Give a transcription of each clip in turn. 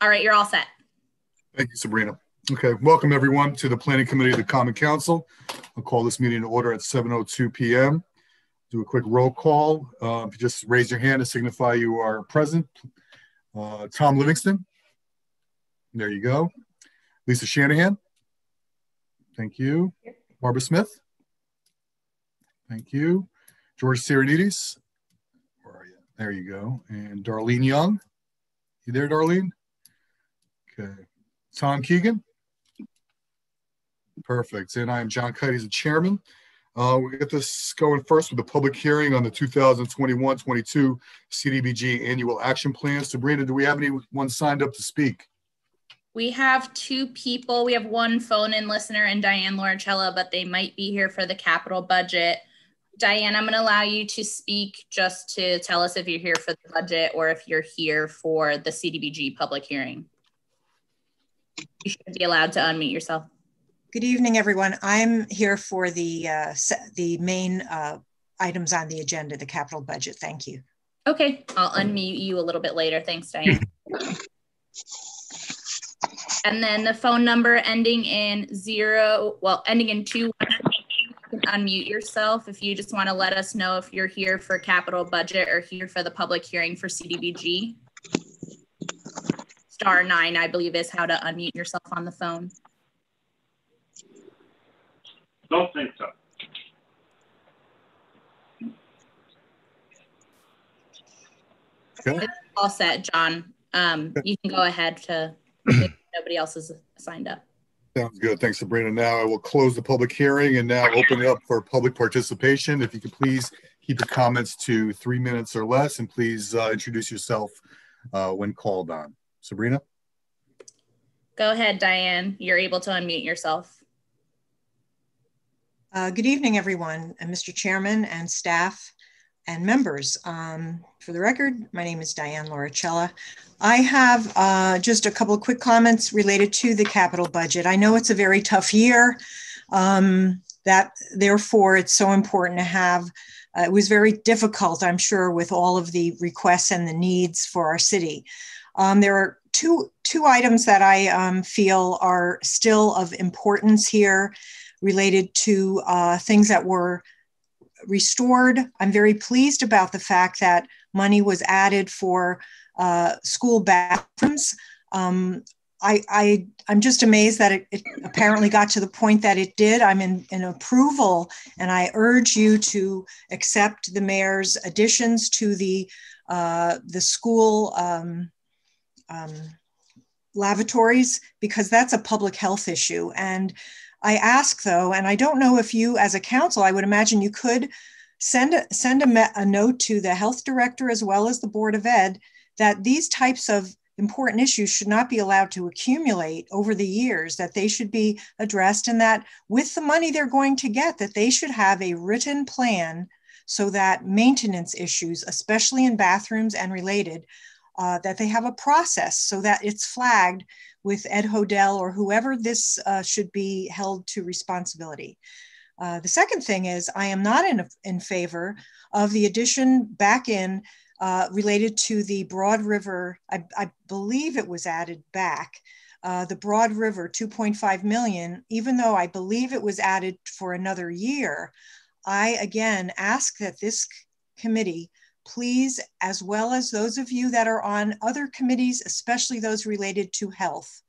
All right, you're all set. Thank you, Sabrina. Okay, welcome everyone to the Planning Committee of the Common Council. I'll call this meeting to order at 7:02 p.m. Do a quick roll call. If you just raise your hand to signify you are present. Tom Livingston. There you go. Lisa Shanahan. Thank you. Barbara Smith. Thank you. George Sirenides. Where are you? There you go. And Darlene Young. You there, Darlene? Okay. Tom Keegan. Perfect. And I am John Kite, the chairman. We'll get this going first with the public hearing on the 2021-22 CDBG annual action plan. Sabrina, do we have anyone signed up to speak? We have two people. We have one phone-in listener and Diane Lauricella, but they might be here for the capital budget. Diane, I'm going to allow you to speak just to tell us if you're here for the budget or if you're here for the CDBG public hearing. You should be allowed to unmute yourself. Good evening, everyone. I'm here for the main items on the agenda, the capital budget. Thank you. Okay, I'll unmute you a little bit later. Thanks, Diane. And then the phone number ending in 2. You can unmute yourself if you just want to let us know if you're here for capital budget or here for the public hearing for CDBG. *9, I believe, is how to unmute yourself on the phone. Don't think so. Okay. It's all set, John. You can go ahead to if nobody else is signed up. Sounds good. Thanks, Sabrina. Now I will close the public hearing and now open it up for public participation. If you could please keep your comments to 3 minutes or less, and please introduce yourself when called on. Sabrina? Go ahead, Diane. You're able to unmute yourself. Good evening, everyone, and Mr. Chairman and staff and members. For the record, my name is Diane Lauricella. I have just a couple of quick comments related to the capital budget. I know it's a very tough year, therefore it's so important to have, it was very difficult, I'm sure, with all of the requests and the needs for our city. There are two items that I feel are still of importance here related to things that were restored. I'm very pleased about the fact that money was added for school bathrooms. I'm just amazed that it apparently got to the point that it did. I'm in approval, and I urge you to accept the mayor's additions to the school lavatories, because that's a public health issue. And I ask, though, and I don't know if you as a council, I would imagine you could send a note to the health director as well as the Board of Ed that these types of important issues should not be allowed to accumulate over the years, that they should be addressed, and that with the money they're going to get, that they should have a written plan so that maintenance issues, especially in bathrooms and related, that they have a process so that it's flagged with Ed Hodel or whoever this should be held to responsibility. The second thing is I am not in favor of the addition back in related to the Broad River. I believe it was added back. The Broad River 2.5 million, even though I believe it was added for another year, I again ask that this committee please, as well as those of you that are on other committees, especially those related to health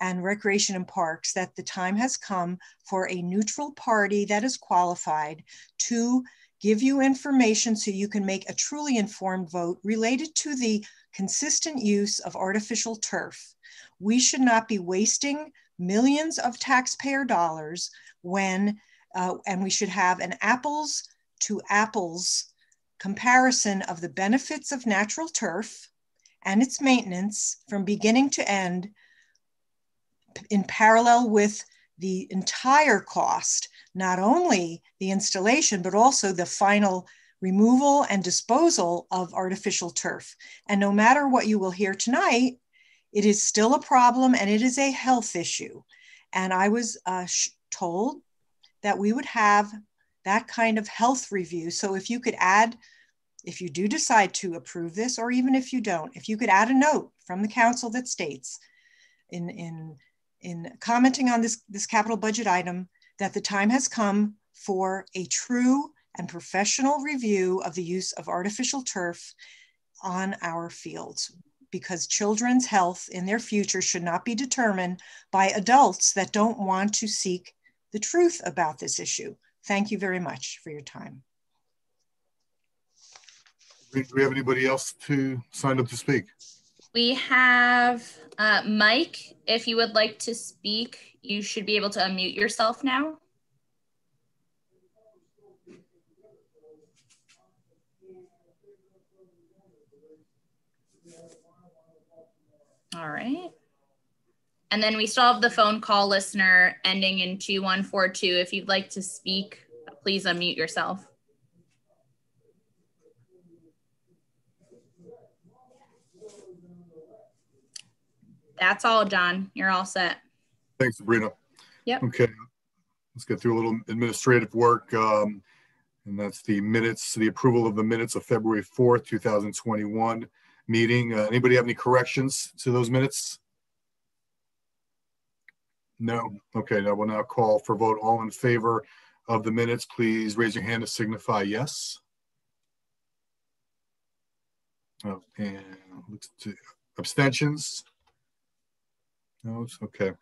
and recreation and parks, that the time has come for a neutral party that is qualified to give you information so you can make a truly informed vote related to the consistent use of artificial turf. We should not be wasting millions of taxpayer dollars when, and we should have an apples to apples comparison of the benefits of natural turf and its maintenance from beginning to end in parallel with the entire cost, not only the installation, but also the final removal and disposal of artificial turf. And no matter what you will hear tonight, it is still a problem and it is a health issue. And I was told that we would have that kind of health review. So if you could add, if you do decide to approve this, or even if you don't, if you could add a note from the council that states in commenting on this capital budget item that the time has come for a true and professional review of the use of artificial turf on our fields, because children's health in their future should not be determined by adults that don't want to seek the truth about this issue. Thank you very much for your time. Do we have anybody else to sign up to speak? We have Mike. If you would like to speak, you should be able to unmute yourself now. All right. And then we still have the phone call listener ending in 2142. If you'd like to speak, please unmute yourself. That's all, John. You're all set. Thanks, Sabrina. Yep. Okay, let's get through a little administrative work. And that's the minutes, the approval of the minutes of February 4th, 2021 meeting. Anybody have any corrections to those minutes? No. Okay, I will now call for vote. All in favor of the minutes, please raise your hand to signify yes. Oh, and looks to abstentions. No, okay.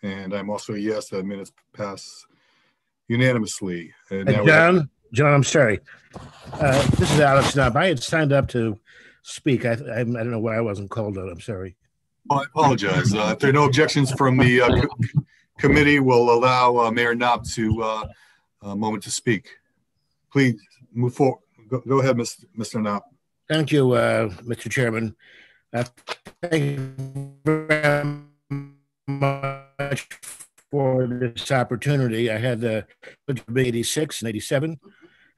And I'm also a yes, that minutes pass unanimously. And now John, I'm sorry. This is Alex Knapp. I had signed up to speak. I don't know why I wasn't called on. I'm sorry. I apologize. If there are no objections from the committee, we'll allow Mayor Knapp to a moment to speak. Please move forward. Go ahead, Mr. Knapp. Thank you, Mr. Chairman. Thank you very much for this opportunity. I had the 86 and 87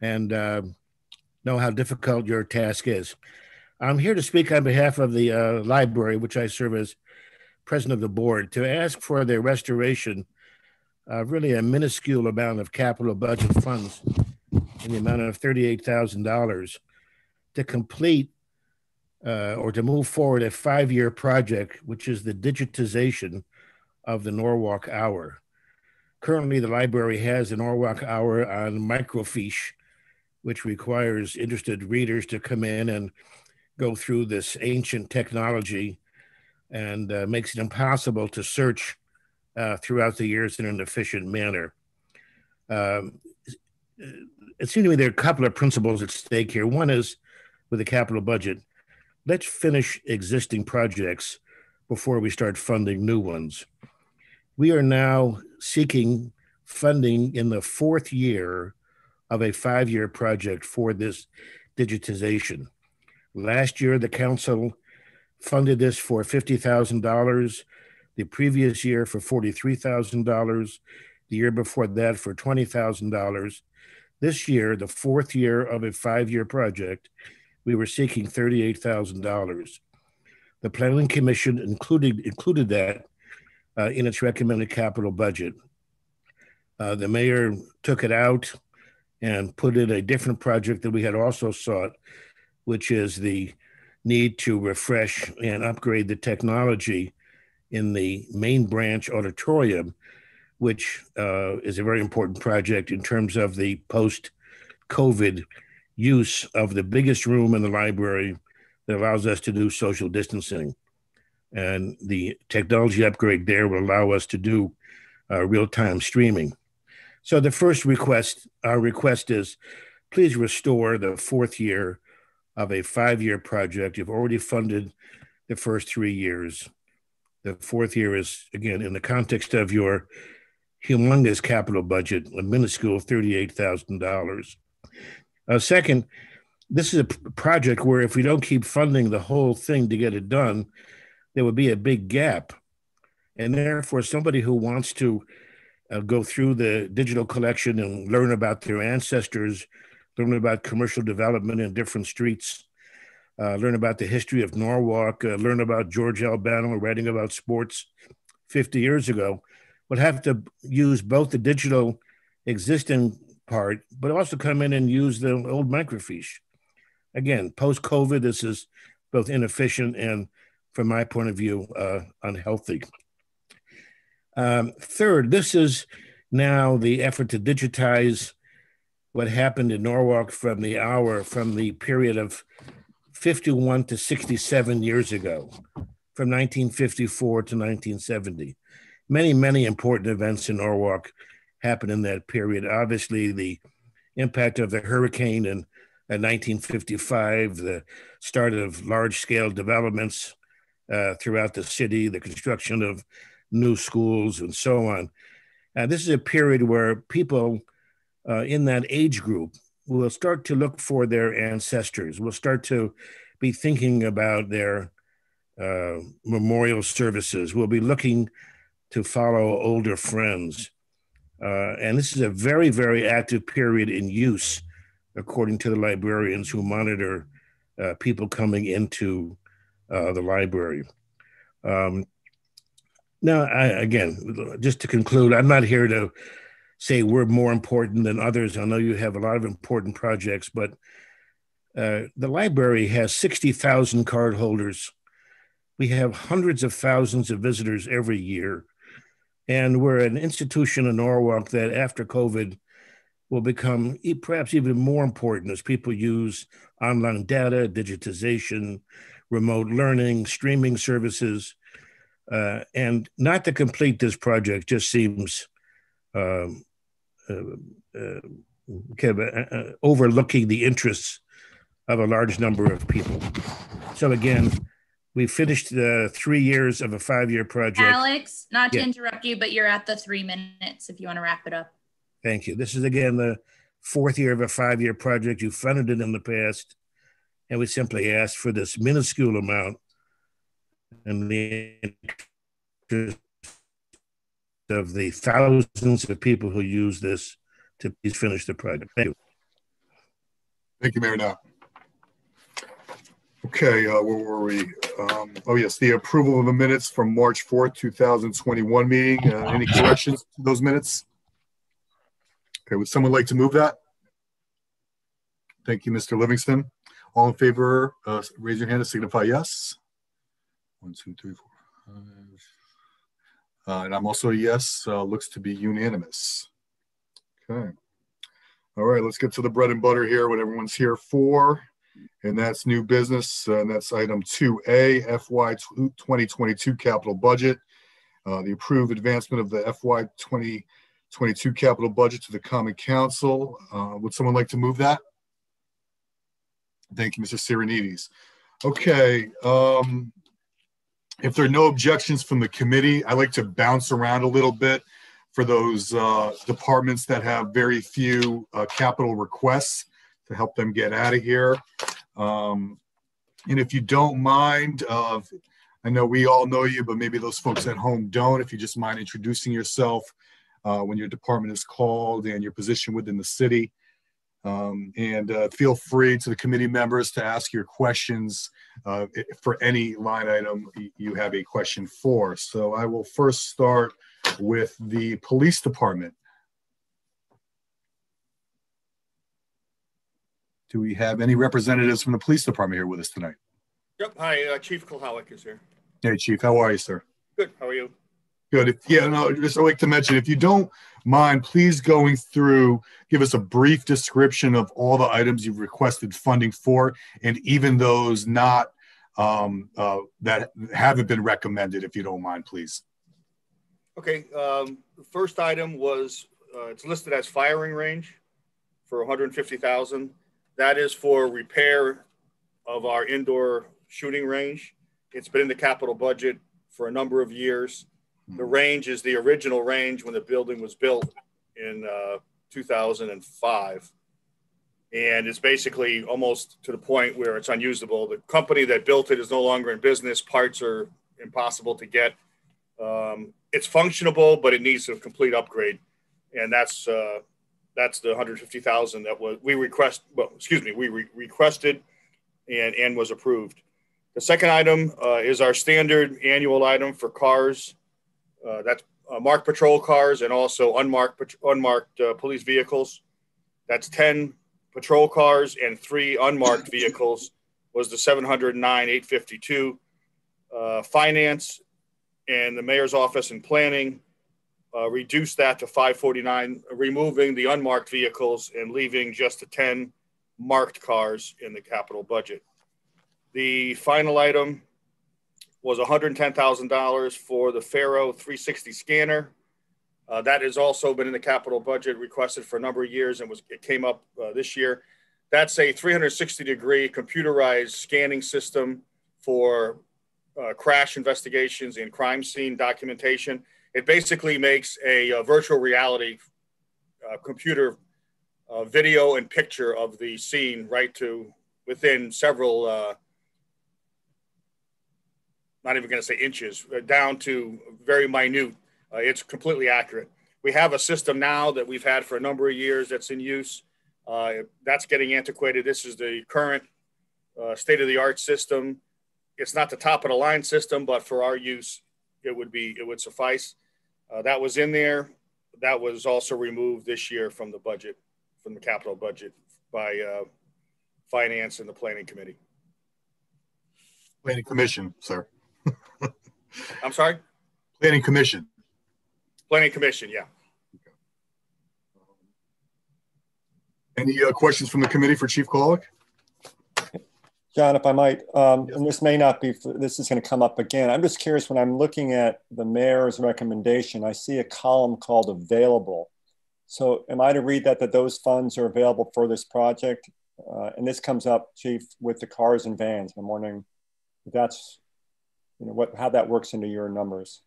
and know how difficult your task is. I'm here to speak on behalf of the library, which I serve as president of the board, to ask for the restoration of really a minuscule amount of capital budget funds in the amount of $38,000 to complete or to move forward a 5-year project, which is the digitization of the Norwalk Hour. Currently, the library has the Norwalk Hour on microfiche, which requires interested readers to come in and go through this ancient technology and makes it impossible to search throughout the years in an efficient manner. It seems to me there are a couple of principles at stake here. One is with the capital budget, let's finish existing projects before we start funding new ones. We are now seeking funding in the 4th year of a 5-year project for this digitization. Last year, the council funded this for $50,000, the previous year for $43,000, the year before that for $20,000. This year, the 4th year of a 5-year project, we were seeking $38,000. The Planning Commission included that in its recommended capital budget. The mayor took it out and put in a different project that we had also sought, which is the need to refresh and upgrade the technology in the main branch auditorium, which is a very important project in terms of the post-COVID use of the biggest room in the library that allows us to do social distancing. And the technology upgrade there will allow us to do real-time streaming. So the first request, our request is, please restore the 4th year of a 5-year project. You've already funded the first 3 years. The 4th year is, again, in the context of your humongous capital budget, a minuscule $38,000. Second, this is a project where if we don't keep funding the whole thing to get it done, there would be a big gap. And therefore, somebody who wants to go through the digital collection and learn about their ancestors, learn about commercial development in different streets, learn about the history of Norwalk, learn about George Albano writing about sports 50 years ago, would have to use both the digital existing part, but also come in and use the old microfiche. again, post-COVID, this is both inefficient and, from my point of view, unhealthy. Third, this is now the effort to digitize what happened in Norwalk from the period of 51 to 67 years ago, from 1954 to 1970. Many, many important events in Norwalk happened in that period. Obviously, the impact of the hurricane in 1955, the start of large-scale developments throughout the city, the construction of new schools, and so on. This is a period where people in that age group will start to look for their ancestors, will start to be thinking about their memorial services, will be looking to follow older friends. And this is a very, very active period in use, according to the librarians who monitor people coming into the library. Now, again, just to conclude, I'm not here to say we're more important than others. I know you have a lot of important projects, but the library has 60,000 card holders. We have hundreds of thousands of visitors every year. And we're an institution in Norwalk that after COVID will become perhaps even more important as people use online data, digitization, remote learning, streaming services. And not to complete this project just seems overlooking the interests of a large number of people. So again, we finished 3 years of a 5-year project. Alex, not to interrupt you, but you're at the 3 minutes if you want to wrap it up. Thank you. This is again the 4th year of a 5-year project. You funded it in the past, and we simply asked for this minuscule amount and the interest of the thousands of people who use this to please finish the project. Thank you. Thank you, Mayor Knapp. Okay, where were we? Oh, yes, the approval of the minutes from March 4th, 2021 meeting. Any corrections to those minutes? Okay, would someone like to move that? Thank you, Mr. Livingston. All in favor, raise your hand to signify yes. 1, 2, 3, 4, 5. And I'm also a yes, looks to be unanimous. Okay. All right, let's get to the bread and butter here, what everyone's here for. And that's new business, and that's item 2A, FY 2022 capital budget. The approved advancement of the FY 2022 capital budget to the Common Council. Would someone like to move that? Thank you, Mr. Sirenides. Okay, if there are no objections from the committee, I like to bounce around a little bit for those departments that have very few capital requests to help them get out of here. And if you don't mind, I know we all know you, but maybe those folks at home don't. If you just mind introducing yourself when your department is called and your position within the city. And feel free to the committee members to ask your questions for any line item you have a question for. So I will first start with the police department. Do we have any representatives from the police department here with us tonight? Yep. Hi, Chief Kulhalik is here. Hey, Chief. How are you, sir? Good. How are you? Good. Just I'd like to mention, if you don't mind, please going through, give us a brief description of all the items you've requested funding for, and even those not that haven't been recommended, if you don't mind, please. Okay. The first item was it's listed as firing range for $150,000. That is for repair of our indoor shooting range. It's been in the capital budget for a number of years. The range is the original range when the building was built in 2005. And it's basically almost to the point where it's unusable. The company that built it is no longer in business. Parts are impossible to get. It's functionable, but it needs a complete upgrade. And that's the $150,000 that we requested and was approved. The second item is our standard annual item for cars. That's marked patrol cars and also unmarked police vehicles. That's 10 patrol cars and 3 unmarked vehicles was the $709,852. Finance and the mayor's office and planning reduced that to $549, removing the unmarked vehicles and leaving just the 10 marked cars in the capital budget. The final item was $110,000 for the Pharaoh 360 scanner. That has also been in the capital budget, requested for a number of years, and it came up this year. That's a 360-degree computerized scanning system for crash investigations and crime scene documentation. It basically makes a virtual reality computer video and picture of the scene right to within several, not even going to say inches, down to very minute. It's completely accurate. We have a system now that we've had for a number of years that's in use. That's getting antiquated. This is the current state-of-the-art system. It's not the top-of-the-line system, but for our use, it would suffice. That was in there. That was also removed this year from the budget, from the capital budget by Finance and the Planning Committee. Planning Commission, sir. I'm sorry? Planning Commission. Planning Commission, yeah. Any questions from the committee for Chief Kolek? John, if I might, and this may not be, this is going to come up again. I'm just curious, when I'm looking at the mayor's recommendation, I see a column called available. So am I to read that those funds are available for this project? And this comes up, Chief, with the cars and vans. I'm wondering if that's, how that works into your numbers.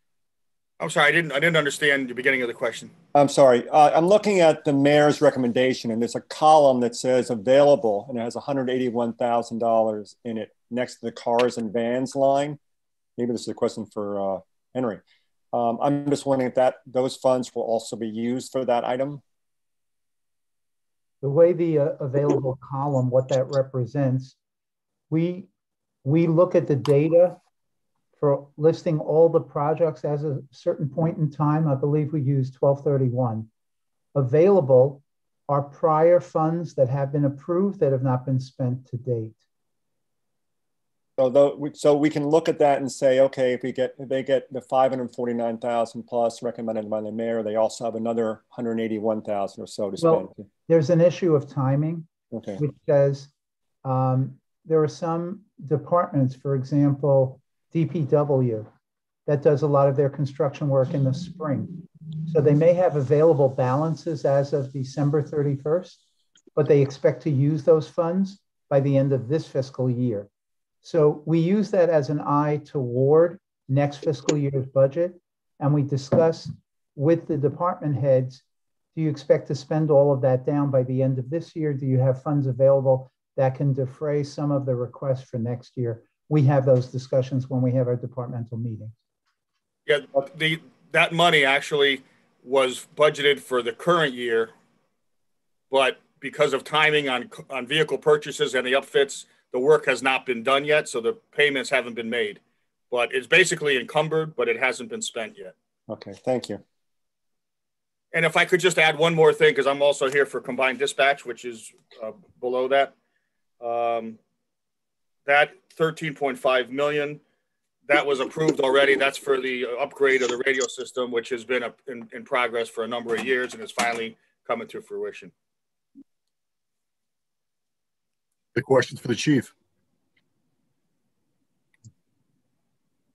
I'm sorry, I didn't understand the beginning of the question. I'm sorry. I'm looking at the mayor's recommendation, and there's a column that says available, and it has $181,000 in it next to the cars and vans line. Maybe this is a question for Henry. I'm just wondering if those funds will also be used for that item. The way the available column, what that represents, we look at the data for listing all the projects as a certain point in time. I believe we use 12/31. Available are prior funds that have been approved that have not been spent to date. So we can look at that and say, okay, if they get the $549,000 plus recommended by the mayor, they also have another $181,000 or so to spend. Well, there's an issue of timing, okay, which says there are some departments, for example, DPW, that does a lot of their construction work in the spring. So they may have available balances as of December 31st, but they expect to use those funds by the end of this fiscal year. So we use that as an eye toward next fiscal year's budget. And we discuss with the department heads, do you expect to spend all of that down by the end of this year? Do you have funds available that can defray some of the requests for next year? We have those discussions when we have our departmental meetings. Yeah, that money actually was budgeted for the current year, but because of timing on vehicle purchases and the upfits, the work has not been done yet, so the payments haven't been made. But it's basically encumbered, but it hasn't been spent yet. Okay, thank you. And if I could just add one more thing, because I'm also here for combined dispatch, which is below that. That $13.5 million, that was approved already. That's for the upgrade of the radio system, which has been in progress for a number of years and is finally coming to fruition. The questions for the chief.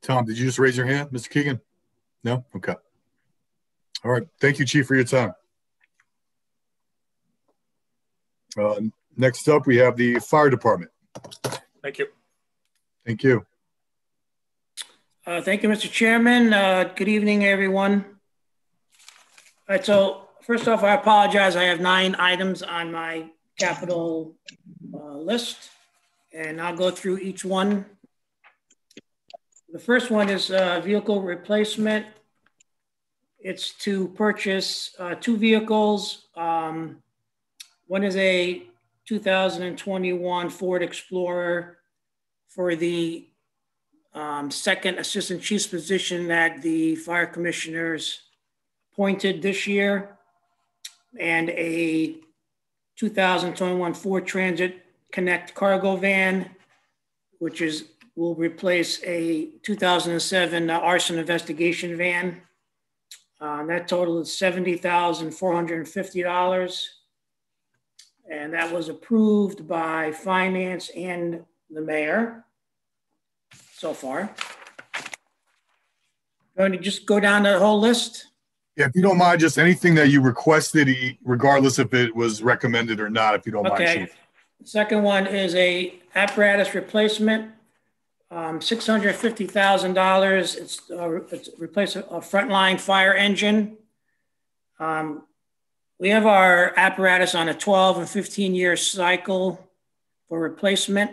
Tom, did you just raise your hand, Mr. Keegan? No? Okay. All right. Thank you, Chief, for your time. Next up, we have the fire department. Thank you. Thank you. Thank you, Mr. Chairman. Good evening, everyone. All right, so first off, I apologize. I have 9 items on my capital list, and I'll go through each one. The first one is vehicle replacement. It's to purchase 2 vehicles. One is a 2021 Ford Explorer for the second assistant chief's position that the fire commissioners appointed this year, and a 2021 Ford Transit Connect cargo van, which will replace a 2007 arson investigation van. That total is $70,450. And that was approved by finance and the mayor so far. Going to just go down the whole list? Yeah, if you don't mind, just anything that you requested, regardless if it was recommended or not, if you don't mind. Okay. The second one is a apparatus replacement, $650,000. It's replace a frontline fire engine. We have our apparatus on a 12 and 15-year cycle for replacement.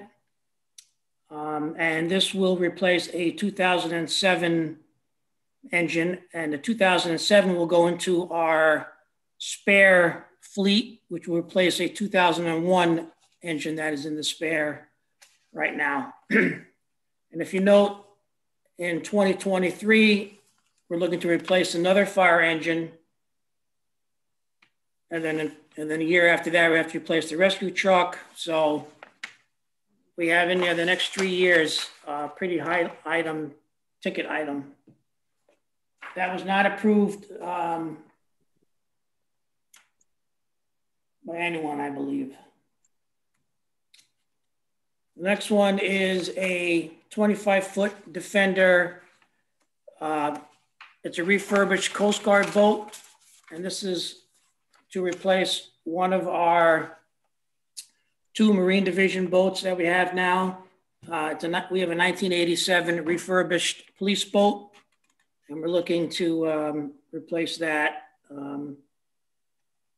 And this will replace a 2007 engine, and the 2007 will go into our spare fleet, which will replace a 2001 engine that is in the spare right now. And if you note, in 2023, we're looking to replace another fire engine. And then a year after that, we have to replace the rescue truck. So we have in there the next 3 years, pretty high ticket item. That was not approved by anyone, I believe. The next one is a 25-foot Defender. It's a refurbished Coast Guard boat, and this is to replace one of our 2 Marine Division boats that we have now. We have a 1987 refurbished police boat, and we're looking to replace that.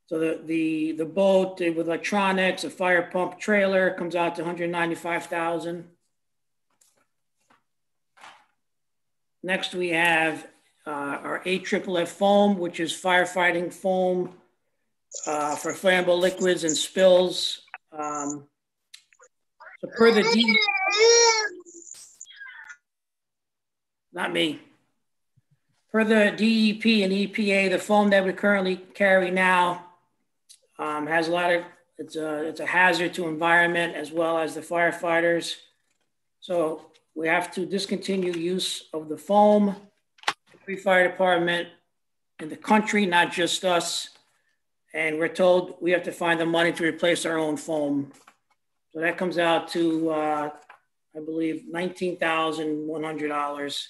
So the boat with electronics, a fire pump trailer comes out to $195,000. Next, we have our AFFF foam, which is firefighting foam for flammable liquids and spills. So per the Per the DEP and EPA, the foam that we currently carry now has a lot of, it's a hazard to environment as well as the firefighters. So we have to discontinue use of the foam. Every fire department in the country, not just us. And we're told we have to find the money to replace our own foam. So that comes out to, I believe, $19,100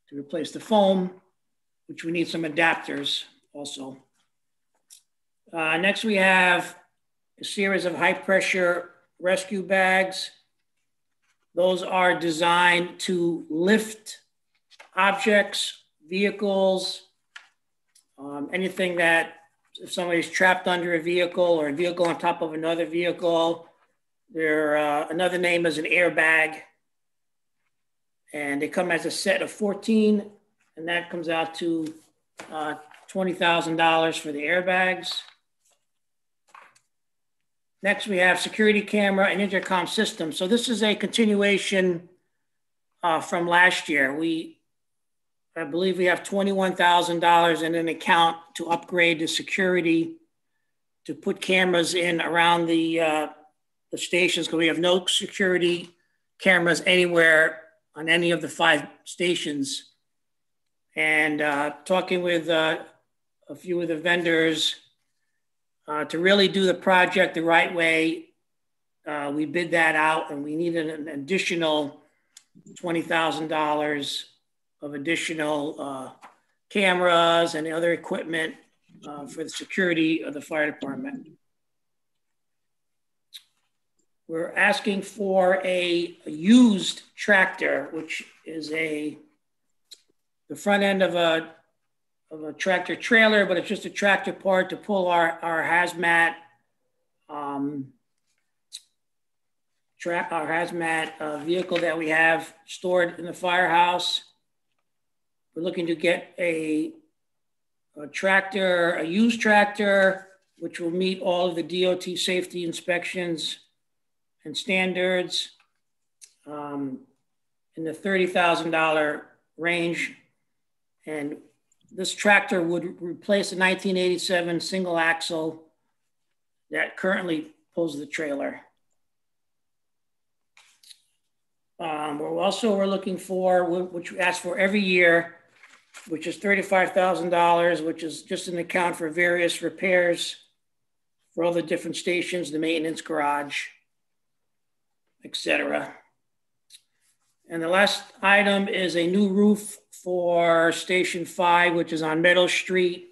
to replace the foam, which we need some adapters also. Next, we have a series of high pressure rescue bags. Those are designed to lift objects, vehicles, anything that if somebody's trapped under a vehicle or a vehicle on top of another vehicle, another name is an airbag. And they come as a set of 14, and that comes out to $20,000 for the airbags. Next, we have security camera and intercom system. So this is a continuation from last year. I believe we have $21,000 in an account to upgrade the security, to put cameras in around the stations, because we have no security cameras anywhere on any of the 5 stations. And talking with a few of the vendors to really do the project the right way, we bid that out, and we needed an additional $20,000 of additional cameras and other equipment for the security of the fire department. We're asking for a used tractor, which is the front end of a tractor trailer, but it's just a tractor part to pull our hazmat vehicle that we have stored in the firehouse. We're looking to get a used tractor, which will meet all of the DOT safety inspections and standards in the $30,000 range. And this tractor would replace a 1987 single axle that currently pulls the trailer. We're looking for, which we ask for every year, which is $35,000, which is just an account for various repairs for all the different stations, the maintenance garage, etc. And the last item is a new roof for Station 5, which is on Meadow Street.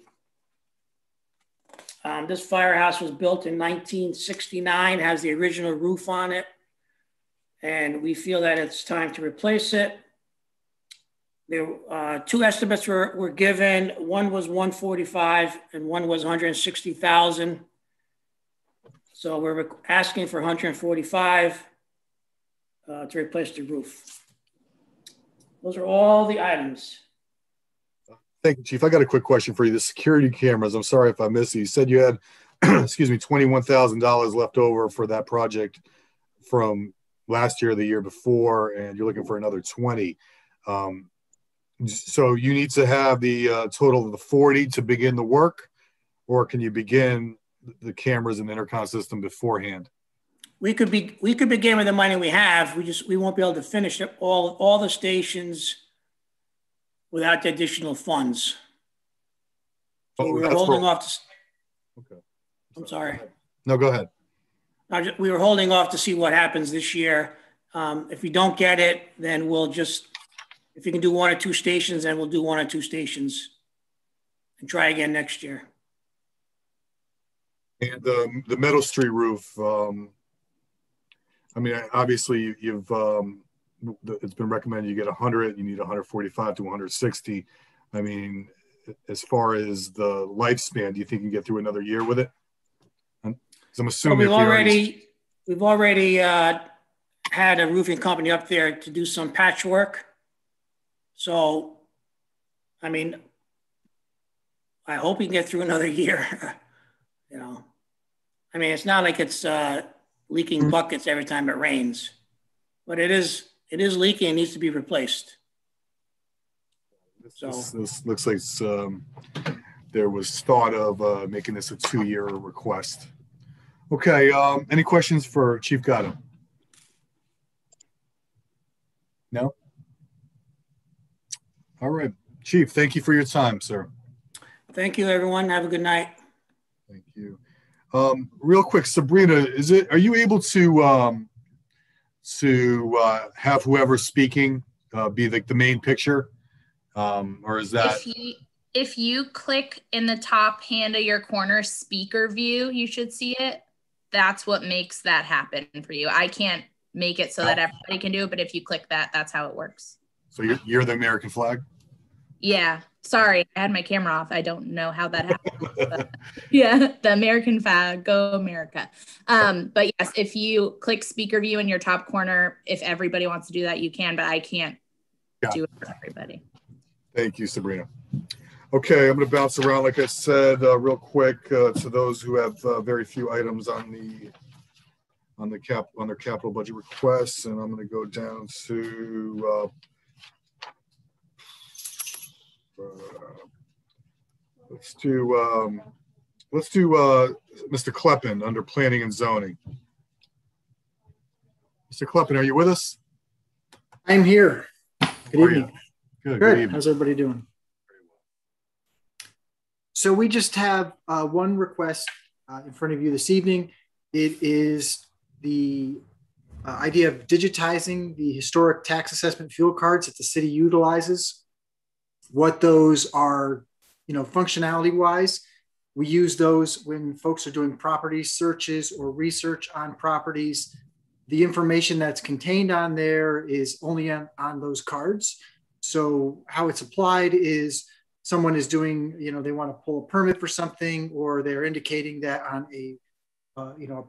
This firehouse was built in 1969, has the original roof on it, and we feel that it's time to replace it. There two estimates were given. One was 145 and one was 160,000. So we're asking for 145 to replace the roof. Those are all the items. Thank you, Chief. I got a quick question for you. The security cameras, I'm sorry if I missed it. You said you had, excuse me, $21,000 left over for that project from last year or the year before, and you're looking for another 20. So you need to have the total of the 40 to begin the work, or can you begin the cameras and the intercom system beforehand? We could begin with the money we have. We won't be able to finish all the stations without the additional funds. So we were holding off to. Okay. I'm sorry. No, go ahead. We were holding off to see what happens this year. If we don't get it, then we'll just, if you can do 1 or 2 stations, then we'll do 1 or 2 stations and try again next year. And the Meadow Street roof, I mean, obviously you've, it's been recommended you get 100, you need 145 to 160. I mean, as far as the lifespan, do you think you can get through another year with it? I'm assuming well, we've already had a roofing company up there to do some patchwork. So, I mean, I hope we can get through another year. You know, I mean, it's not like it's leaking buckets every time it rains, but it is leaking and needs to be replaced. This looks like there was thought of making this a 2-year request. Okay, any questions for Chief Gatto? No? All right, Chief, thank you for your time, sir. Thank you, everyone. Have a good night. Thank you. Real quick, Sabrina, are you able to have whoever's speaking be like the main picture, or is that? If you click in the top hand of your corner speaker view, you should see it. That's what makes that happen for you. I can't make it so that everybody can do it, but if you click that, that's how it works. So you're the American flag? Yeah. Sorry, I had my camera off. I don't know how that happened. But yeah, the American flag, go America. But yes, if you click speaker view in your top corner, if everybody wants to do that, you can, but I can't do it for everybody. Thank you, Sabrina. Okay, I'm going to bounce around, like I said, real quick to those who have very few items on their capital budget requests, and I'm going to go down to let's do Mr. Kleppen under planning and zoning. Mr. Kleppen, are you with us? I'm here. Good evening. Good. Good. Evening. How's everybody doing? So we just have one request in front of you this evening. It is the idea of digitizing the historic tax assessment fuel cards that the city utilizes. What those are, functionality wise, we use those when folks are doing property searches or research on properties. The information that's contained on there is only on those cards. So how it's applied is someone is doing, they want to pull a permit for something, or they're indicating that on a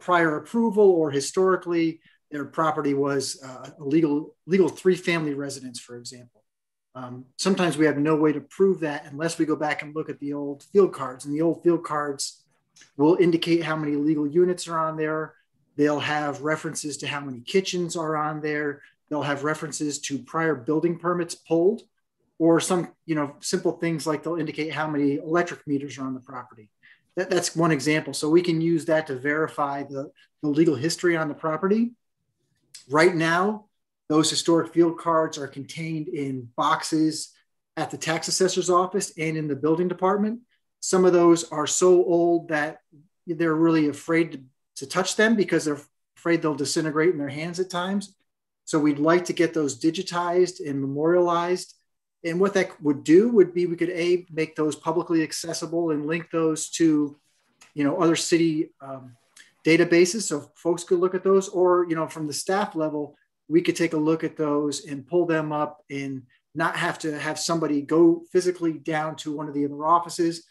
prior approval or historically their property was a legal 3-family residence, for example. Sometimes we have no way to prove that unless we go back and look at the old field cards, and the old field cards will indicate how many legal units are on there. They'll have references to how many kitchens are on there. They'll have references to prior building permits pulled, or some, simple things like they'll indicate how many electric meters are on the property. that's one example. So we can use that to verify the legal history on the property. Right now, those historic field cards are contained in boxes at the tax assessor's office and in the building department. Some of those are so old that they're really afraid to touch them because they're afraid they'll disintegrate in their hands at times. So we'd like to get those digitized and memorialized. And what that would do would be we could make those publicly accessible and link those to, other city databases, so folks could look at those, or from the staff level, we could take a look at those and pull them up and not have to have somebody go physically down to one of the other offices,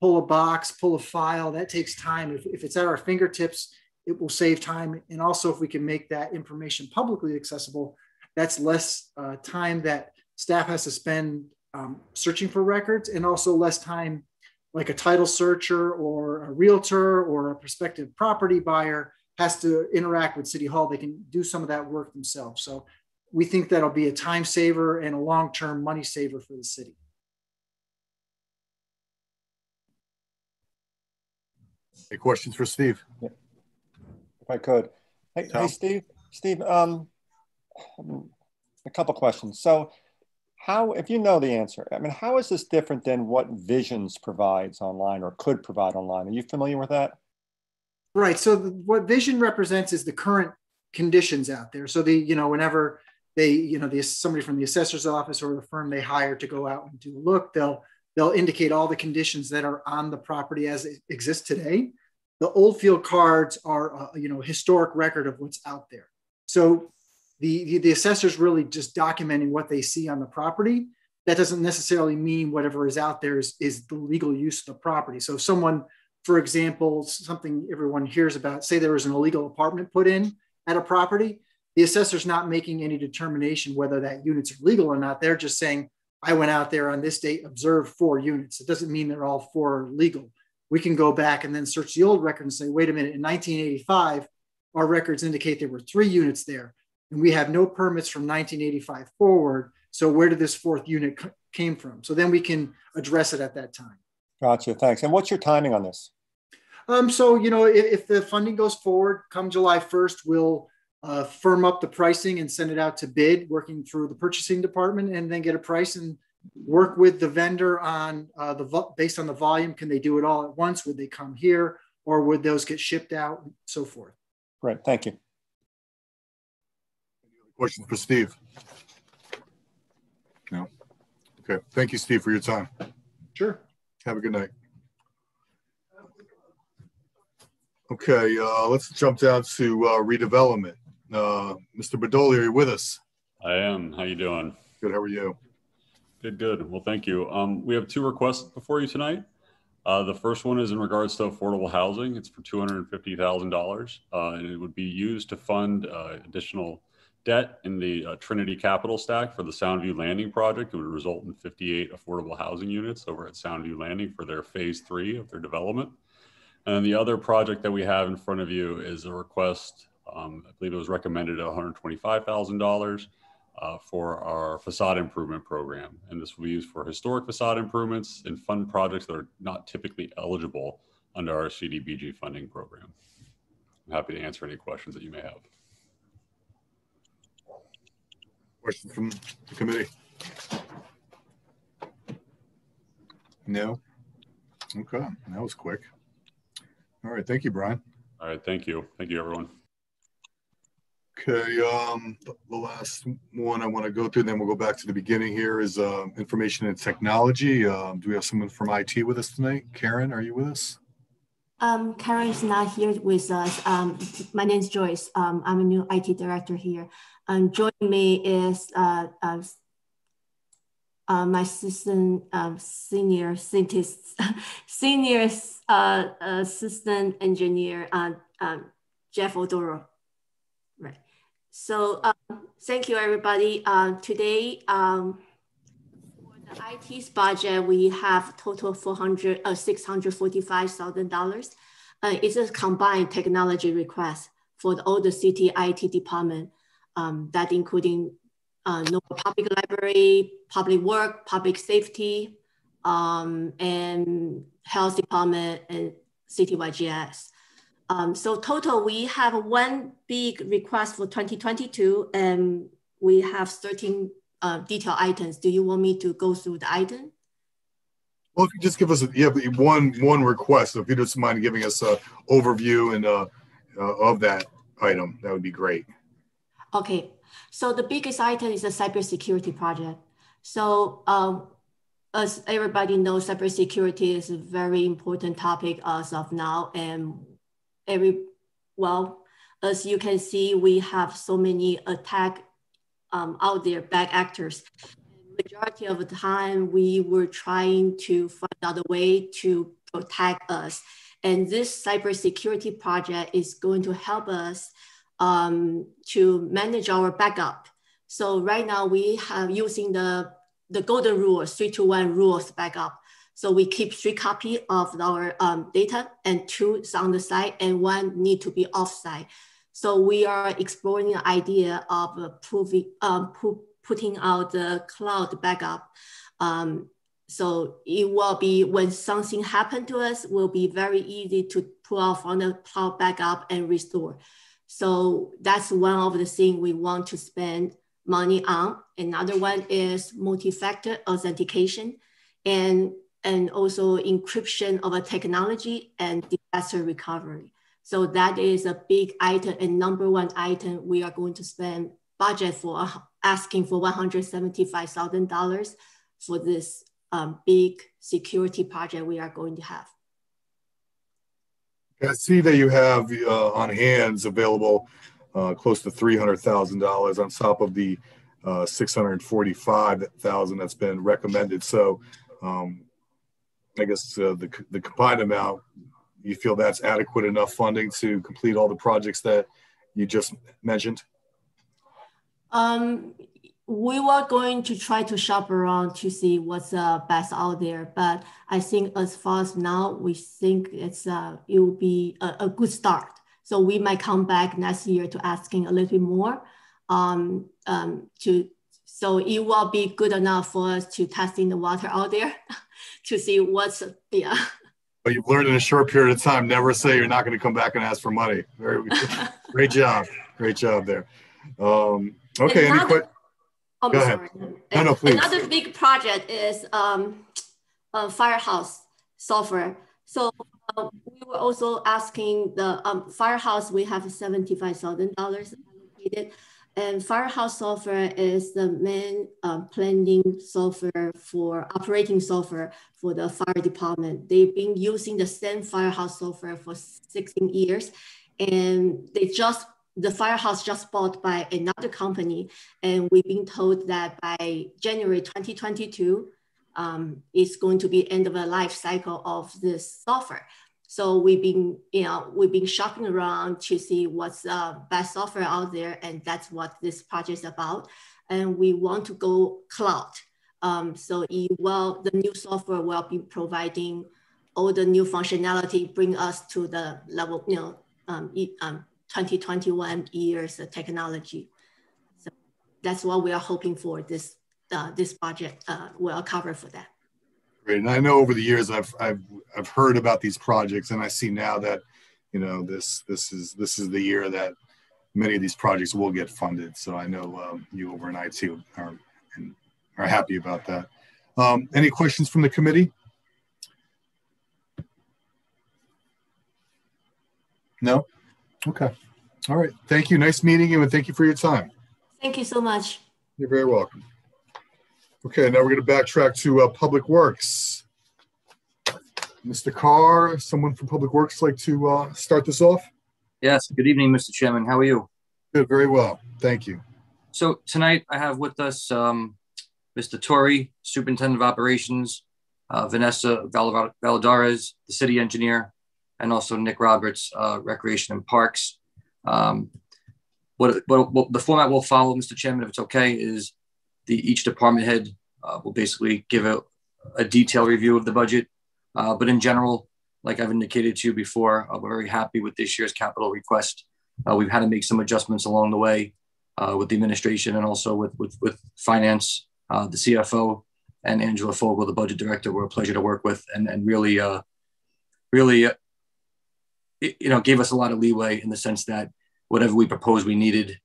pull a box, pull a file. That takes time. If it's at our fingertips, it will save time. And also, if we can make that information publicly accessible, that's less time that staff has to spend searching for records, and also less time like a title searcher or a realtor or a prospective property buyer has to interact with City Hall. They can do some of that work themselves. So we think that'll be a time saver and a long-term money saver for the city. Any questions for Steve? Yeah. If I could. Hey, Steve, a couple questions. So how, if you know the answer, how is this different than what Visions provides online or could provide online? Are you familiar with that? Right. So what Vision represents is the current conditions out there. So whenever somebody from the assessor's office or the firm they hire to go out and do a look, they'll indicate all the conditions that are on the property as it exists today. The old field cards are historic record of what's out there. So the assessor's really just documenting what they see on the property. That doesn't necessarily mean whatever is out there is the legal use of the property. So if someone, for example, something everyone hears about, say there was an illegal apartment put in at a property, the assessor's not making any determination whether that unit's legal or not. They're just saying, I went out there on this date, observed 4 units. It doesn't mean they're all 4 legal. We can go back and then search the old record and say, wait a minute, in 1985, our records indicate there were 3 units there. And we have no permits from 1985 forward. So where did this 4th unit came from? So then we can address it at that time. Gotcha, thanks. And what's your timing on this? So, if the funding goes forward, come July 1st, we'll firm up the pricing and send it out to bid, working through the purchasing department, and then get a price and work with the vendor on based on the volume. Can they do it all at once? Would they come here, or would those get shipped out, and so forth? Great, thank you. Any other questions for Steve? No. Okay. Thank you, Steve, for your time. Sure. Have a good night. Okay, let's jump down to redevelopment. Mr. Badoli, are you with us? I am. How you doing? Good. How are you? Good, good. Well, thank you. We have 2 requests before you tonight. The first one is in regards to affordable housing. It's for $250,000, and it would be used to fund additional debt in the Trinity Capital Stack for the Soundview Landing project. It would result in 58 affordable housing units over at Soundview Landing for their phase 3 of their development. And the other project that we have in front of you is a request, I believe it was recommended at $125,000 for our facade improvement program. And this will be used for historic facade improvements and fund projects that are not typically eligible under our CDBG funding program. I'm happy to answer any questions that you may have. Questions from the committee? No? Okay, that was quick. All right, thank you, Brian. All right, thank you. Thank you, everyone. Okay, the last one I want to go through, then we'll go back to the beginning here, is information and technology. Do we have someone from IT with us tonight? Karen, are you with us? Karen is not here with us. My name is Joyce. I'm a new IT director here. Joining me is my assistant, senior assistant engineer, Jeff Odoro. Right. So thank you, everybody. Today, for the IT's budget, we have total $645,000. It's a combined technology request for all the city IT department, that including public library, public work, public safety, and health department, citywide GIS. So total, we have one big request for 2022, and we have 13 detailed items. Do you want me to go through the item? Well, if you just give us one request, so if you just mind giving us an overview and of that item, that would be great. Okay, so the biggest item is the cybersecurity project. So as everybody knows, cybersecurity is a very important topic as of now, and as you can see, we have so many attack out there, bad actors. Majority of the time, we were trying to find out a way to protect us. And this cybersecurity project is going to help us to manage our backup. So right now we have using the golden rule, 3-2-1 rules backup. So we keep 3 copies of our data, and 2 is on the site, and 1 need to be offsite. So we are exploring the idea of putting out the cloud backup. So it will be, when something happened to us, will be very easy to pull off on the cloud backup and restore. So that's one of the things we want to spend money on. Another one is multi-factor authentication and also encryption of a technology and disaster recovery. So that is a big item, and number 1 item we are going to spend budget for, asking for $175,000 for this big security project we are going to have. I see that you have on hands available close to $300,000 on top of the $645,000 that's been recommended. So I guess the combined amount, you feel that's adequate enough funding to complete all the projects that you just mentioned? We were going to try to shop around to see what's best out there, but I think as far as now, we think it will be a good start. So we might come back next year to asking a little bit more. So it will be good enough for us to testing the water out there to see what's, yeah. But you've learned in a short period of time, never say you're not going to come back and ask for money. Very great job. Great job there. Okay, any questions? Oh, go ahead. No, please. Another big project is Firehouse Software. So we were also asking the Firehouse, we have $75,000 allocated. And Firehouse Software is the main planning software for operating software for the fire department. They've been using the same Firehouse software for 16 years. And the Firehouse just bought by another company. And we've been told that by January 2022, it's going to be end of the life cycle of this software. So we've been shopping around to see what's the best software out there, and that's what this project is about. And we want to go cloud. So the new software will be providing all the new functionality, bring us to the level, 2021 years of technology. So that's what we are hoping for. This project will cover for that. Great. And I know over the years I've heard about these projects, and I see now that this is the year that many of these projects will get funded. So I know you over in IT are happy about that. Any questions from the committee? No? Okay. All right. Thank you. Nice meeting you, and thank you for your time. Thank you so much. You're very welcome. Okay, now we're going to backtrack to Public Works. Mr. Carr, someone from Public Works like to start this off? Yes, good evening, Mr. Chairman. How are you? Good, very well. Thank you. So tonight I have with us Mr. Torrey, Superintendent of Operations, Vanessa Valadares, the City Engineer, and also Nick Roberts, Recreation and Parks. What the format we'll follow, Mr. Chairman, if it's okay, is each department head will basically give a detailed review of the budget. But in general, like I've indicated to you before, we're very happy with this year's capital request. We've had to make some adjustments along the way with the administration and also with finance, the CFO, and Angela Fogel, the budget director. We're a pleasure to work with, and really gave us a lot of leeway in the sense that whatever we proposed we needed,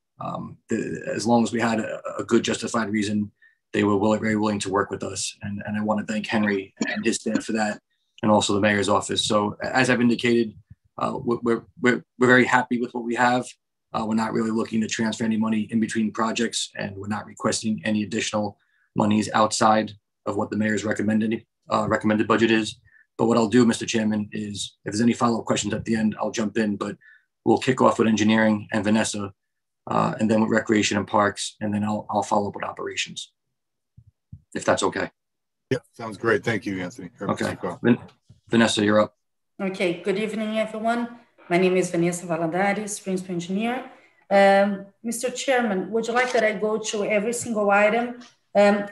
as long as we had a good justified reason, they were very willing to work with us. And I want to thank Henry and his staff for that, and also the mayor's office. So as I've indicated, we're very happy with what we have. We're not really looking to transfer any money in between projects, and we're not requesting any additional monies outside of what the mayor's recommended budget is. But what I'll do, Mr. Chairman, is if there's any follow-up questions at the end, I'll jump in, but we'll kick off with engineering and Vanessa, and then with recreation and parks, and then I'll follow up with operations, if that's okay. Yeah, sounds great. Thank you, Anthony. Okay. Vanessa, you're up. Okay, good evening, everyone. My name is Vanessa Valadares, Principal Engineer. Mr. Chairman, would you like that I go through every single item,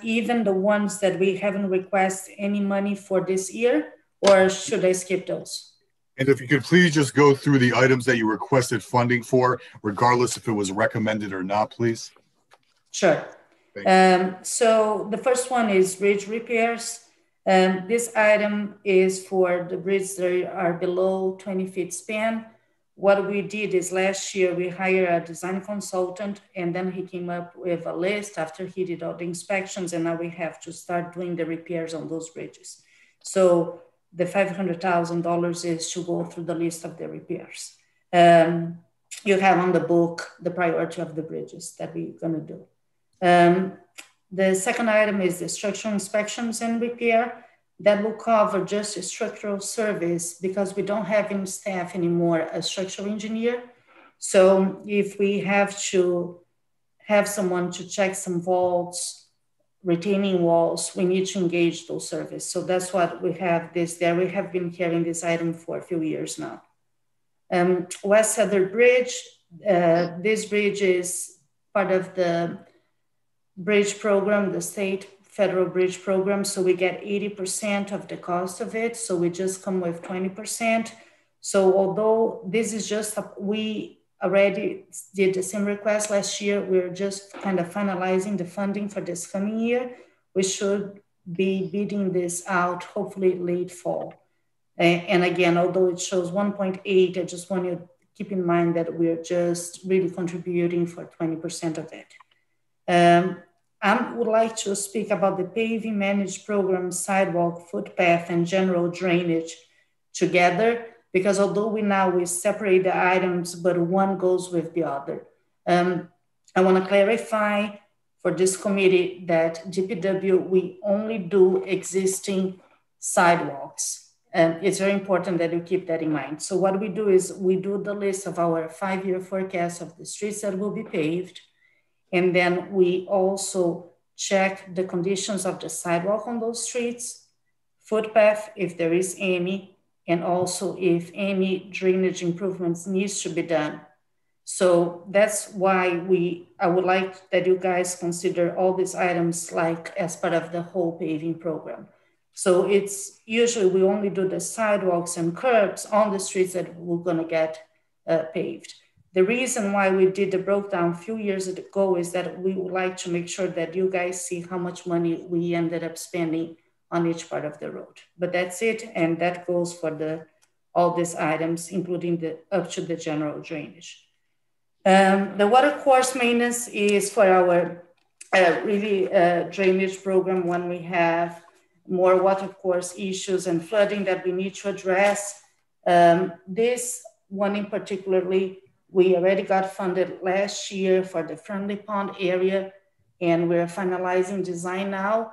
even the ones that we haven't requested any money for this year, or should I skip those? And if you could please just go through the items that you requested funding for, regardless if it was recommended or not, please. Sure. So the first one is bridge repairs. This item is for the bridges that are below 20 feet span. What we did is last year we hired a design consultant, and then he came up with a list after he did all the inspections, and now we have to start doing the repairs on those bridges. So the $500,000 is to go through the list of the repairs. You have on the book the priority of the bridges that we're gonna do. The second item is the structural inspections and repair. That will cover just a structural service because we don't have in staff anymore a structural engineer. So if we have to have someone to check some vaults, retaining walls, we need to engage those services. So that's what we have this there. We have been carrying this item for a few years now. West Heather Bridge, this bridge is part of the bridge program, the state federal bridge program. So we get 80% of the cost of it. So we just come with 20%. So although this is just, we already did the same request last year, we're just kind of finalizing the funding for this coming year. We should be bidding this out, hopefully late fall. And again, although it shows 1.8, I just want you to keep in mind that we're just really contributing for 20% of it. I would like to speak about the paving managed program, sidewalk, footpath, and general drainage together, because although we separate the items, but one goes with the other. I want to clarify for this committee that DPW, we only do existing sidewalks. And it's very important that you keep that in mind. So what we do is we do the list of our 5-year forecast of the streets that will be paved. And then we also check the conditions of the sidewalk on those streets, footpath, if there is any, and also if any drainage improvements needs to be done. So that's why I would like that you guys consider all these items like as part of the whole paving program. So it's usually we only do the sidewalks and curbs on the streets that we're gonna get paved. The reason why we did the breakdown a few years ago is that we would like to make sure that you guys see how much money we ended up spending on each part of the road. But that's it, and that goes for all these items, including up to the general drainage. The water course maintenance is for our drainage program when we have more water course issues and flooding that we need to address. This one in particularly, we already got funded last year for the Friendly Pond area, and we're finalizing design now.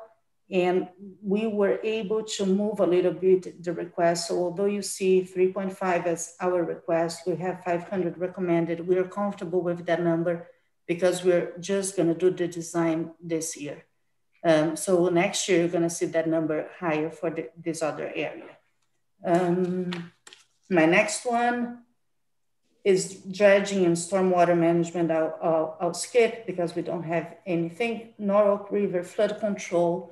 And we were able to move a little bit the request. So although you see 3.5 as our request, we have 500 recommended. We're comfortable with that number because we're just gonna do the design this year. So next year, you're gonna see that number higher for this other area. My next one is dredging and stormwater management. I'll skip because we don't have anything. Norwalk River flood control.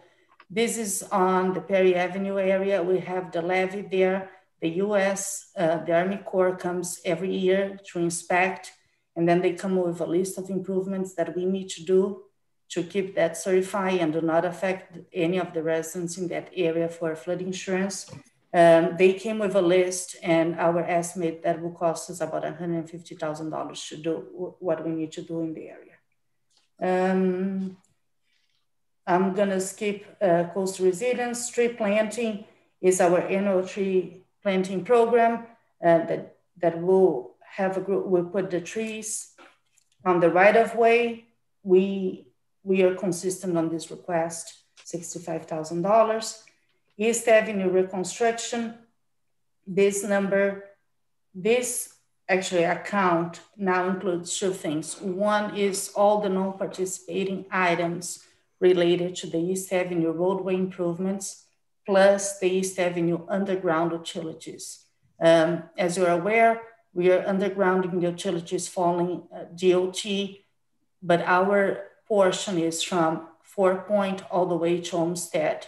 This is on the Perry Avenue area. We have the levee there. The US, the Army Corps comes every year to inspect, and then they come with a list of improvements that we need to do to keep that certified and do not affect any of the residents in that area for flood insurance. They came with a list, and our estimate that will cost us about $150,000 to do what we need to do in the area. I'm gonna skip coastal resilience. Tree planting is our annual tree planting program that will have a group. We'll put the trees on the right of way. We are consistent on this request, $65,000. East Avenue reconstruction, this actually account now includes two things. One is all the non-participating items related to the East Avenue roadway improvements, plus the East Avenue underground utilities. As you're aware, we are undergrounding the utilities following DOT, but our portion is from 4 Point all the way to Olmsted.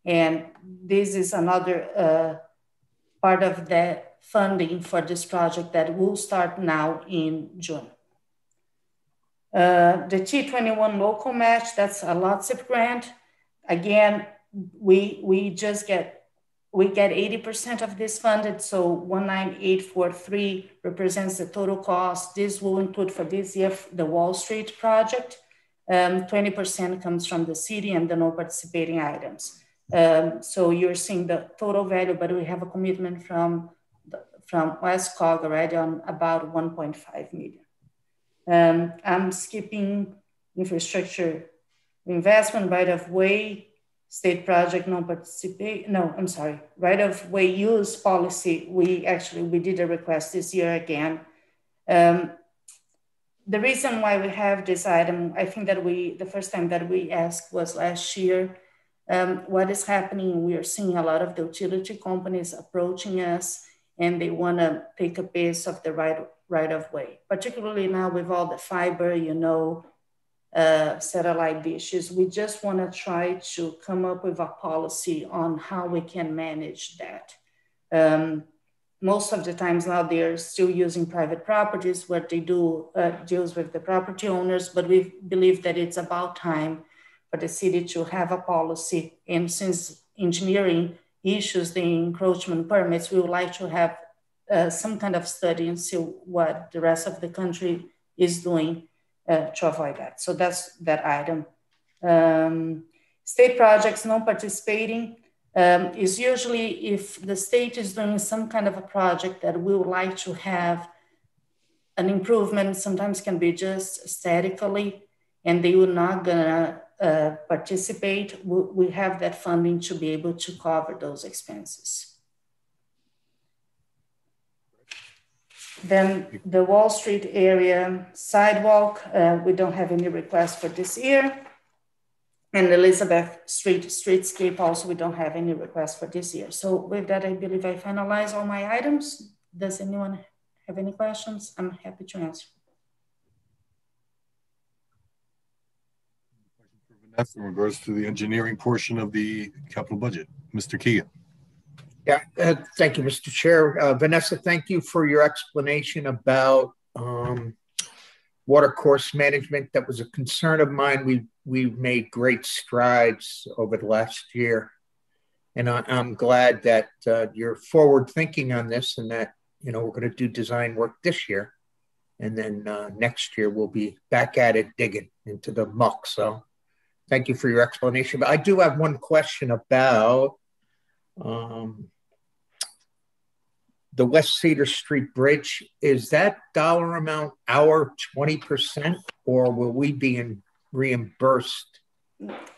And this is another part of the funding for this project that will start now in June. The T21 local match, that's a LOTSIP grant. Again, we get 80% of this funded, so 19843 represents the total cost. This will include for this year the Wall Street project. 20% comes from the city and the no participating items. So you're seeing the total value, but we have a commitment from WestCog already on about 1.5 million. I'm skipping infrastructure investment, right of way, state project, right of way use policy. We did a request this year again. The reason why we have this item, I think that the first time that we asked was last year. What is happening, we are seeing a lot of the utility companies approaching us, and they want to take a piece of the right of way, particularly now with all the fiber, satellite dishes. We just want to try to come up with a policy on how we can manage that. Most of the times now they're still using private properties where they do deals with the property owners, but we believe that it's about time for the city to have a policy. And since engineering issues the encroachment permits, we would like to have some kind of study and see what the rest of the country is doing to avoid that. So that's that item. State projects non-participating is usually if the state is doing some kind of a project that we would like to have an improvement, sometimes can be just aesthetically, and they were not gonna participate. We have that funding to be able to cover those expenses. Then the Wall Street area sidewalk, we don't have any requests for this year. And Elizabeth Street streetscape also, we don't have any requests for this year. So with that, I believe I finalize all my items. Does anyone have any questions? I'm happy to answer. In regards to the engineering portion of the capital budget, Mr. Keegan. Yeah, thank you, Mr. Chair. Vanessa, thank you for your explanation about water course management. That was a concern of mine. We've made great strides over the last year. And I'm glad that you're forward thinking on this and that, we're going to do design work this year. And then next year we'll be back at it, digging into the muck. So thank you for your explanation. But I do have one question about the West Cedar Street Bridge. Is that dollar amount our 20%, or will we be reimbursed?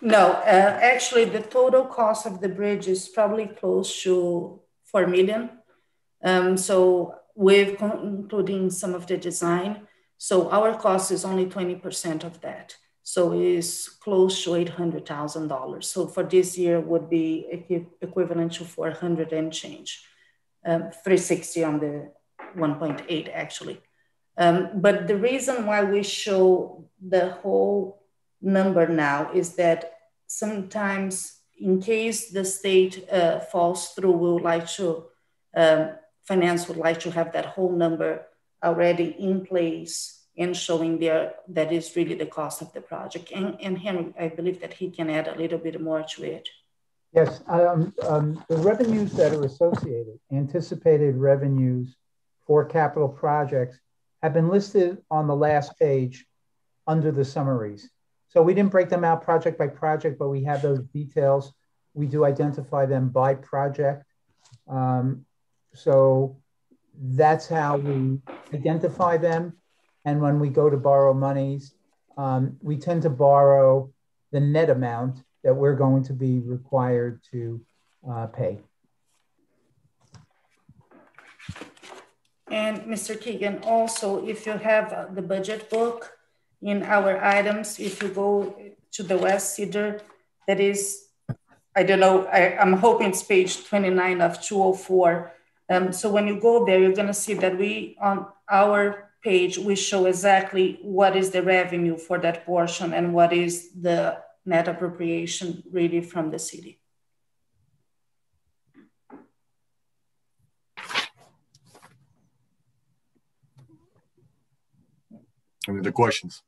No, actually the total cost of the bridge is probably close to $4 million. So with including some of the design. So our cost is only 20% of that. So it's close to $800,000. So for this year would be equivalent to 400 and change. 360 on the 1.8 actually. But the reason why we show the whole number now is that sometimes in case the state falls through, we would like to, finance would like to have that whole number already in place and showing there that is really the cost of the project. And Henry, I believe that he can add a little bit more to it. Yes, the revenues that are associated, anticipated revenues for capital projects have been listed on the last page under the summaries. So we didn't break them out project by project, but we have those details. We do identify them by project. So that's how we identify them. And when we go to borrow monies, we tend to borrow the net amount that we're going to be required to pay. And Mr. Keegan, also, if you have the budget book in our items, if you go to the West Cedar, that is, I don't know, I'm hoping it's page 29 of 204. So when you go there, you're gonna see that we, on our page, we show exactly what is the revenue for that portion and what is the net appropriation really from the city. Any other questions?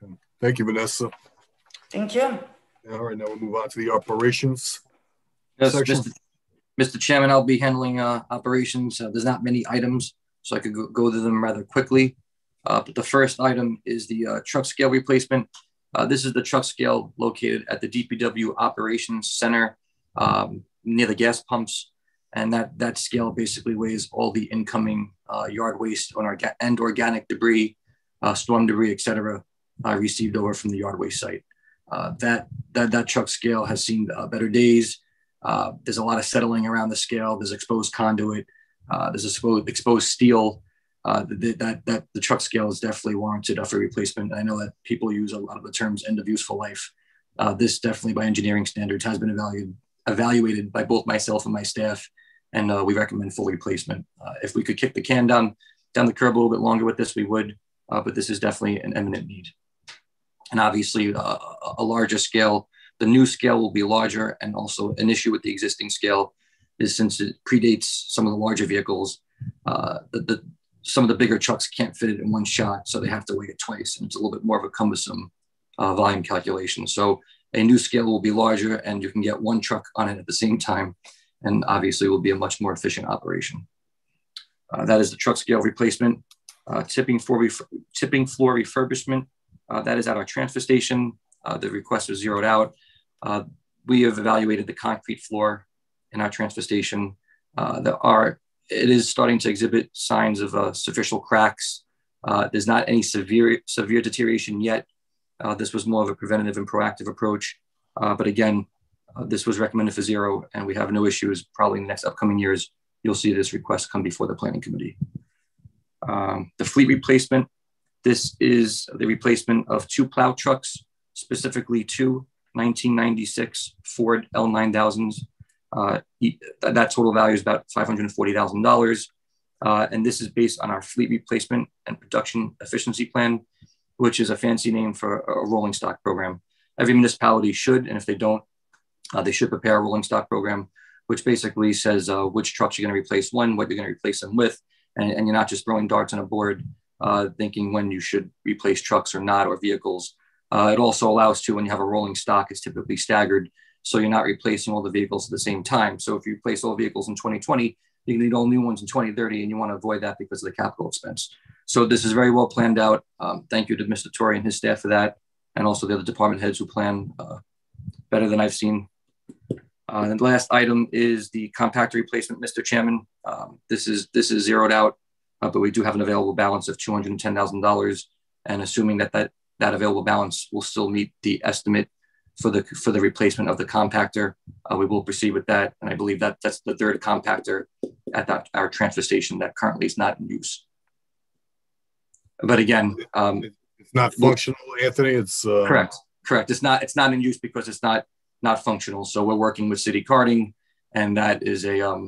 Okay. Thank you, Vanessa. Thank you. All right, now we'll move on to the operations section. Mr. Chairman, I'll be handling operations. There's not many items, so I could go to them rather quickly. But the first item is the truck scale replacement. This is the truck scale located at the DPW Operations Center near the gas pumps. And that scale basically weighs all the incoming yard waste and organic debris, storm debris, et cetera, received over from the yard waste site. That truck scale has seen better days. There's a lot of settling around the scale. There's exposed conduit. There's exposed steel. The truck scale is definitely warranted for replacement. I know that people use a lot of the terms end of useful life. This definitely by engineering standards has been evaluated by both myself and my staff, and we recommend full replacement. If we could kick the can down the curb a little bit longer with this, we would, but this is definitely an eminent need. And obviously a larger scale, the new scale will be larger, and also an issue with the existing scale is since it predates some of the larger vehicles, some of the bigger trucks can't fit it in one shot, so they have to weigh it twice, and it's a little bit more of a cumbersome volume calculation. So a new scale will be larger, and you can get one truck on it at the same time, and obviously will be a much more efficient operation. That is the truck scale replacement. Tipping floor refurbishment. That is at our transfer station. The request was zeroed out. We have evaluated the concrete floor in our transfer station. It is starting to exhibit signs of superficial cracks. There's not any severe deterioration yet. This was more of a preventative and proactive approach. But again, this was recommended for zero, and we have no issues. Probably in the next upcoming years, you'll see this request come before the planning committee. The fleet replacement. This is the replacement of 2 plow trucks, specifically 2 1996 Ford L9000s. That total value is about $540,000. And this is based on our fleet replacement and production efficiency plan, which is a fancy name for a rolling stock program. Every municipality should, and if they don't, they should prepare a rolling stock program, which basically says which trucks you're going to replace when, what you're going to replace them with, and you're not just throwing darts on a board thinking when you should replace trucks or not, or vehicles. It also allows to, when you have a rolling stock, it's typically staggered, so you're not replacing all the vehicles at the same time. So if you replace all vehicles in 2020, you need all new ones in 2030, and you want to avoid that because of the capital expense. So this is very well planned out. Thank you to Mr. Torrey and his staff for that, and also the other department heads who plan better than I've seen. And the last item is the compactor replacement, Mr. Chairman. This is zeroed out, but we do have an available balance of $210,000, and assuming that available balance will still meet the estimate for the replacement of the compactor, we will proceed with that. And I believe that's the third compactor at our transfer station that currently is not in use. But again, it's not functional, Anthony. It's correct. It's not in use because it's not functional. So we're working with city carting, and that is that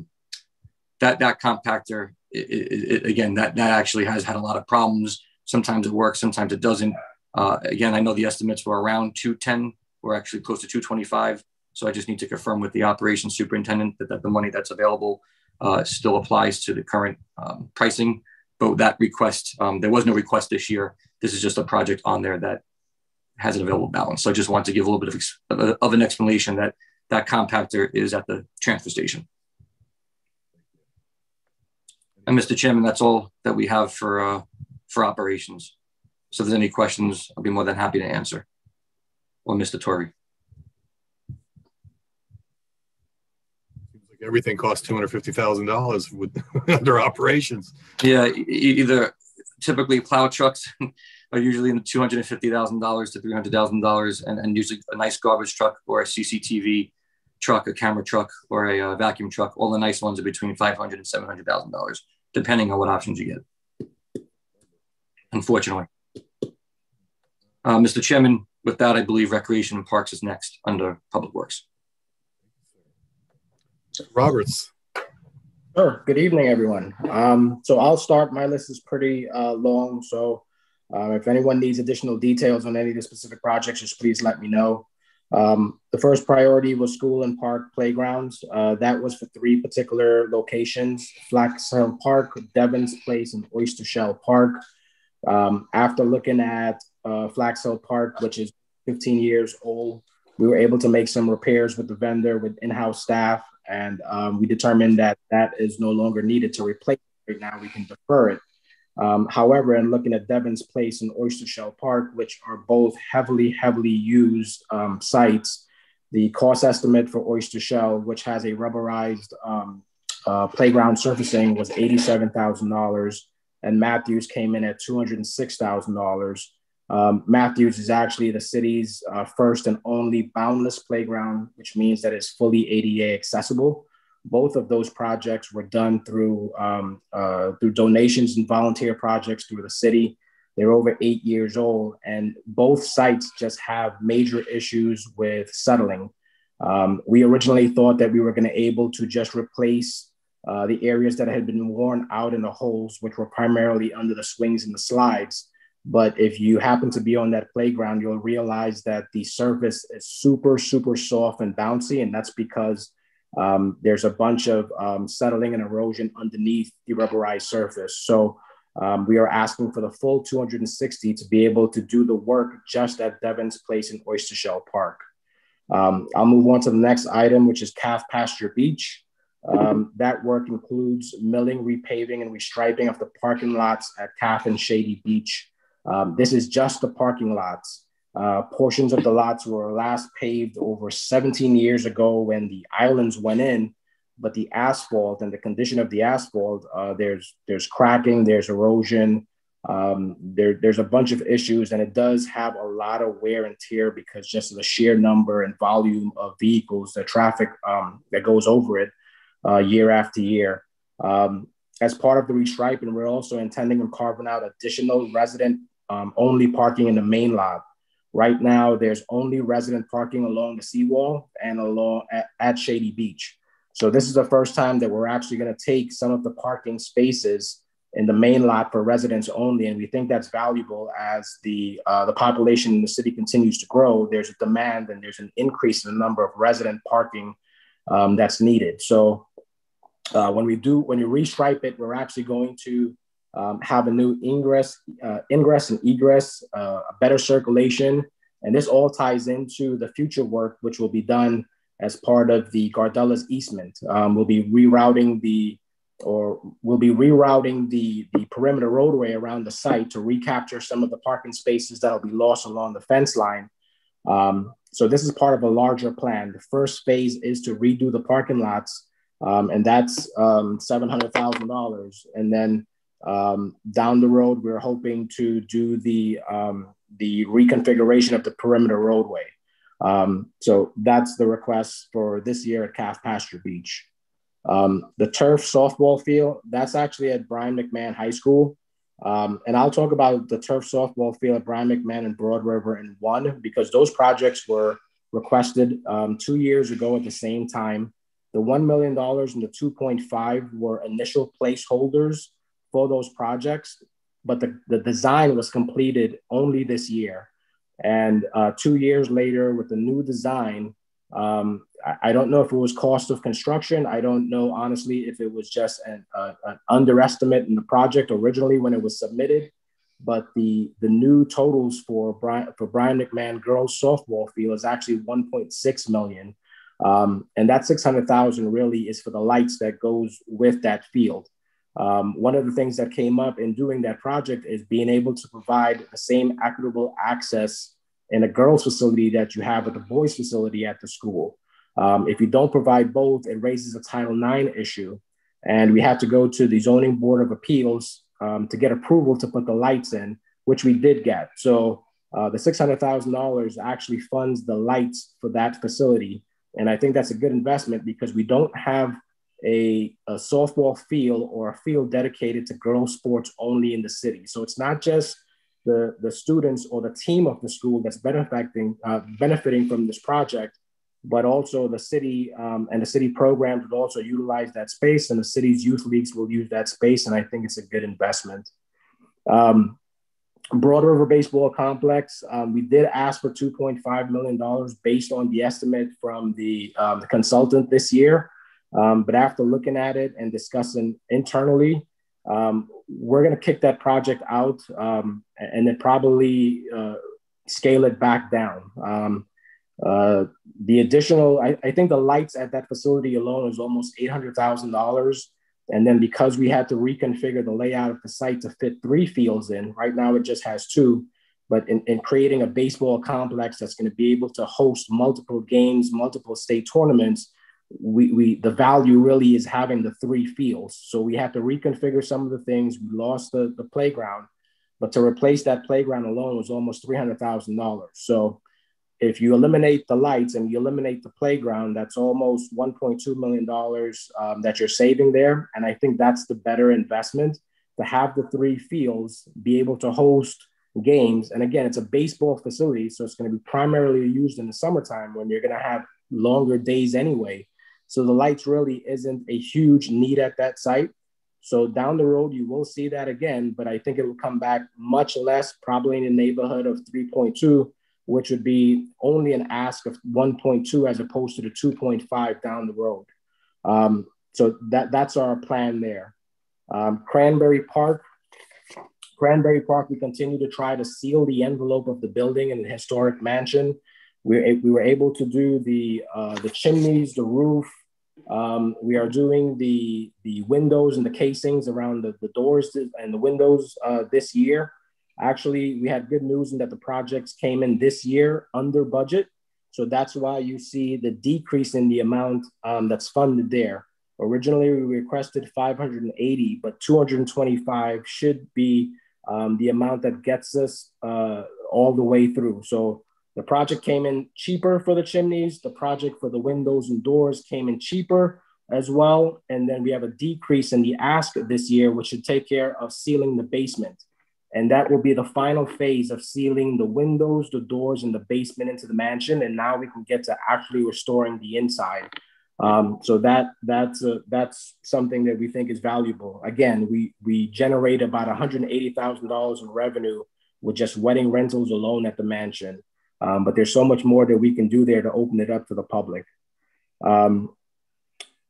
compactor. Again, that actually has had a lot of problems. Sometimes it works, sometimes it doesn't. Again, I know the estimates were around 210. We're actually close to 225. So I just need to confirm with the operations superintendent that the money that's available still applies to the current pricing. But that request, there was no request this year. This is just a project on there that has an available balance. So I just want to give a little bit of an explanation that that compactor is at the transfer station. And Mr. Chairman, that's all that we have for operations. So if there's any questions, I'll be more than happy to answer. Or Mr. Torrey. Seems like everything costs $250,000 with under operations. Yeah, either typically plow trucks are usually in the $250,000 to $300,000, and usually a nice garbage truck or a CCTV truck, a camera truck, or a vacuum truck. All the nice ones are between $500,000 and $700,000, depending on what options you get. Unfortunately, Mr. Chairman, with that, I believe Recreation and Parks is next under Public Works. Roberts. Sure. Good evening, everyone. So I'll start. My list is pretty long. So if anyone needs additional details on any of the specific projects, just please let me know. The first priority was school and park playgrounds. That was for 3 particular locations: Flaxhill Park, Devon's Place, and Oyster Shell Park. After looking at Flaxhill Park, which is 15 years old, we were able to make some repairs with the vendor with in-house staff, and we determined that that is no longer needed to replace it. Right now, we can defer it. However, in looking at Devon's Place and Oyster Shell Park, which are both heavily used sites, the cost estimate for Oyster Shell, which has a rubberized playground surfacing, was $87,000, and Matthews came in at $206,000. Matthews is actually the city's first and only boundless playground, which means that it's fully ADA accessible. Both of those projects were done through donations and volunteer projects through the city. They're over 8 years old, and both sites just have major issues with settling. We originally thought that we were going to able to just replace the areas that had been worn out in the holes, which were primarily under the swings and the slides. But if you happen to be on that playground, you'll realize that the surface is super soft and bouncy, and that's because there's a bunch of settling and erosion underneath the rubberized surface. So we are asking for the full $260 to be able to do the work just at Devon's Place in Oyster Shell Park. I'll move on to the next item, which is Calf Pasture Beach. That work includes milling, repaving, and restriping of the parking lots at Calf and Shady Beach. This is just the parking lots. Portions of the lots were last paved over 17 years ago when the islands went in, but the asphalt and the condition of the asphalt, there's cracking, there's erosion, there's a bunch of issues, and it does have a lot of wear and tear because just of the sheer number and volume of vehicles, the traffic that goes over it year after year. As part of the restriping, we're also intending on carving out additional resident only parking in the main lot. Right now, there's only resident parking along the seawall and along at Shady Beach. So this is the first time that we're actually going to take some of the parking spaces in the main lot for residents only, and we think that's valuable as the population in the city continues to grow. There's a demand and there's an increase in the number of resident parking that's needed. So when you restripe it, we're actually going to have a new ingress and egress, a better circulation. And this all ties into the future work, which will be done as part of the Gardella's easement. We'll be rerouting the perimeter roadway around the site to recapture some of the parking spaces that'll be lost along the fence line. So this is part of a larger plan. The first phase is to redo the parking lots, and that's $700,000. And then down the road, we're hoping to do the reconfiguration of the perimeter roadway. So that's the request for this year at Calf Pasture Beach. The turf softball field, that's actually at Brian McMahon High School. And I'll talk about the turf softball field at Brian McMahon and Broad River in one, because those projects were requested 2 years ago at the same time. The $1 million and the 2.5 were initial placeholders for those projects, but the design was completed only this year. And 2 years later with the new design, I don't know if it was cost of construction. I don't know, honestly, if it was just an underestimate in the project originally when it was submitted, but the new totals for Brian McMahon girls softball field is actually 1.6 million. And that 600,000 really is for the lights that goes with that field. One of the things that came up in doing that project is being able to provide the same equitable access in a girls facility that you have at the boys facility at the school. If you don't provide both, it raises a Title IX issue. And we had to go to the Zoning Board of Appeals to get approval to put the lights in, which we did get. So the $600,000 actually funds the lights for that facility. And I think that's a good investment because we don't have a softball field or a field dedicated to girls sports only in the city. So it's not just the students or the team of the school that's benefiting from this project, but also the city and the city programs will also utilize that space, and the city's youth leagues will use that space. And I think it's a good investment. Broad River Baseball Complex, we did ask for $2.5 million based on the estimate from the consultant this year. But after looking at it and discussing internally, we're going to kick that project out and then probably scale it back down. The additional, I think the lights at that facility alone is almost $800,000. And then because we had to reconfigure the layout of the site to fit 3 fields in, right now it just has 2, but in creating a baseball complex that's going to be able to host multiple games, multiple state tournaments, the value really is having the 3 fields. So we had to reconfigure some of the things. We lost the playground, but to replace that playground alone was almost $300,000. So if you eliminate the lights and you eliminate the playground, that's almost $1.2 million that you're saving there. And I think that's the better investment, to have the 3 fields be able to host games. And again, it's a baseball facility, so it's going to be primarily used in the summertime when you're going to have longer days anyway. So the lights really isn't a huge need at that site. So down the road, you will see that again, but I think it will come back much less, probably in the neighborhood of 3.2, which would be only an ask of 1.2 as opposed to the 2.5 down the road. So that's our plan there. Cranberry Park, we continue to try to seal the envelope of the building in the historic mansion. We were able to do the chimneys, the roof. We are doing the windows and the casings around the doors and the windows this year. Actually, we had good news in that the projects came in this year under budget. So that's why you see the decrease in the amount that's funded there. Originally, we requested 580, but 225 should be the amount that gets us all the way through. So the project came in cheaper for the chimneys. The project for the windows and doors came in cheaper as well. And then we have a decrease in the ask this year, which should take care of sealing the basement. And that will be the final phase of sealing the windows, the doors, and the basement into the mansion. And now we can get to actually restoring the inside. So that's something that we think is valuable. Again, we generate about $180,000 in revenue with just wedding rentals alone at the mansion. But there's so much more that we can do there to open it up to the public. The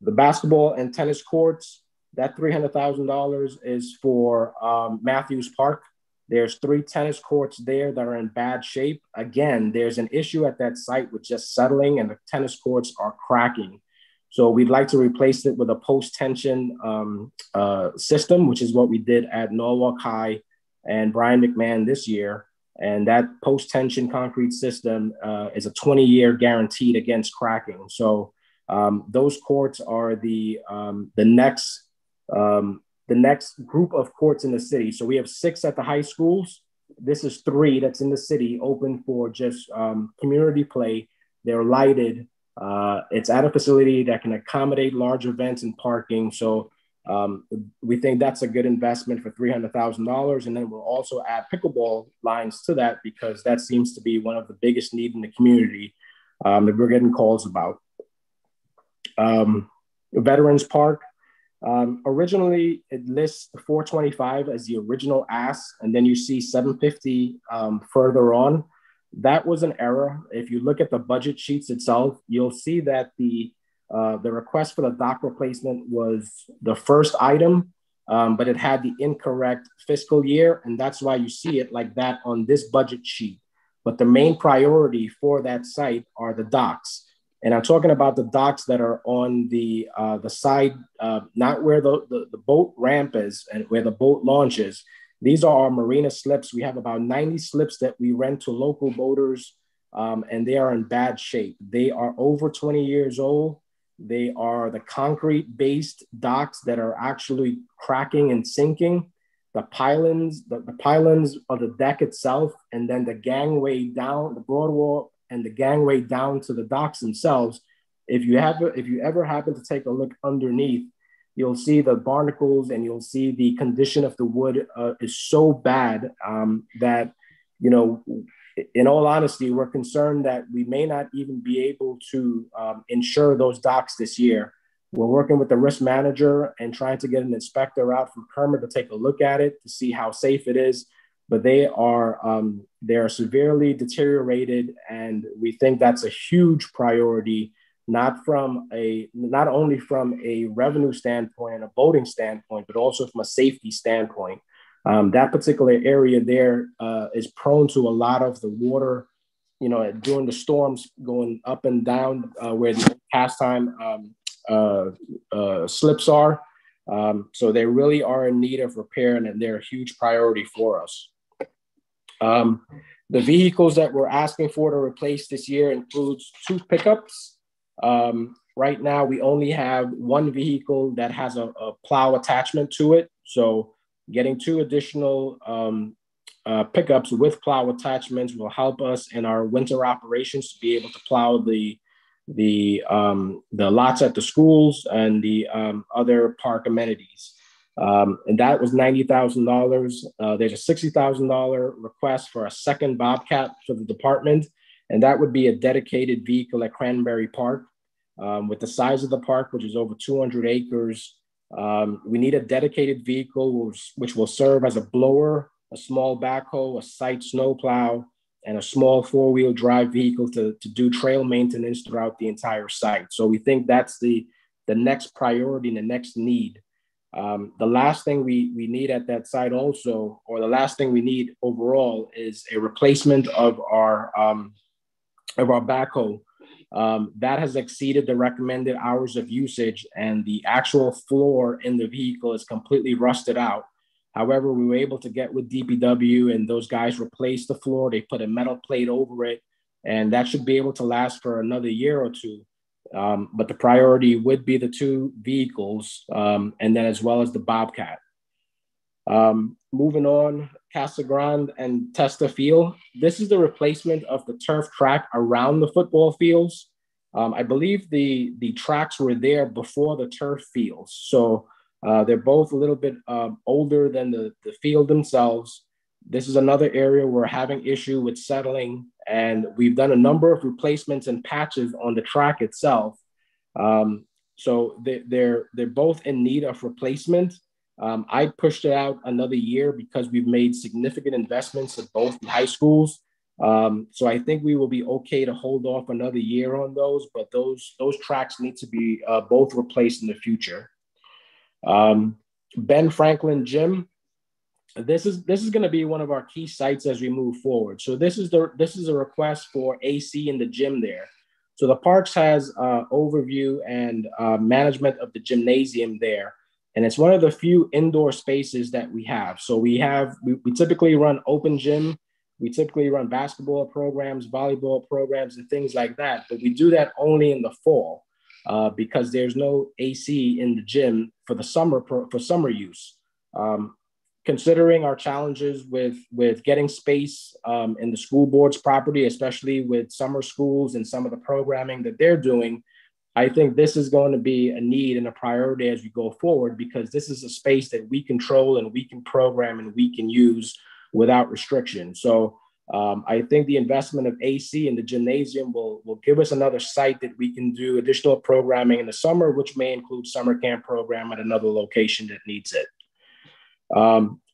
basketball and tennis courts, that $300,000 is for Matthews Park. There's 3 tennis courts there that are in bad shape. Again, there's an issue at that site with just settling, and the tennis courts are cracking. So we'd like to replace it with a post-tension system, which is what we did at Norwalk High and Brian McMahon this year. And that post-tension concrete system is a 20-year guaranteed against cracking. So those courts are the next group of courts in the city. So we have 6 at the high schools. This is 3 that's in the city, open for just community play. They're lighted. It's at a facility that can accommodate large events and parking. So we think that's a good investment for $300,000. And then we'll also add pickleball lines to that, because that seems to be one of the biggest needs in the community that we're getting calls about. Veterans Park, originally it lists 425 as the original ask, and then you see 750 further on. That was an error. If you look at the budget sheets itself, you'll see that the request for the dock replacement was the first item. but it had the incorrect fiscal year. And that's why you see it like that on this budget sheet. But the main priority for that site are the docks. And I'm talking about the docks that are on the side, not where the boat ramp is and where the boat launches. These are our marina slips. We have about 90 slips that we rent to local boaters, and they are in bad shape. They are over 20 years old. They are the concrete-based docks that are actually cracking and sinking. The pylons, the pylons of the deck itself, and then the gangway down, the broadwalk and the gangway down to the docks themselves. If you ever happen to take a look underneath, you'll see the barnacles and you'll see the condition of the wood is so bad that, you know, in all honesty, we're concerned that we may not even be able to insure those docks this year. We're working with the risk manager and trying to get an inspector out from Kermit to take a look at it to see how safe it is. But they are severely deteriorated, and we think that's a huge priority, not only from a revenue standpoint and a boating standpoint, but also from a safety standpoint. That particular area there is prone to a lot of the water, you know, during the storms going up and down where the pastime slips are. So they really are in need of repair, and they're a huge priority for us. The vehicles that we're asking for to replace this year includes 2 pickups. Right now, we only have 1 vehicle that has a plow attachment to it. So getting 2 additional pickups with plow attachments will help us in our winter operations to be able to plow the lots at the schools and the other park amenities. And that was $90,000. There's a $60,000 request for a second Bobcat for the department. And that would be a dedicated vehicle at Cranberry Park. With the size of the park, which is over 200 acres, we need a dedicated vehicle which will serve as a blower, a small backhoe, a site snowplow, and a small 4-wheel drive vehicle to do trail maintenance throughout the entire site. So we think that's the next priority and the next need. The last thing we need at that site also, or the last thing we need overall, is a replacement of our backhoe. That has exceeded the recommended hours of usage, and the actual floor in the vehicle is completely rusted out. However, we were able to get with DPW, and those guys replaced the floor. They put a metal plate over it, and that should be able to last for another year or 2. But the priority would be the 2 vehicles, and then as well as the Bobcat. Moving on, Casa Grande and Testa Field. This is the replacement of the turf track around the football fields. I believe the tracks were there before the turf fields. So they're both a little bit older than the field themselves. This is another area we're having issue with settling, and we've done a number of replacements and patches on the track itself. So they're both in need of replacement. I pushed it out another year because we've made significant investments at both the high schools. So I think we will be okay to hold off another year on those, but those tracks need to be both replaced in the future. Ben Franklin Gym. This is going to be one of our key sites as we move forward. So this is a request for AC in the gym there. So the Parks has overview and management of the gymnasium there. And it's one of the few indoor spaces that we have. So we typically run open gym. We typically run basketball programs, volleyball programs, and things like that. But we do that only in the fall because there's no AC in the gym for the summer use. Considering our challenges with getting space in the school board's property, especially with summer schools and some of the programming that they're doing, I think this is going to be a need and a priority as we go forward, because this is a space that we control and we can program and we can use without restriction. So I think the investment of AC in the gymnasium will give us another site that we can do additional programming in the summer, which may include summer camp program at another location that needs it.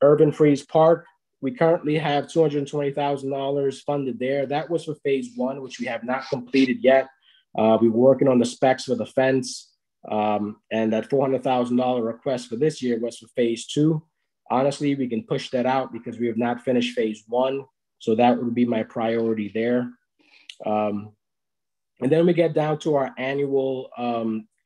Urban Freeze Park, we currently have $220,000 funded there. That was for phase 1, which we have not completed yet. We're working on the specs for the fence. And that $400,000 request for this year was for phase 2. Honestly, we can push that out because we have not finished phase 1. So that would be my priority there. And then we get down to our annual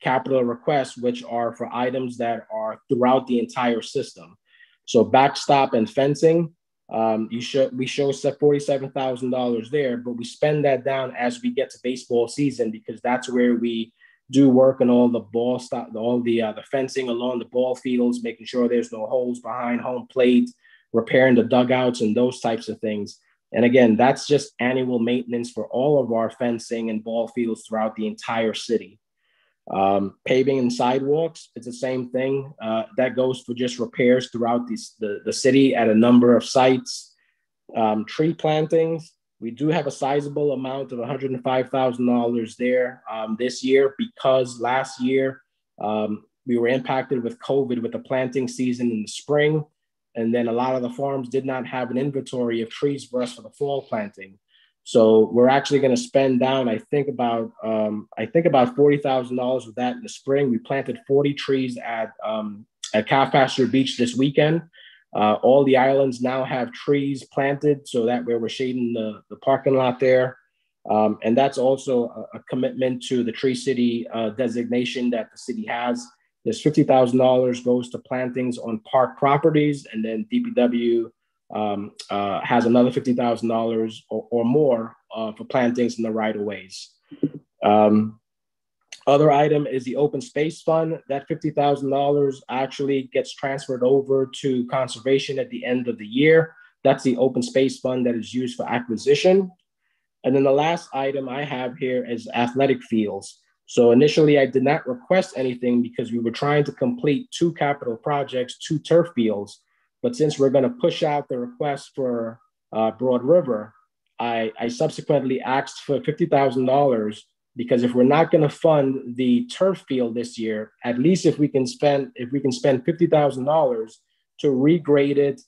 capital requests, which are for items that are throughout the entire system. So backstop and fencing, we show $47,000 there, but we spend that down as we get to baseball season because that's where we do work on all the ball stop, the fencing along the ball fields, making sure there's no holes behind home plate, repairing the dugouts and those types of things. And again, that's just annual maintenance for all of our fencing and ball fields throughout the entire city. Paving and sidewalks, it's the same thing. That goes for just repairs throughout the city at a number of sites. Tree plantings, we do have a sizable amount of $105,000 there this year because last year we were impacted with COVID with the planting season in the spring. And then a lot of the farms did not have an inventory of trees for us for the fall planting. So we're actually going to spend down, I think about $40,000 with that in the spring. We planted 40 trees at Pasture Beach this weekend. All the islands now have trees planted, so that way we're shading the parking lot there. And that's also a commitment to the Tree City designation that the city has. There's $50,000 goes to plantings on park properties, and then DPW has another $50,000 or more for plantings in the right-of-ways. Other item is the open space fund. That $50,000 actually gets transferred over to conservation at the end of the year. That's the open space fund that is used for acquisition. And then the last item I have here is athletic fields. So initially I did not request anything because we were trying to complete 2 capital projects, 2 turf fields. But since we're going to push out the request for Broad River, I subsequently asked for $50,000 because if we're not going to fund the turf field this year, at least if we can spend $50,000 to regrade it,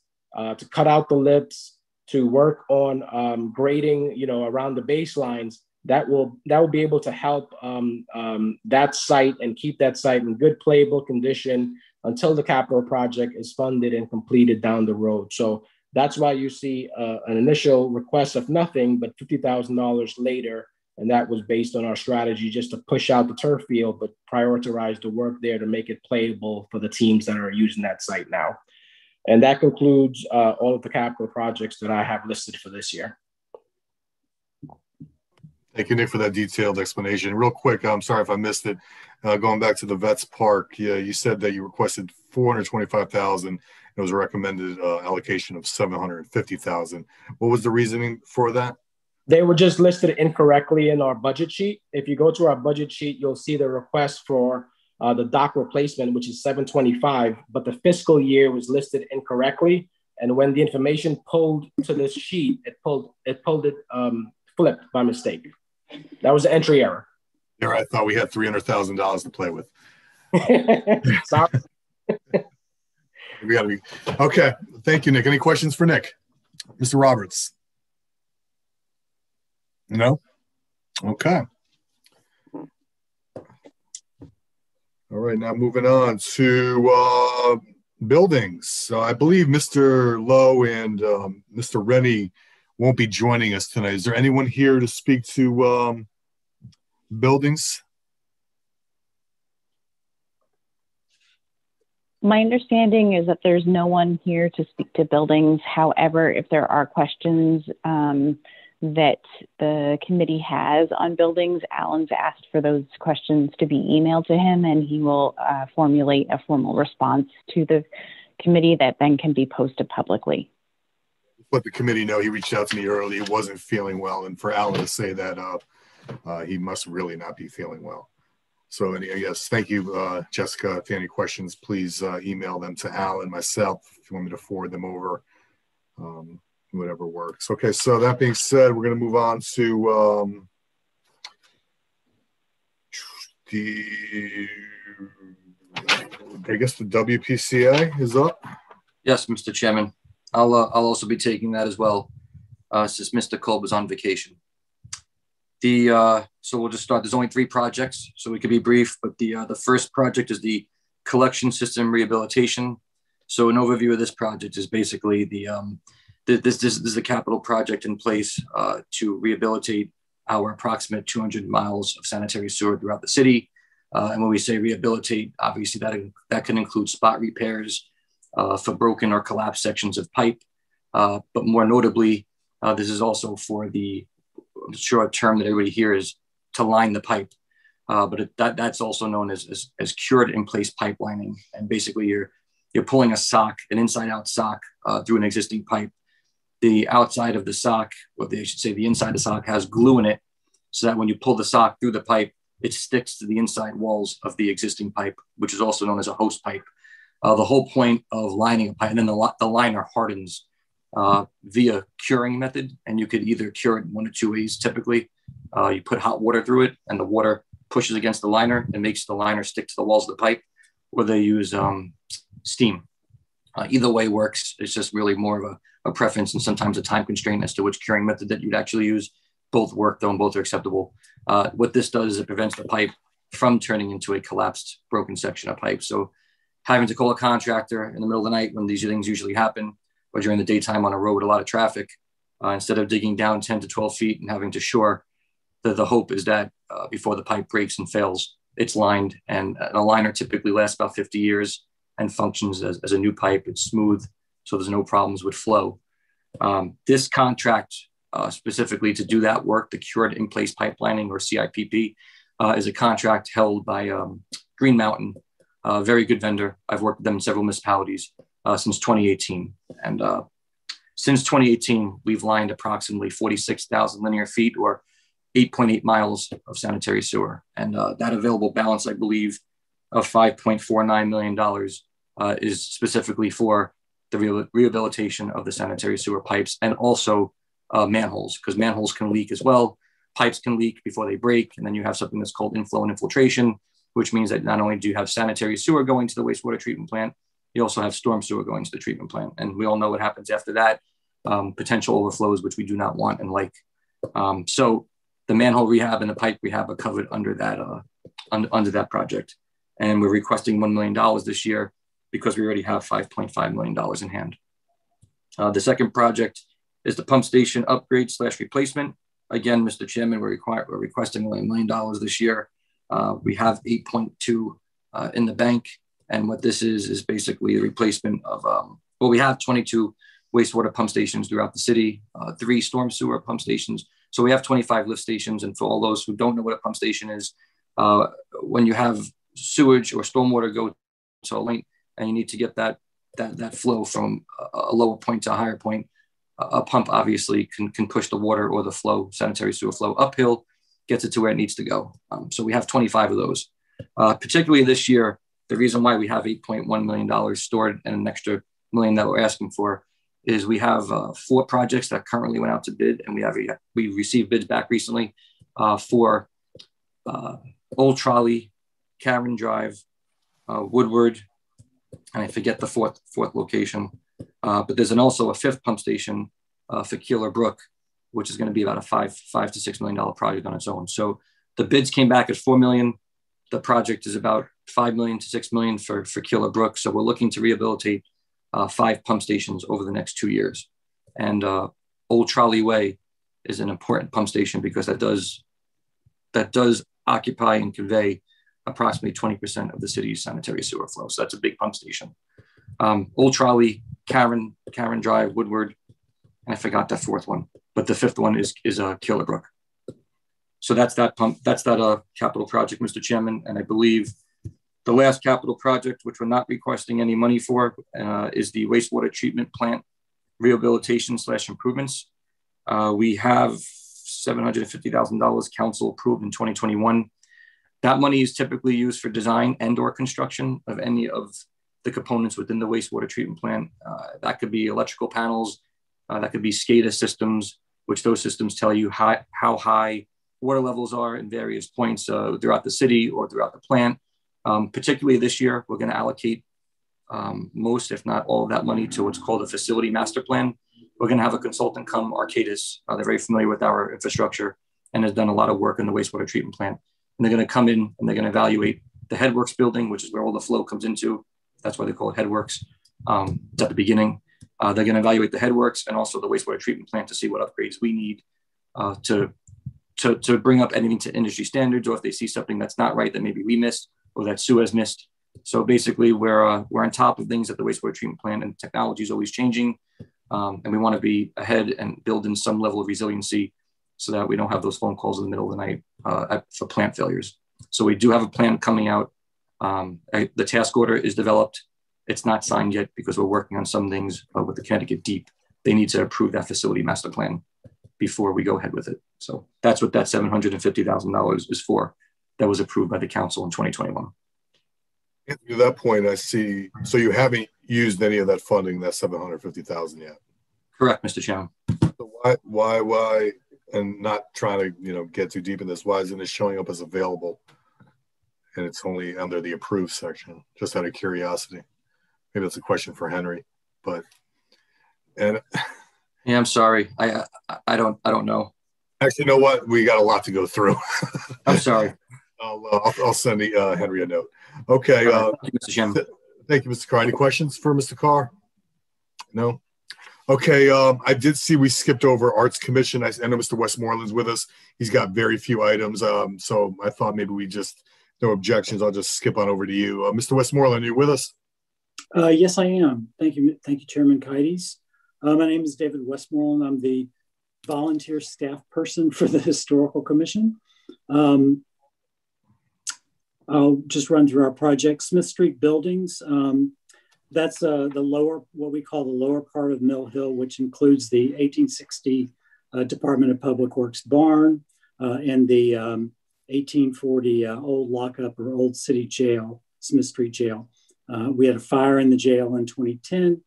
to cut out the lips, to work on grading, around the baselines, that will be able to help that site and keep that site in good playable condition until the capital project is funded and completed down the road. So that's why you see an initial request of nothing, but $50,000 later. And that was based on our strategy just to push out the turf field, but prioritize the work there to make it playable for the teams that are using that site now. And that concludes all of the capital projects that I have listed for this year. Thank you, Nick, for that detailed explanation. Real quick, I'm sorry if I missed it. Going back to the Vets Park, you said that you requested $425,000. It was a recommended allocation of $750,000. What was the reasoning for that? They were just listed incorrectly in our budget sheet. If you go to our budget sheet, you'll see the request for the dock replacement, which is $725,000, but the fiscal year was listed incorrectly. And when the information pulled to this sheet, it flipped by mistake. That was an entry error. Yeah, I thought we had $300,000 to play with. Sorry. We gotta be okay. Thank you, Nick. Any questions for Nick? Mr. Roberts? No? Okay. All right, now moving on to buildings. So I believe Mr. Lowe and Mr. Rennie won't be joining us tonight. Is there anyone here to speak to buildings? My understanding is that there's no one here to speak to buildings. However, if there are questions that the committee has on buildings, Alan's asked for those questions to be emailed to him, and he will formulate a formal response to the committee that then can be posted publicly. Let the committee know he reached out to me early. He wasn't feeling well, and for Alan to say that he must really not be feeling well. So, yes, thank you, Jessica. If you have any questions, please email them to Alan, myself, if you want me to forward them over. Whatever works. Okay, so that being said, we're going to move on to I guess the WPCA is up. Yes, Mr. Chairman. I'll also be taking that as well, since Mr. Kolb is on vacation. The So we'll just start. There's only 3 projects, so we could be brief. But the first project is the collection system rehabilitation. So an overview of this project is basically this is a capital project in place to rehabilitate our approximate 200 miles of sanitary sewer throughout the city. And when we say rehabilitate, obviously that can include spot repairs for broken or collapsed sections of pipe. But more notably, this is also for the short term that everybody hears, to line the pipe. But that's also known as cured in place pipelining. And basically you're pulling a sock, an inside out sock through an existing pipe. The outside of the sock, or I should say the inside of the sock, has glue in it, so that when you pull the sock through the pipe, it sticks to the inside walls of the existing pipe, which is also known as a host pipe. The whole point of lining a pipe, and then the liner hardens via curing method, and you could either cure it 1 of 2 ways. Typically, you put hot water through it, and the water pushes against the liner and makes the liner stick to the walls of the pipe, or they use steam. Either way works. It's just really more of a preference and sometimes a time constraint as to which curing method that you'd actually use. Both work though, and both are acceptable. What this does is it prevents the pipe from turning into a collapsed, broken section of pipe. So having to call a contractor in the middle of the night when these things usually happen, or during the daytime on a road with a lot of traffic, instead of digging down 10 to 12 feet and having to shore, the hope is that before the pipe breaks and fails, it's lined. And a liner typically lasts about 50 years and functions as a new pipe. It's smooth, so there's no problems with flow. This contract, specifically to do that work, the cured in place pipelining, or CIPP, is a contract held by Green Mountain, a very good vendor. I've worked with them in several municipalities since 2018. And since 2018, we've lined approximately 46,000 linear feet, or 8.8 miles of sanitary sewer. And that available balance, I believe, of $5.49 million is specifically for the rehabilitation of the sanitary sewer pipes, and also manholes, because manholes can leak as well. Pipes can leak before they break. And then you have something that's called inflow and infiltration, which means that not only do you have sanitary sewer going to the wastewater treatment plant, you also have storm sewer going to the treatment plant. And we all know what happens after that, potential overflows, which we do not want and like. So the manhole rehab and the pipe rehab are covered under that project. And we're requesting $1 million this year because we already have $5.5 million in hand. The second project is the pump station upgrade / replacement. Again, Mr. Chairman, we're requesting only $1 million this year. We have 8.2 in the bank. And what this is basically a replacement of, we have 22 wastewater pump stations throughout the city, 3 storm sewer pump stations. So we have 25 lift stations. And for all those who don't know what a pump station is, when you have sewage or stormwater go to a lane and you need to get that flow from a lower point to a higher point, a pump obviously can push the water or the flow, sanitary sewer flow uphill, gets it to where it needs to go. So we have 25 of those. Particularly this year, the reason why we have $8.1 million stored and an extra $1 million that we're asking for is we have 4 projects that currently went out to bid, and we received bids back recently for Old Trolley, Cameron Drive, Woodward, and I forget the fourth location. But there's also a 5th pump station for Keeler Brook, which is going to be about a $5 to $6 million project on its own. So the bids came back at $4 million. The project is about $5 million to $6 million for Keeler Brook. So we're looking to rehabilitate 5 pump stations over the next 2 years. And Old Trolley Way is an important pump station because that does occupy and convey approximately 20% of the city's sanitary sewer flow. So that's a big pump station. Old Trolley, Cameron Drive, Woodward, and I forgot that 4th one, but the 5th one is Keeler Brook. So that's that capital project, Mr. Chairman. And I believe the last capital project, which we're not requesting any money for, is the wastewater treatment plant rehabilitation / improvements. We have $750,000 council approved in 2021. That money is typically used for design and/or construction of any of the components within the wastewater treatment plant. That could be electrical panels, that could be SCADA systems, which those systems tell you how high water levels are in various points throughout the city or throughout the plant. Particularly this year, we're going to allocate most, if not all of that money to what's called a facility master plan. We're going to have a consultant come, Arcadis. They're very familiar with our infrastructure, and has done a lot of work in the wastewater treatment plant. And they're going to come in and they're going to evaluate the headworks building, which is where all the flow comes into. That's why they call it headworks. It's at the beginning. They're going to evaluate the headworks and also the wastewater treatment plant to see what upgrades we need to bring up anything to industry standards, or if they see something that's not right that maybe we missed or that Sue has missed. So basically, we're on top of things at the wastewater treatment plant, and technology is always changing. And we want to be ahead and build in some level of resiliency so that we don't have those phone calls in the middle of the night for plant failures. So we do have a plan coming out. The task order is developed. It's not signed yet because we're working on some things with the Connecticut Deep. They need to approve that facility master plan before we go ahead with it. So that's what that $750,000 is for. That was approved by the council in 2021. To that point, I see. So you haven't used any of that funding, that $750,000 yet? Correct, Mr. Chairman. So why, and not trying to, get too deep in this, why isn't it showing up as available? And it's only under the approved section, just out of curiosity. Maybe that's a question for Henry, yeah, I'm sorry. I don't know. Actually, you know what? We got a lot to go through. I'm sorry. I'll send Henry a note. Okay. Thank you, Mr. Chairman. Thank you, Mr. Carr. Any questions for Mr. Carr? No? Okay. I did see we skipped over Arts Commission. I know Mr. Westmoreland's with us. He's got very few items. So I thought maybe no objections. I'll just skip on over to you. Mr. Westmoreland, are you with us? Yes, I am. Thank you, Chairman Kites. My name is David Westmoreland. I'm the volunteer staff person for the Historical Commission. I'll just run through our project. Smith Street Buildings. That's what we call the lower part of Mill Hill, which includes the 1860 Department of Public Works barn and the 1840 old lockup or old city jail, Smith Street Jail. We had a fire in the jail in 2010.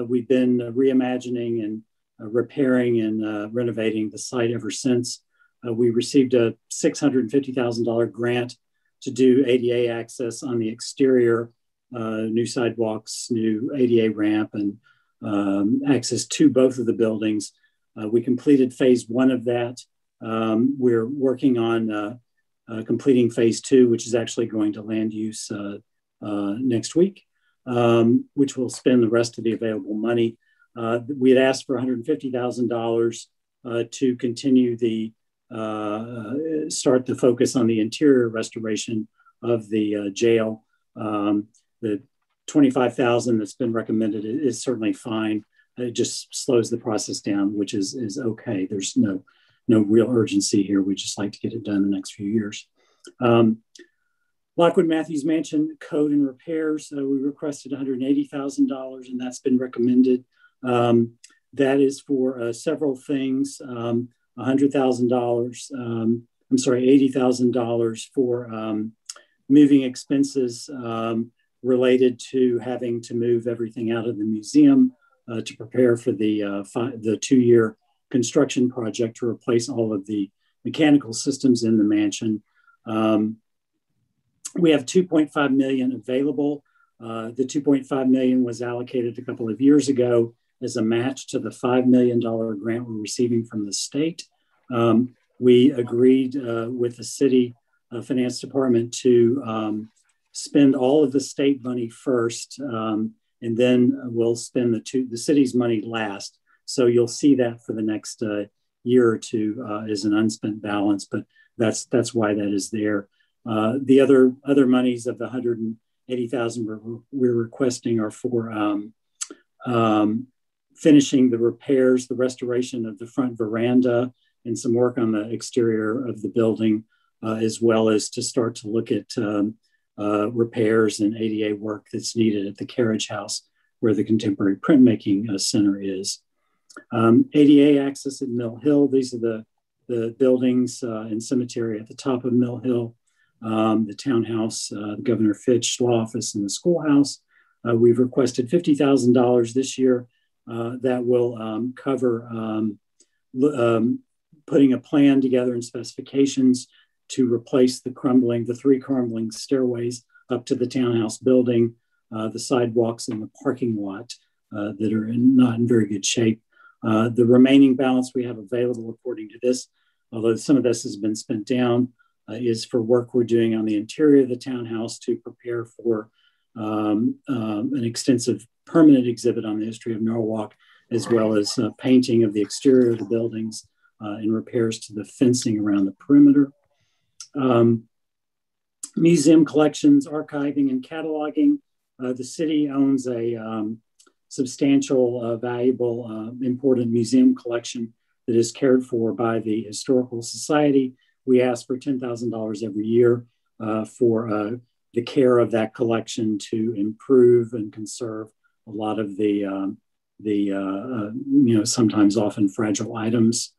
We've been reimagining and repairing and renovating the site ever since. We received a $650,000 grant to do ADA access on the exterior, new sidewalks, new ADA ramp, and access to both of the buildings. We completed phase 1 of that. We're working on completing phase 2, which is actually going to land use next week, which will spend the rest of the available money. We had asked for $150,000 to continue start the focus on the interior restoration of the jail. The $25,000 that's been recommended is certainly fine. It just slows the process down, which is okay. There's no real urgency here. We just like to get it done in the next few years. Lockwood Matthews Mansion code and repairs. We requested $180,000 and that's been recommended. That is for several things. $80,000 for moving expenses related to having to move everything out of the museum to prepare for the 2-year construction project to replace all of the mechanical systems in the mansion. We have $2.5 million available. The $2.5 million was allocated a couple of years ago as a match to the $5 million grant we're receiving from the state. We agreed with the city finance department to spend all of the state money first, and then we'll spend the city's money last. So you'll see that for the next year or two as an unspent balance, but that's why that is there. The other monies of the $180,000 we're requesting are for finishing the repairs, the restoration of the front veranda, and some work on the exterior of the building, as well as to start to look at repairs and ADA work that's needed at the carriage house where the Contemporary Printmaking Center is. ADA access at Mill Hill. These are the buildings and cemetery at the top of Mill Hill, the townhouse, the Governor Fitch Law Office, and the schoolhouse. We've requested $50,000 this year. That will cover putting a plan together and specifications to replace the 3 crumbling stairways up to the townhouse building, the sidewalks and the parking lot that are not in very good shape. The remaining balance we have available according to this although some of this has been spent down, is for work we're doing on the interior of the townhouse to prepare for an extensive permanent exhibit on the history of Norwalk, as well as painting of the exterior of the buildings and repairs to the fencing around the perimeter. Museum collections, archiving, and cataloging. The city owns a substantial, valuable, important museum collection that is cared for by the Historical Society. We ask for $10,000 every year for the care of that collection to improve and conserve a lot of the sometimes often fragile items.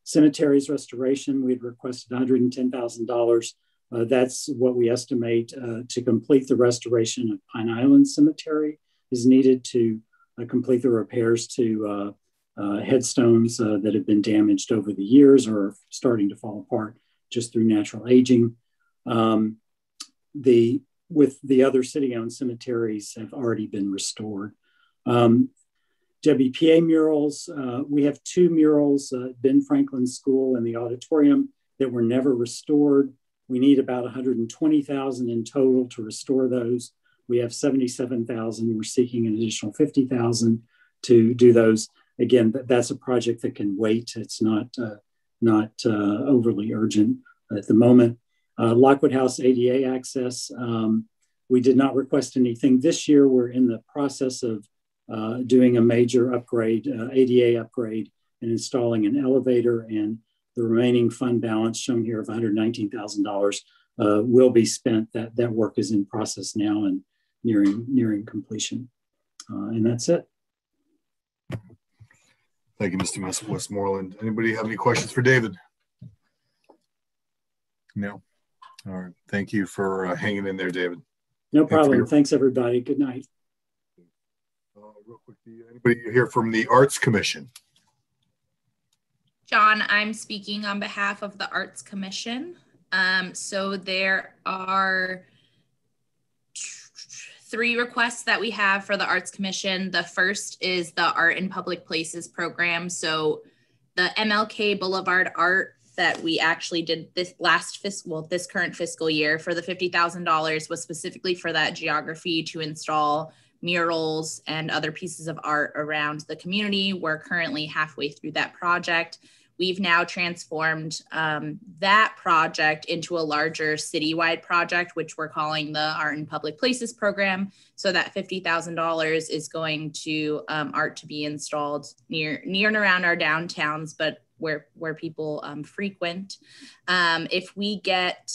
Cemeteries Restoration, we'd requested $110,000. That's what we estimate to complete the restoration of Pine Island Cemetery is needed to complete the repairs to headstones that have been damaged over the years or are starting to fall apart just through natural aging. With the other city-owned cemeteries have already been restored. Wpa Murals, we have 2 murals at Ben Franklin School and the Auditorium that were never restored. We need about $120,000 in total to restore those. We have $77,000. We're seeking an additional $50,000 to do those. Again, that's a project that can wait. It's not overly urgent at the moment. Lockwood House ADA access. We did not request anything this year. We're in the process of doing a major upgrade, ADA upgrade, and installing an elevator, and the remaining fund balance shown here of $119,000 will be spent. That work is in process now and nearing completion. And that's it. Thank you, Mr. Westmoreland. Anybody have any questions for David? No. All right. Thank you for hanging in there, David. No problem. Thanks, everybody. Good night. Real quick, anybody hear from the Arts Commission? John, I'm speaking on behalf of the Arts Commission. So there are 3 requests that we have for the Arts Commission. The first is the Art in Public Places program. So the MLK Boulevard art that we actually did this current fiscal year for the $50,000 was specifically for that geography to install murals and other pieces of art around the community. We're currently halfway through that project. We've now transformed that project into a larger citywide project, which we're calling the Art in Public Places program. So that $50,000 is going to art to be installed near and around our downtowns, but where people frequent. If we get,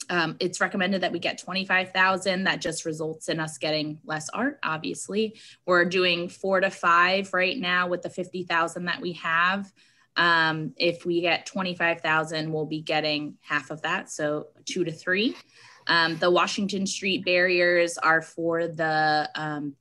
it's recommended that we get $25,000. That just results in us getting less art, obviously. We're doing 4 to 5 right now with the $50,000 that we have. If we get $25,000, we'll be getting half of that, so 2 to 3. The Washington Street barriers are for the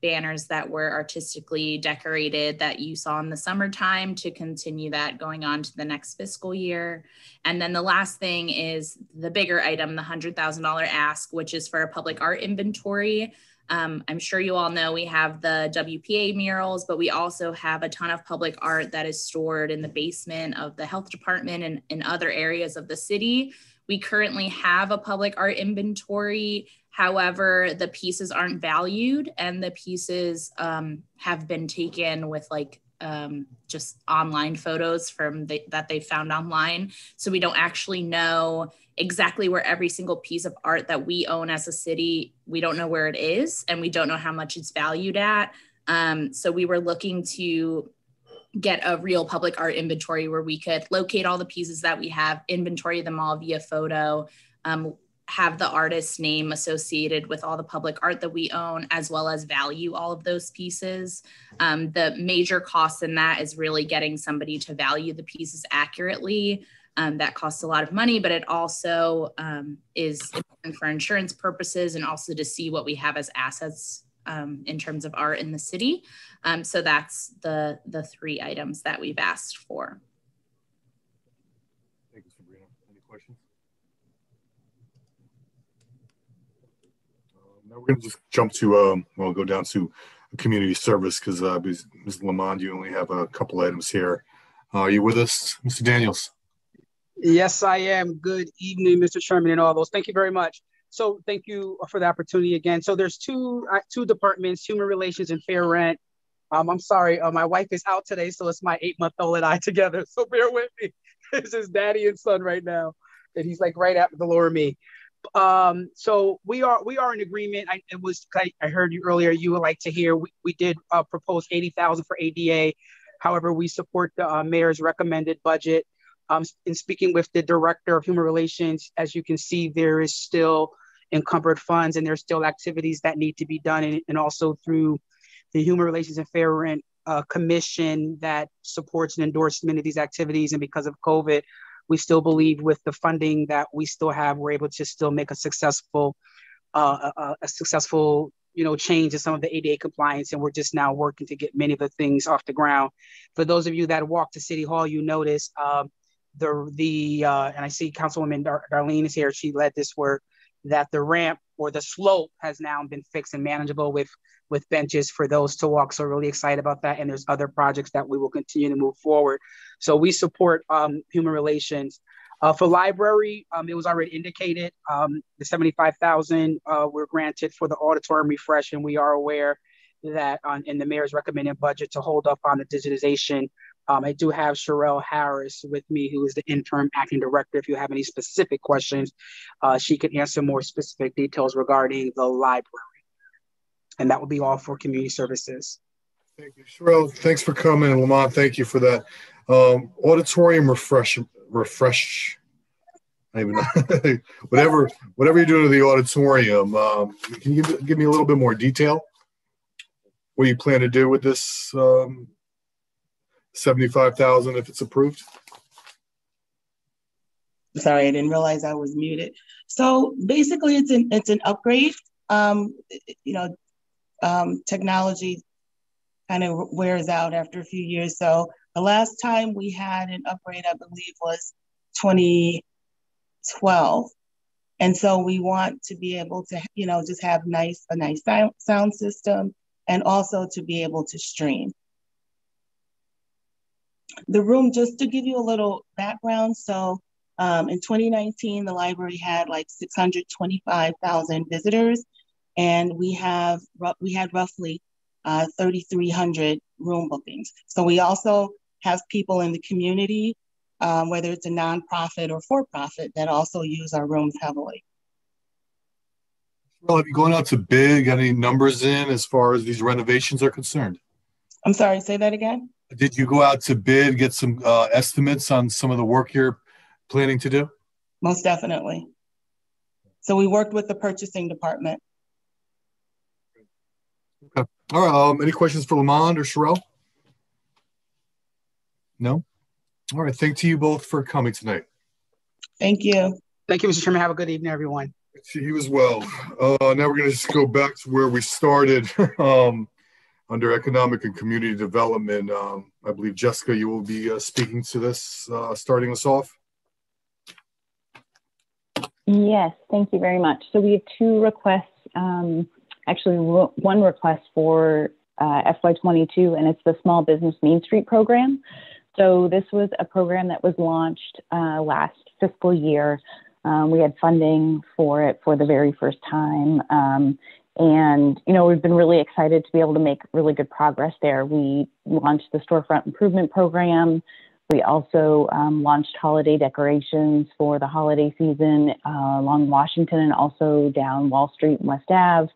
banners that were artistically decorated that you saw in the summertime, to continue that going on to the next fiscal year. And then the last thing is the bigger item, the $100,000 ask, which is for a public art inventory. I'm sure you all know we have the Wpa murals, but we also have a ton of public art that is stored in the basement of the health department and in other areas of the city. We currently have a public art inventory. However, the pieces aren't valued, and the pieces have been taken with just online photos that they found online. So we don't actually know exactly where every single piece of art that we own as a city, we don't know where it is, and we don't know how much it's valued at. So we were looking to get a real public art inventory where we could locate all the pieces that we have, inventory them all via photo, have the artist's name associated with all the public art that we own, as well as value all of those pieces. The major cost in that is really getting somebody to value the pieces accurately. That costs a lot of money, but it also is important for insurance purposes, and also to see what we have as assets in terms of art in the city. So that's the 3 items that we've asked for. Thank you, Sabrina. Any questions? Now we're going to just jump to, go down to community service, because Ms. Lamond, you only have a couple items here. Are you with us, Mr. Daniels? Yes, I am. Good evening, Mr. Chairman and all those. Thank you very much. So thank you for the opportunity again. So there's two departments, Human Relations and Fair Rent. I'm sorry, my wife is out today, so it's my 8-month-old and I together. So bear with me. This is daddy and son right now, and he's like right after the lower me. So we are in agreement. I heard you earlier. You would like to hear. We did propose $80,000 for ADA. However, we support the mayor's recommended budget. In speaking with the director of human relations, as you can see, there is still encumbered funds and there's still activities that need to be done, and also through the Human Relations and Fair Rent Commission that supports an endorsement of these activities. And because of COVID, we still believe with the funding that we still have, we're able to still make a successful change in some of the ADA compliance. And we're just now working to get many of the things off the ground. For those of you that walk to City Hall, you notice and I see Councilwoman Darlene is here. She led this work, that the ramp or the slope has now been fixed and manageable with benches for those to walk. So really excited about that. And there's other projects that we will continue to move forward. So we support human relations. For library, it was already indicated, the $75,000 were granted for the auditorium refresh, and we are aware that in the mayor's recommended budget to hold up on the digitization. I do have Sherelle Harris with me, who is the interim acting director. If you have any specific questions, she can answer more specific details regarding the library. And that will be all for community services. Thank you, Sherelle. Thanks for coming. And Lamont, thank you for that. Auditorium refresh. I even know. whatever you're doing to the auditorium, can you give me a little bit more detail? What you plan to do with this $75,000 if it's approved? Sorry, I didn't realize I was muted. So basically, it's an upgrade. Technology kind of wears out after a few years. So the last time we had an upgrade, I believe, was 2012. And so we want to be able to, just have a nice sound system, and also to be able to stream. The room, just to give you a little background, so in 2019, the library had like 625,000 visitors, and we had roughly 3,300 room bookings. So we also have people in the community, whether it's a nonprofit or for-profit, that also use our rooms heavily. Well, have you gone out to bid, got any numbers in as far as these renovations are concerned? I'm sorry, say that again? Did you go out to bid, get some estimates on some of the work you're planning to do? Most definitely. So we worked with the purchasing department. Okay. All right. Any questions for Lamont or Sherelle? No? All right. Thank you both for coming tonight. Thank you. Thank you, Mr. Chairman. Have a good evening, everyone. You as well. Now we're going to just go back to where we started under economic and community development. I believe, Jessica, you will be speaking to this, starting us off. Yes, thank you very much. So we have two requests, actually one request for FY22, and it's the Small Business Main Street program. So this was a program that was launched last fiscal year. We had funding for it for the very first time. And, we've been really excited to be able to make really good progress there. We launched the storefront improvement program. We also launched holiday decorations for the holiday season along Washington and also down Wall Street and West Ave.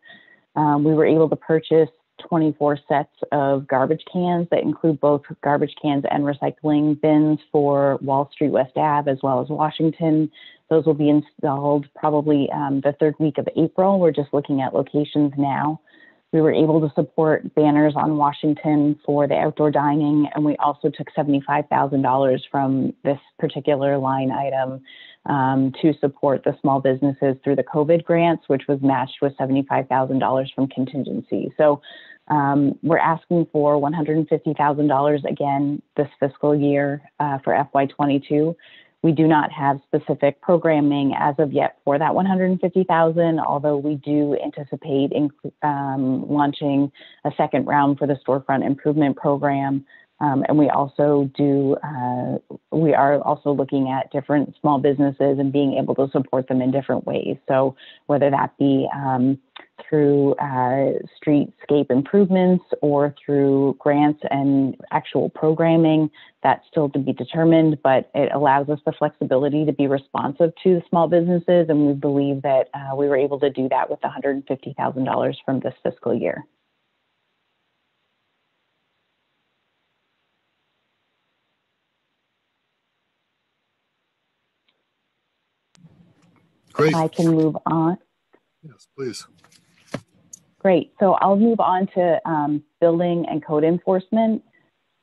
We were able to purchase 24 sets of garbage cans that include both garbage cans and recycling bins for Wall Street, West Ave, as well as Washington. Those will be installed probably the third week of April. We're just looking at locations now. We were able to support banners on Washington for the outdoor dining, and we also took $75,000 from this particular line item to support the small businesses through the COVID grants, which was matched with $75,000 from contingency. So we're asking for $150,000 again this fiscal year for FY22. We do not have specific programming as of yet for that $150,000, although we do anticipate launching a second round for the storefront improvement program And we also we are also looking at different small businesses and being able to support them in different ways. So whether that be through streetscape improvements or through grants and actual programming, that's still to be determined, but it allows us the flexibility to be responsive to the small businesses. And we believe that we were able to do that with $150,000 from this fiscal year. Great. I can move on. Yes, please. Great. So I'll move on to building and code enforcement.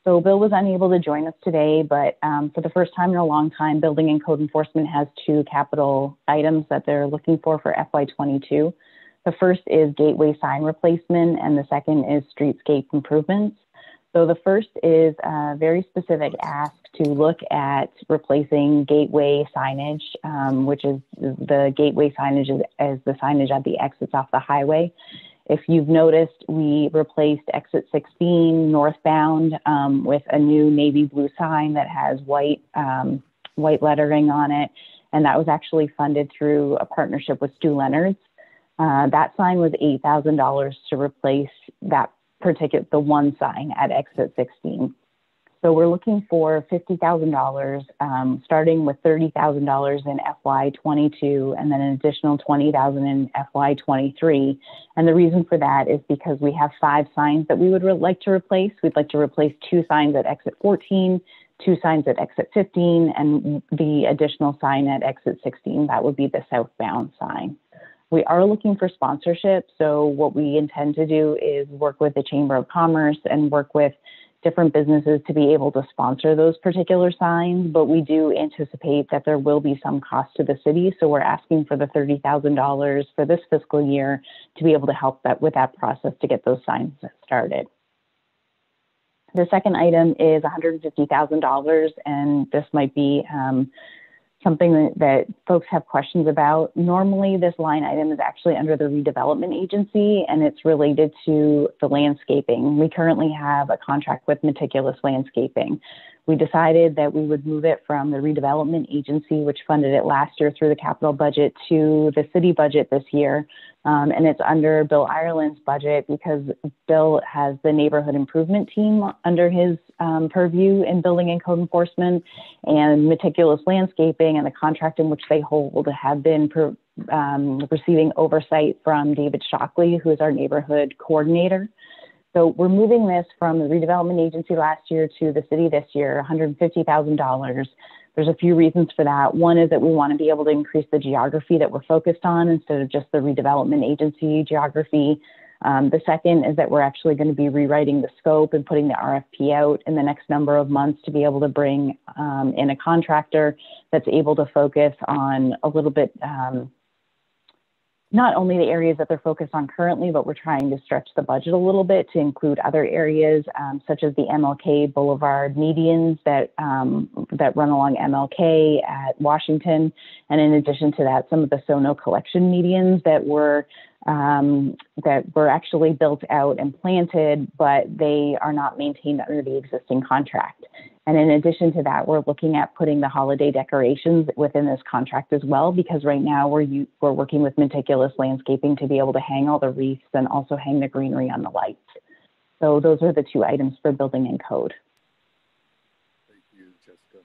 So Bill was unable to join us today, but for the first time in a long time, building and code enforcement has two capital items that they're looking for FY22. The first is gateway sign replacement, and the second is streetscape improvements. So the first is a very specific ask to look at replacing gateway signage, which is the gateway signage as the signage at the exits off the highway. If you've noticed, we replaced exit 16 northbound with a new navy blue sign that has white lettering on it. And that was actually funded through a partnership with Stu Leonard's. That sign was $8,000 to replace the one sign at exit 16. So we're looking for $50,000, starting with $30,000 in FY22 and then an additional $20,000 in FY23. And the reason for that is because we have 5 signs that we would like to replace. We'd like to replace 2 signs at exit 14, 2 signs at exit 15, and the additional sign at exit 16. That would be the southbound sign. We are looking for sponsorship. So what we intend to do is work with the Chamber of Commerce and work with different businesses to be able to sponsor those particular signs, but we do anticipate that there will be some cost to the city. So we're asking for the $30,000 for this fiscal year to be able to help with that process to get those signs started. The second item is $150,000, and this might be something that folks have questions about. Normally, this line item is actually under the redevelopment agency, and it's related to the landscaping. We currently have a contract with Meticulous Landscaping. We decided that we would move it from the redevelopment agency, which funded it last year through the capital budget, to the city budget this year. And it's under Bill Ireland's budget because Bill has the neighborhood improvement team under his purview in building and code enforcement, and Meticulous Landscaping and the contract in which they hold have been receiving oversight from David Shockley, who is our neighborhood coordinator. So we're moving this from the redevelopment agency last year to the city this year, $150,000. There's a few reasons for that. One is that we want to be able to increase the geography that we're focused on instead of just the redevelopment agency geography. The second is that we're actually going to be rewriting the scope and putting the RFP out in the next number of months to be able to bring in a contractor that's able to focus on a little bit, not only the areas that they're focused on currently, but we're trying to stretch the budget a little bit to include other areas, such as the MLK Boulevard medians that run along MLK at Washington. And in addition to that, some of the Sono collection medians that were actually built out and planted, but they are not maintained under the existing contract. And in addition to that, we're looking at putting the holiday decorations within this contract as well, because right now we're working with Meticulous Landscaping to be able to hang all the wreaths and also hang the greenery on the lights. So those are the 2 items for building and code. Thank you, Jessica.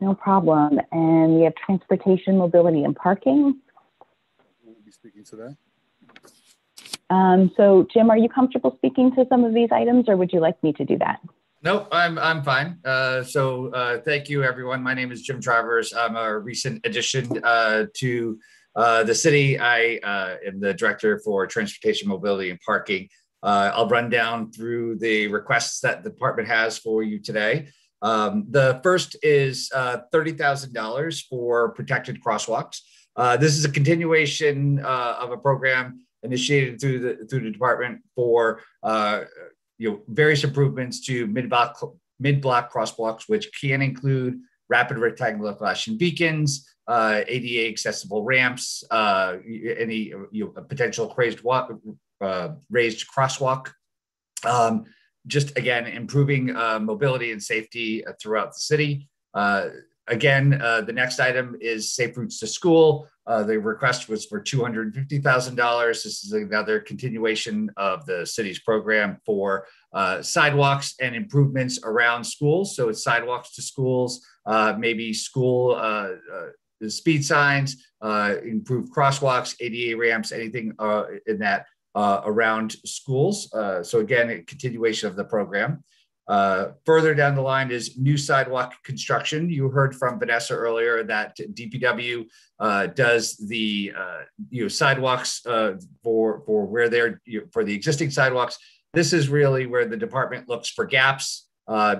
No problem. And we have transportation, mobility, and parking. We'll be speaking to that. So Jim, are you comfortable speaking to some of these items, or would you like me to do that? Nope, I'm fine. Thank you, everyone. My name is Jim Travers. I'm a recent addition to the city. I am the director for transportation, mobility, and parking. I'll run down through the requests that the department has for you today. The first is $30,000 for protected crosswalks. This is a continuation of a program initiated through the department for various improvements to mid-block crosswalks, which can include rapid rectangular flashing beacons, ADA accessible ramps, any potential raised crosswalk, Just again, improving mobility and safety throughout the city. Again, the next item is safe routes to school. The request was for $250,000. This is another continuation of the city's program for sidewalks and improvements around schools. So it's sidewalks to schools, maybe school speed signs, improve crosswalks, ADA ramps, anything in that around schools. So again, a continuation of the program. Further down the line is new sidewalk construction. You heard from Vanessa earlier that DPW does the sidewalks for where they're for the existing sidewalks. This is really where the department looks for gaps,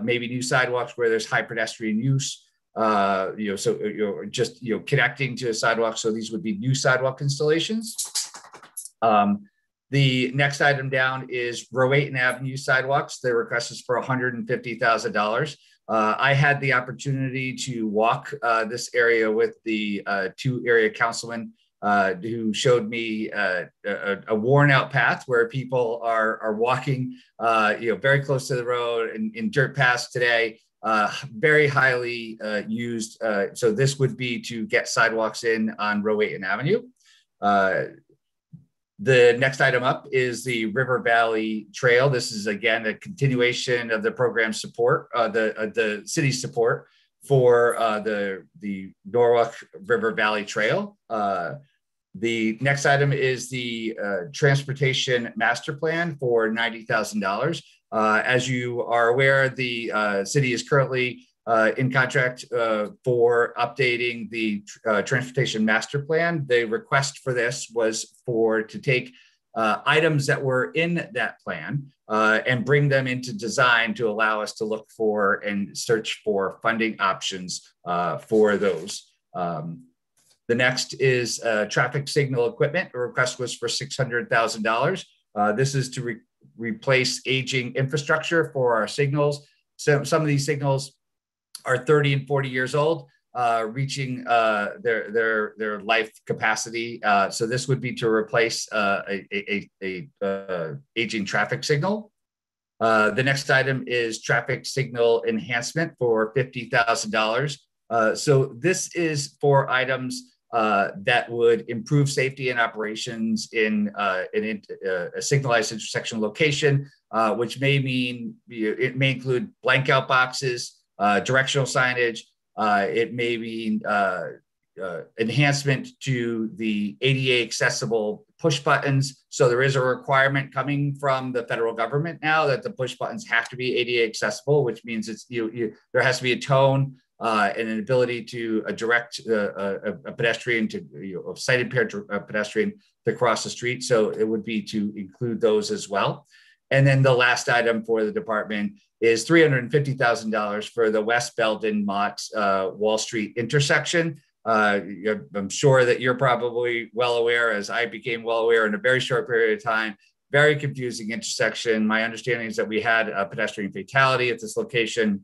maybe new sidewalks where there's high pedestrian use. Just connecting to a sidewalk. So these would be new sidewalk installations. The next item down is Rehabilitation Avenue sidewalks. The request is for $150,000. I had the opportunity to walk this area with the two area councilmen who showed me a worn out path where people are walking, very close to the road in dirt paths today, very highly used. So this would be to get sidewalks in on Rehabilitation Avenue. The next item up is the River Valley Trail. This is again a continuation of the program support, the city's support for the Norwalk River Valley Trail. The next item is the Transportation Master Plan for $90,000. As you are aware, the city is currently in contract for updating the Transportation Master Plan. The request for this was to take items that were in that plan and bring them into design to allow us to look for and search for funding options for those. The next is traffic signal equipment. The request was for $600,000. This is to replace aging infrastructure for our signals. So some of these signals are 30 and 40 years old, reaching their life capacity. So this would be to replace a aging traffic signal. The next item is traffic signal enhancement for $50,000. So this is for items that would improve safety and operations in a signalized intersection location, which may mean it may include blank out boxes, directional signage. It may be enhancement to the ADA accessible push buttons. So there is a requirement coming from the federal government now that the push buttons have to be ADA accessible, which means it's there has to be a tone and an ability to direct a pedestrian to a sight impaired pedestrian to cross the street. So it would be to include those as well. And then the last item for the department is $350,000 for the West Belden Mott Wall Street intersection. I'm sure that you're probably well aware, as I became well aware in a very short period of time, very confusing intersection. My understanding is that we had a pedestrian fatality at this location,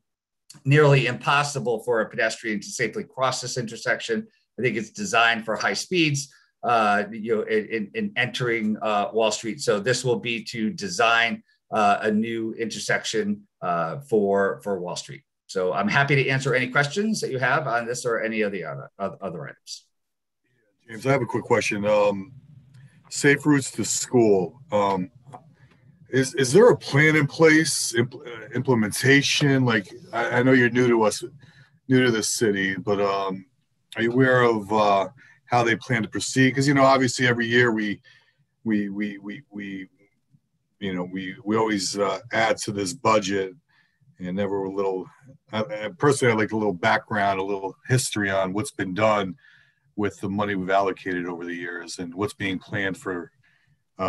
nearly impossible for a pedestrian to safely cross this intersection. I think it's designed for high speeds, in entering Wall Street. So this will be to design a new intersection for Wall Street. So I'm happy to answer any questions that you have on this or any of the other items. James, I have a quick question. Safe routes to school. Is there a plan in place, implementation? Like, I know you're new to this city, but are you aware of how they plan to proceed? Because obviously every year we always add to this budget, and never a little. Personally, I like a little background, a little history on what's been done with the money we've allocated over the years and what's being planned for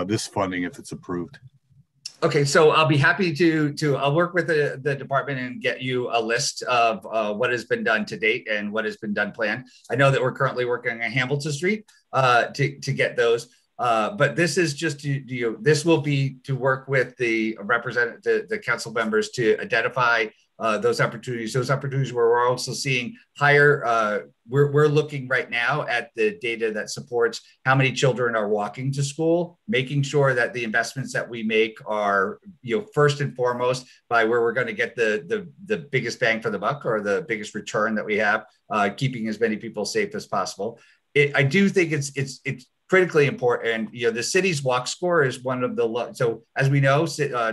this funding if it's approved. Okay, so I'll be happy to I'll work with the department and get you a list of what has been done to date and what has been done planned. I know that we're currently working on Hamilton Street to get those. But this is just this will be to work with the the council members to identify those opportunities where we're also seeing higher. We're looking right now at the data that supports how many children are walking to school, making sure that the investments that we make are, first and foremost by where we're going to get the biggest bang for the buck or the biggest return that we have, keeping as many people safe as possible. I do think it's critically important. The city's walk score is one of the so as we know,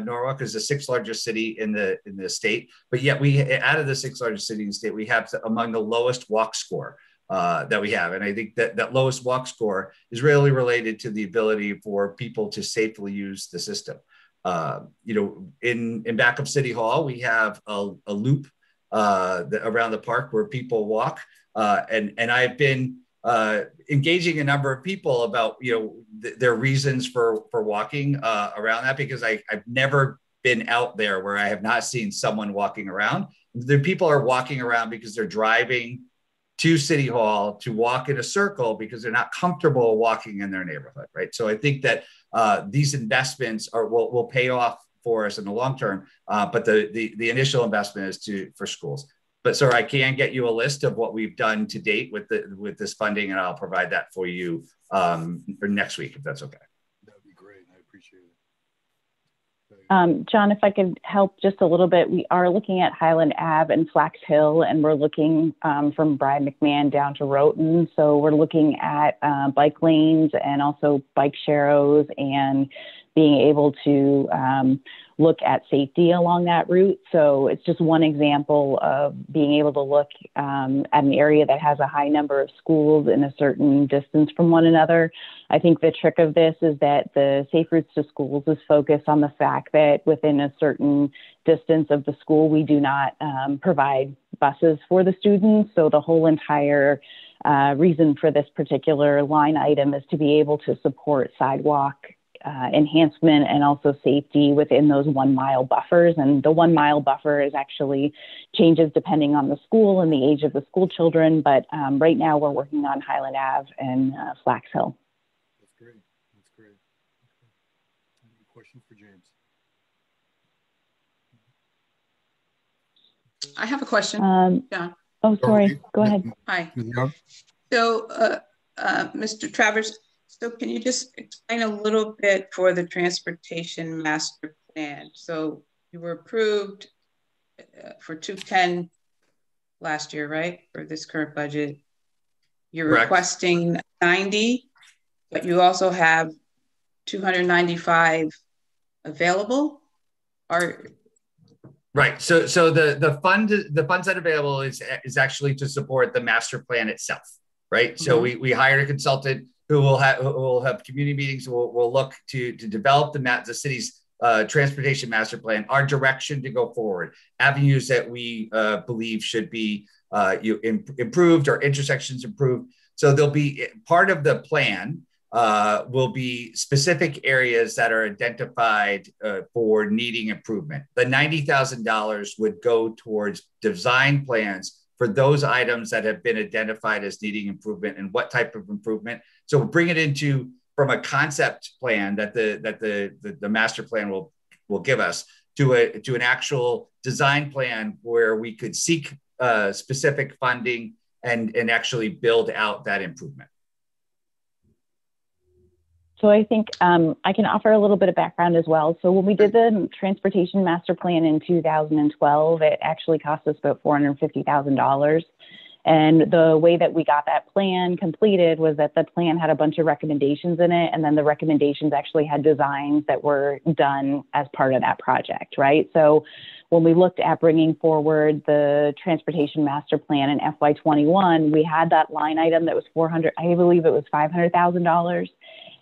Norwalk is the 6th largest city in the state, but yet out of the 6th largest city in the state, we have among the lowest walk score that we have, and I think that lowest walk score is really related to the ability for people to safely use the system. In back of City Hall, we have a loop around the park where people walk, and I've been engaging a number of people about their reasons for walking around that, because I've never been out there where I have not seen someone walking around. The people are walking around because they're driving to City Hall to walk in a circle because they're not comfortable walking in their neighborhood, right? So I think that these investments will pay off for us in the long term, but the initial investment is for schools. But sir, I can get you a list of what we've done to date with this funding, and I'll provide that for you for next week, if that's okay. That'd be great. I appreciate it. John, if I could help just a little bit, we are looking at Highland Ave and Flax Hill, and we're looking from Bride McMahon down to Roten. So we're looking at bike lanes and also bike sharrows and being able to look at safety along that route. So it's just one example of being able to look at an area that has a high number of schools in a certain distance from one another. I think the trick of this is that the Safe Routes to Schools is focused on the fact that within a certain distance of the school, we do not provide buses for the students. So the whole entire reason for this particular line item is to be able to support sidewalk enhancement and also safety within those 1 mile buffers. And the 1 mile buffer is actually changes depending on the school and the age of the school children. But right now we're working on Highland Ave and Flax Hill. That's great. That's great. Okay. Any questions for James? I have a question. John. Oh, sorry. Go ahead. Hi. So, Mr. Travers, so can you just explain a little bit for the transportation master plan? So you were approved for 210 last year, right? For this current budget. You're Correct. Requesting 90, but you also have 295 available? Right. So the funds that are available is actually to support the master plan itself, right? Mm-hmm. So we hired a consultant who will have community meetings. We'll look to develop the city's transportation master plan, our direction to go forward, avenues that we believe should be improved or intersections improved. So there'll be part of the plan will be specific areas that are identified for needing improvement. The $90,000 would go towards design plans for those items that have been identified as needing improvement and what type of improvement. So we'll bring it into from a concept plan that the master plan will give us to an actual design plan where we could seek specific funding and actually build out that improvement. So I think I can offer a little bit of background as well. So when we did the transportation master plan in 2012, it actually cost us about $450,000. And the way that we got that plan completed was that the plan had a bunch of recommendations in it. And then the recommendations actually had designs that were done as part of that project, right? So when we looked at bringing forward the transportation master plan in FY21, we had that line item that was I believe it was $500,000.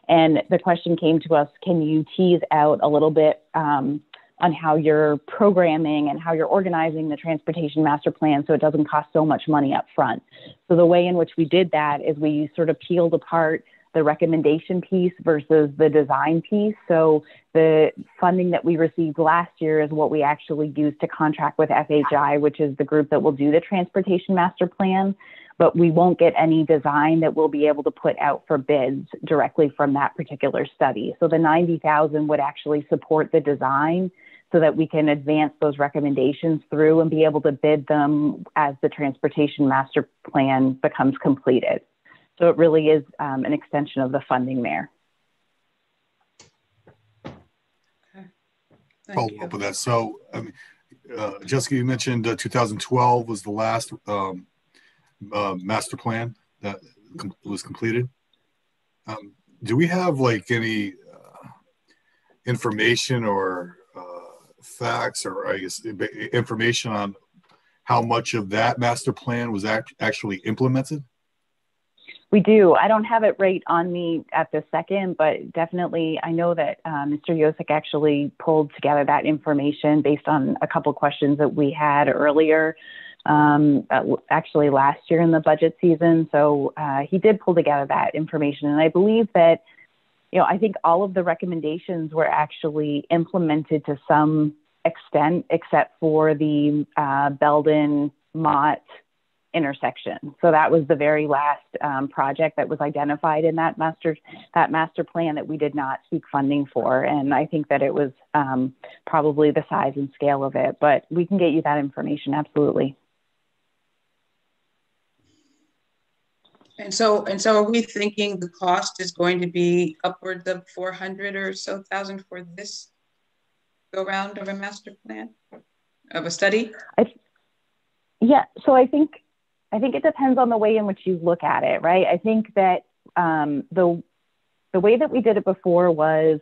And the question came to us, can you tease out a little bit on how you're programming and how you're organizing the transportation master plan so it doesn't cost so much money up front? So the way in which we did that is we sort of peeled apart the recommendation piece versus the design piece. So the funding that we received last year is what we actually used to contract with FHI, which is the group that will do the transportation master plan. but we won't get any design that we'll be able to put out for bids directly from that particular study. So the 90,000 would actually support the design so that we can advance those recommendations through and be able to bid them as the transportation master plan becomes completed. So it really is an extension of the funding there. Follow up with that. So, I mean, Jessica, you mentioned 2012 was the last master plan that was completed. Do we have like any information or facts, or I guess information on how much of that master plan was actually implemented? We do. I don't have it right on me at this second, but definitely I know that Mr. Yosek actually pulled together that information based on a couple questions that we had earlier, actually last year in the budget season. So he did pull together that information. And I believe that, you know, I think all of the recommendations were actually implemented to some extent, except for the Belden-Mott intersection. So that was the very last project that was identified in that master plan that we did not seek funding for. And I think that it was probably the size and scale of it, but we can get you that information, absolutely. And so are we thinking the cost is going to be upwards of 400 or so thousand for this go round of a master plan, of a study? Yeah, so I think it depends on the way in which you look at it, right? I think that the way that we did it before was,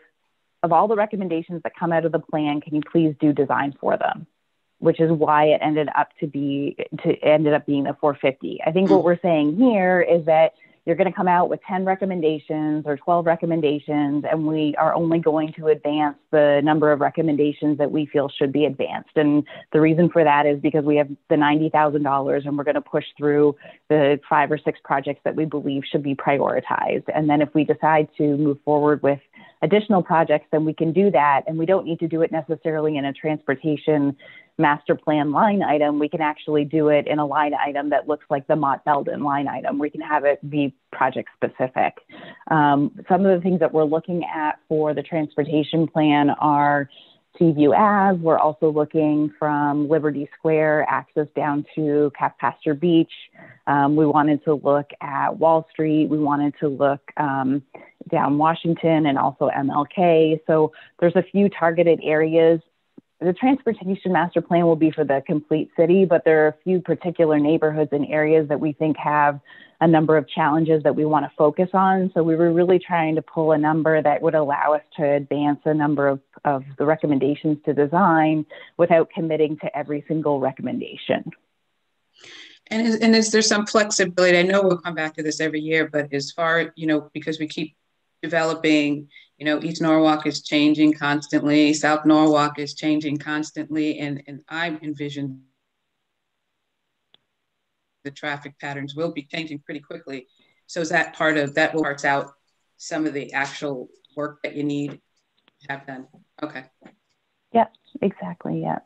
of all the recommendations that come out of the plan, can you please do design for them? Which is why it ended up being the 450. I think what we're saying here is that you're going to come out with 10 recommendations or 12 recommendations, and we are only going to advance the number of recommendations that we feel should be advanced. And the reason for that is because we have the $90,000 and we're going to push through the 5 or 6 projects that we believe should be prioritized. And then if we decide to move forward with additional projects, then we can do that. And we don't need to do it necessarily in a transportation master plan line item. We can actually do it in a line item that looks like the Mott Belden line item. We can have it be project specific. Some of the things that we're looking at for the transportation plan are Seaview Ave. We're also looking from Liberty Square access down to Pasture Beach. We wanted to look at Wall Street. We wanted to look down Washington and also MLK. So there's a few targeted areas. The transportation master plan will be for the complete city, but there are a few particular neighborhoods and areas that we think have a number of challenges that we want to focus on. So we were really trying to pull a number that would allow us to advance a number of the recommendations to design without committing to every single recommendation. And is there some flexibility? I know we'll come back to this every year, but as far, you know, because we keep developing, you know, East Norwalk is changing constantly, South Norwalk is changing constantly, and I envision the traffic patterns will be changing pretty quickly. So is that part of that will parts out some of the actual work that you need to have done? Okay. Yeah, exactly. Yeah.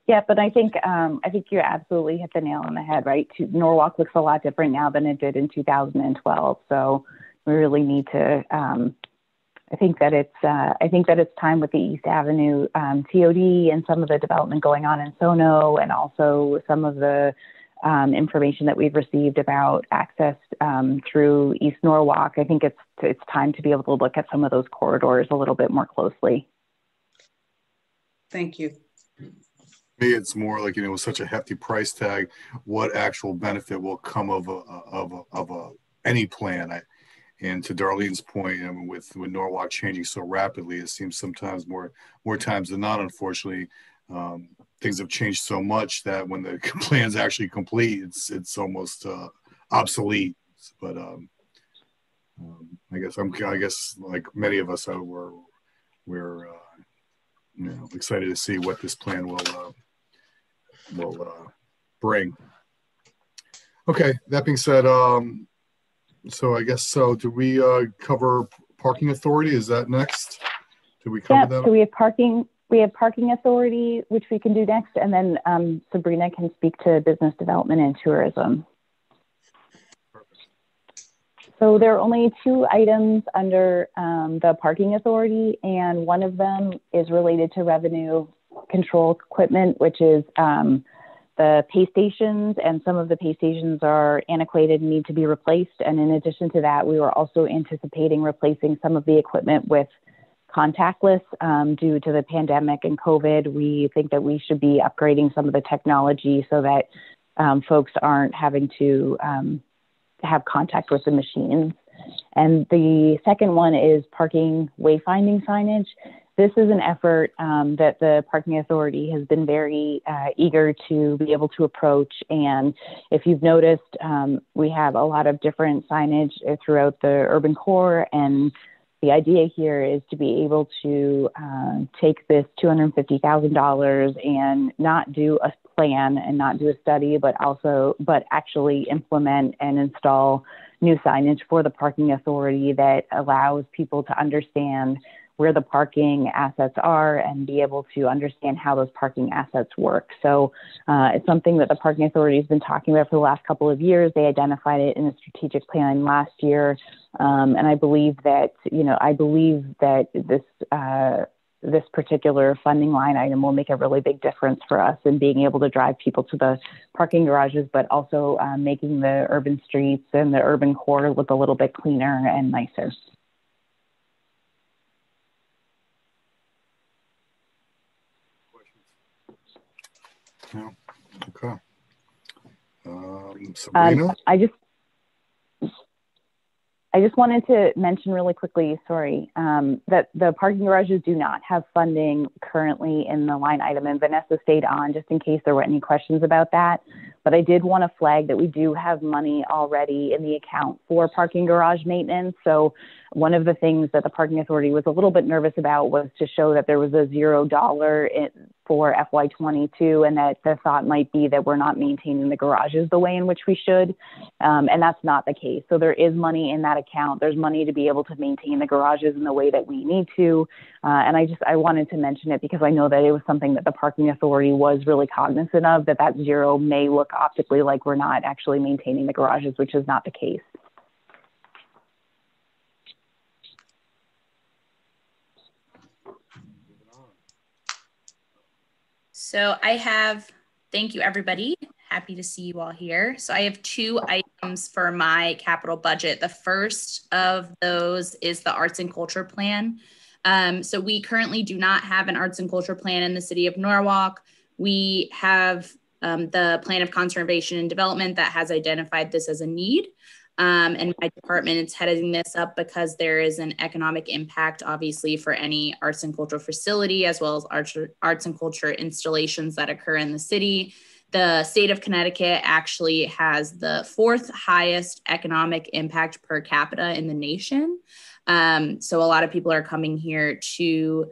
Yeah, but I think you absolutely hit the nail on the head, right? Norwalk looks a lot different now than it did in 2012. So we really need to. I think that it's time with the East Avenue TOD and some of the development going on in Sono, and also some of the information that we've received about access through East Norwalk. I think it's time to be able to look at some of those corridors a little bit more closely. Thank you. Me, it's more like, you know, with such a hefty price tag, what actual benefit will come of any plan? And to Darlene's point, I mean, with Norwalk changing so rapidly, it seems sometimes more times than not, unfortunately, things have changed so much that when the plan's actually complete, it's almost obsolete. But I guess like many of us, we're you know, excited to see what this plan will bring. Okay, that being said, so I guess so. Do we cover parking authority? Is that next? Do we cover that? So we have parking. We have parking authority, which we can do next, and then Sabrina can speak to business development and tourism. So there are only 2 items under the parking authority, and one of them is related to revenue control equipment, which is the pay stations, and some of the pay stations are antiquated and need to be replaced. And in addition to that, we were also anticipating replacing some of the equipment with contactless due to the pandemic and COVID. We think that we should be upgrading some of the technology so that folks aren't having to have contact with the machines. And the second one is parking wayfinding signage. This is an effort that the Parking Authority has been very eager to be able to approach. And if you've noticed, we have a lot of different signage throughout the urban core. And the idea here is to be able to take this $250,000 and not do a plan and not do a study, but actually implement and install new signage for the Parking Authority that allows people to understand where the parking assets are and be able to understand how those parking assets work. So it's something that the Parking Authority has been talking about for the last couple of years. They identified it in a strategic plan last year. And I believe that, this particular funding line item will make a really big difference for us in being able to drive people to the parking garages, but also making the urban streets and the urban core look a little bit cleaner and nicer. No. Okay. Sabrina? I just wanted to mention really quickly, that the parking garages do not have funding currently in the line item, and Vanessa stayed on just in case there were any questions about that. But I did want to flag that we do have money already in the account for parking garage maintenance. So one of the things that the Parking Authority was a little bit nervous about was to show that there was a $0 for FY22, and that the thought might be that we're not maintaining the garages the way in which we should. And that's not the case. So there is money in that account. There's money to be able to maintain the garages in the way that we need to. And I wanted to mention it because I know that it was something that the Parking Authority was really cognizant of, that 0 may look optically like we're not actually maintaining the garages, which is not the case. So thank you everybody. Happy to see you all here. So I have 2 items for my capital budget. The first of those is the arts and culture plan. So we currently do not have an arts and culture plan in the city of Norwalk. We have the plan of conservation and development that has identified this as a need. And my department is heading this up because there is an economic impact, obviously, for any arts and cultural facility, as well as arts and culture installations that occur in the city. The state of Connecticut actually has the 4th highest economic impact per capita in the nation. So a lot of people are coming here to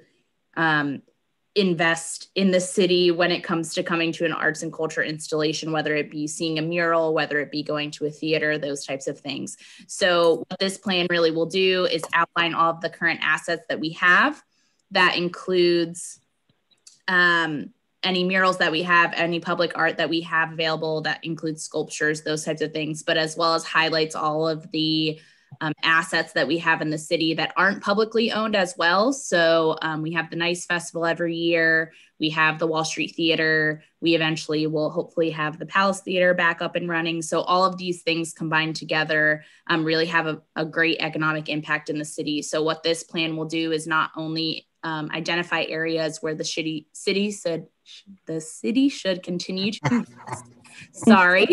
invest in the city when it comes to coming to an arts and culture installation, whether it be seeing a mural, whether it be going to a theater, those types of things. So what this plan really will do is outline all of the current assets that we have. That includes any murals that we have, any public art that we have available, that includes sculptures, those types of things, but as well as highlights all of the assets that we have in the city that aren't publicly owned as well. So we have the NICE Festival every year. We have the Wall Street Theater. We eventually will hopefully have the Palace Theater back up and running. So all of these things combined together really have a great economic impact in the city. So what this plan will do is not only identify areas where the city should continue to invest. Sorry.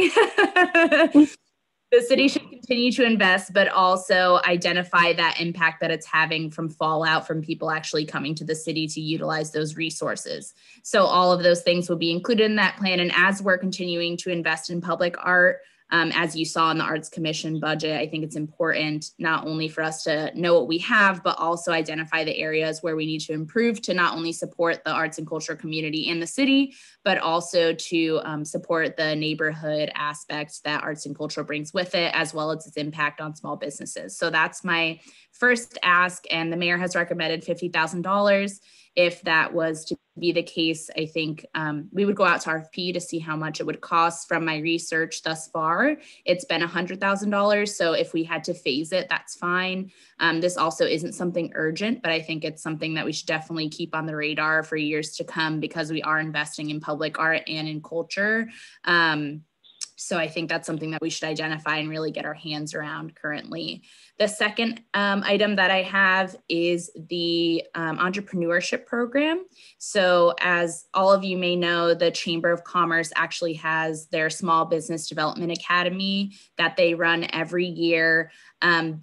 The city should continue to invest, but also identify that impact that it's having from fallout from people actually coming to the city to utilize those resources. So all of those things will be included in that plan. And as we're continuing to invest in public art, as you saw in the Arts Commission budget, I think it's important not only for us to know what we have, but also identify the areas where we need to improve to not only support the arts and culture community in the city, but also to support the neighborhood aspects that arts and culture brings with it, as well as its impact on small businesses. So that's my first ask, and the mayor has recommended $50,000. if that was to be the case, I think we would go out to RFP to see how much it would cost. From my research thus far, it's been $100,000. So if we had to phase it, that's fine. This also isn't something urgent, but I think it's something that we should definitely keep on the radar for years to come, because we are investing in public art and in culture. So I think that's something that we should identify and really get our hands around currently. The second item that I have is the Entrepreneurship Program. So as all of you may know, the Chamber of Commerce actually has their Small Business Development Academy that they run every year.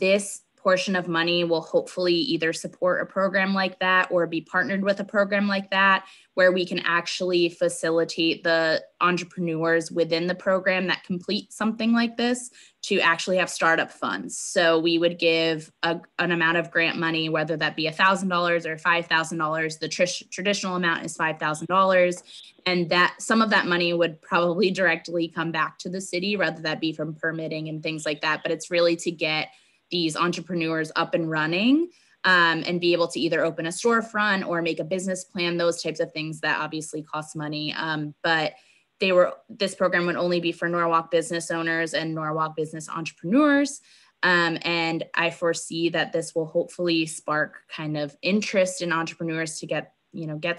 This portion of money will hopefully either support a program like that or be partnered with a program like that, where we can actually facilitate the entrepreneurs within the program that complete something like this to actually have startup funds. So we would give an amount of grant money, whether that be $1,000 or $5,000. The traditional amount is $5,000. And that some of that money would probably directly come back to the city, rather that be from permitting and things like that. But it's really to get these entrepreneurs up and running and be able to either open a storefront or make a business plan, those types of things that obviously cost money. But this program would only be for Norwalk business owners and Norwalk business entrepreneurs. And I foresee that this will hopefully spark kind of interest in entrepreneurs to get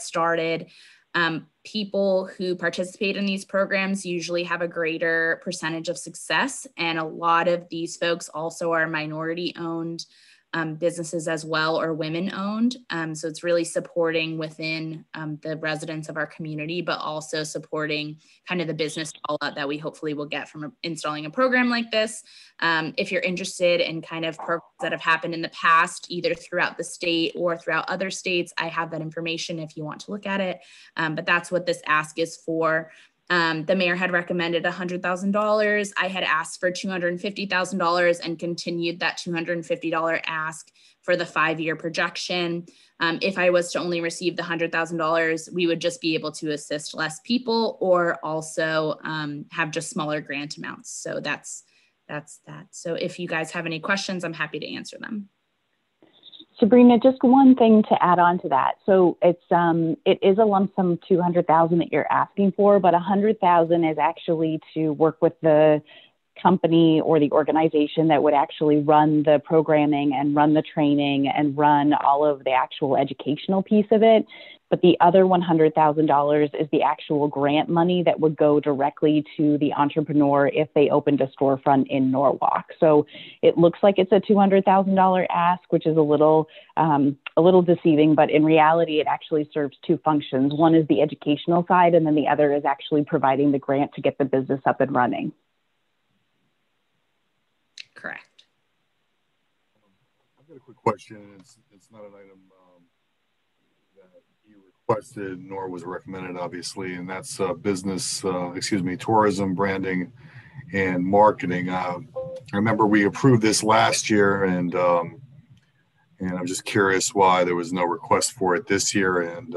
started. People who participate in these programs usually have a greater percentage of success. And a lot of these folks also are minority owned businesses as well, or women owned. So it's really supporting within the residents of our community, but also supporting kind of the business fallout that we hopefully will get from installing a program like this. If you're interested in kind of programs that have happened in the past, either throughout the state or throughout other states, I have that information if you want to look at it. But that's what this ask is for. The mayor had recommended $100,000. I had asked for $250,000 and continued that $250 ask for the 5-year projection. If I was to only receive the $100,000, we would just be able to assist less people, or also have just smaller grant amounts. So that's that. So if you guys have any questions, I'm happy to answer them. Sabrina, just one thing to add on to that. So it is a lump sum $200,000 that you're asking for, but $100,000 is actually to work with the company or the organization that would actually run the programming and run the training and run all of the actual educational piece of it. But the other $100,000 is the actual grant money that would go directly to the entrepreneur if they opened a storefront in Norwalk. So it looks like it's a $200,000 ask, which is a little deceiving, but in reality, it actually serves two functions. One is the educational side, and then the other is actually providing the grant to get the business up and running. Correct. I've got a quick question. It's not an item that you requested nor was recommended, obviously, and that's tourism, branding, and marketing. I remember we approved this last year, and I'm just curious why there was no request for it this year, and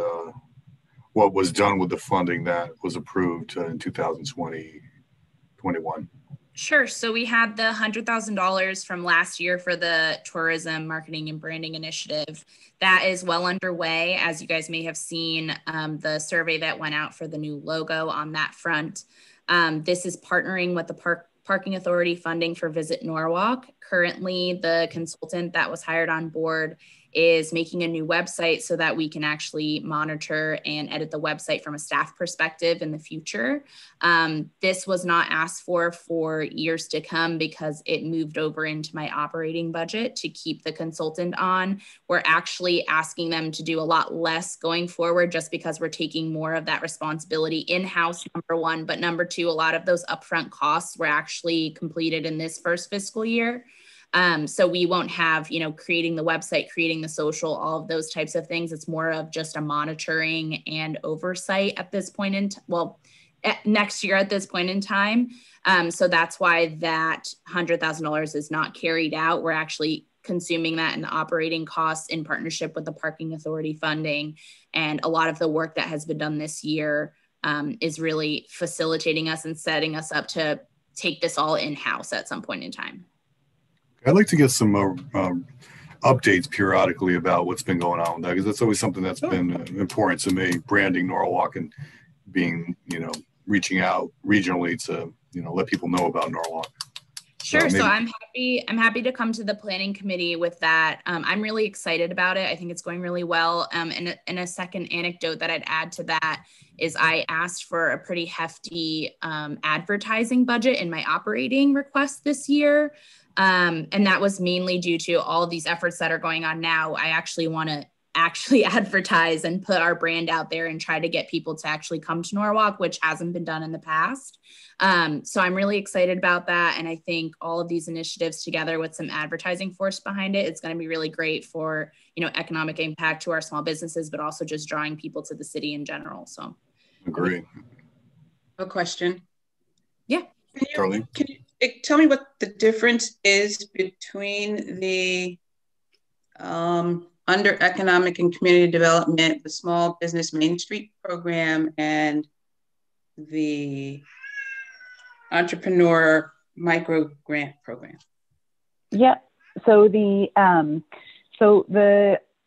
what was done with the funding that was approved in 2020-21. Sure. So we had the $100,000 from last year for the tourism, marketing, and branding initiative. That is well underway. As you guys may have seen, the survey that went out for the new logo on that front. This is partnering with the Parking Authority funding for Visit Norwalk. Currently, the consultant that was hired on board is making a new website so that we can actually monitor and edit the website from a staff perspective in the future. This was not asked for years to come because it moved over into my operating budget to keep the consultant on. We're actually asking them to do a lot less going forward just because we're taking more of that responsibility in-house, number one, but number two, a lot of those upfront costs were actually completed in this first fiscal year. So we won't have, creating the website, creating the social, all of those types of things. It's more of just a monitoring and oversight at this point next year at this point in time. So that's why that $100,000 is not carried out. We're actually consuming that in the operating costs in partnership with the Parking Authority funding. And a lot of the work that has been done this year is really facilitating us and setting us up to take this all in-house at some point in time. I'd like to get some updates periodically about what's been going on with that, because that's always something that's been important to me, branding Norwalk and being, reaching out regionally to, let people know about Norwalk. Sure. So I'm happy to come to the planning committee with that. I'm really excited about it. I think it's going really well. And a second anecdote that I'd add to that is I asked for a pretty hefty advertising budget in my operating request this year. And that was mainly due to all of these efforts that are going on now. I actually want to advertise and put our brand out there and try to get people to actually come to Norwalk, which hasn't been done in the past. So I'm really excited about that. And I think all of these initiatives together with some advertising force behind it, it's going to be really great for, economic impact to our small businesses, but also just drawing people to the city in general. So. Agree. A question. Yeah. Charlene? Can you tell me what the difference is between the under economic and community development, the small business Main Street program, and the entrepreneur micro grant program? Yeah. So the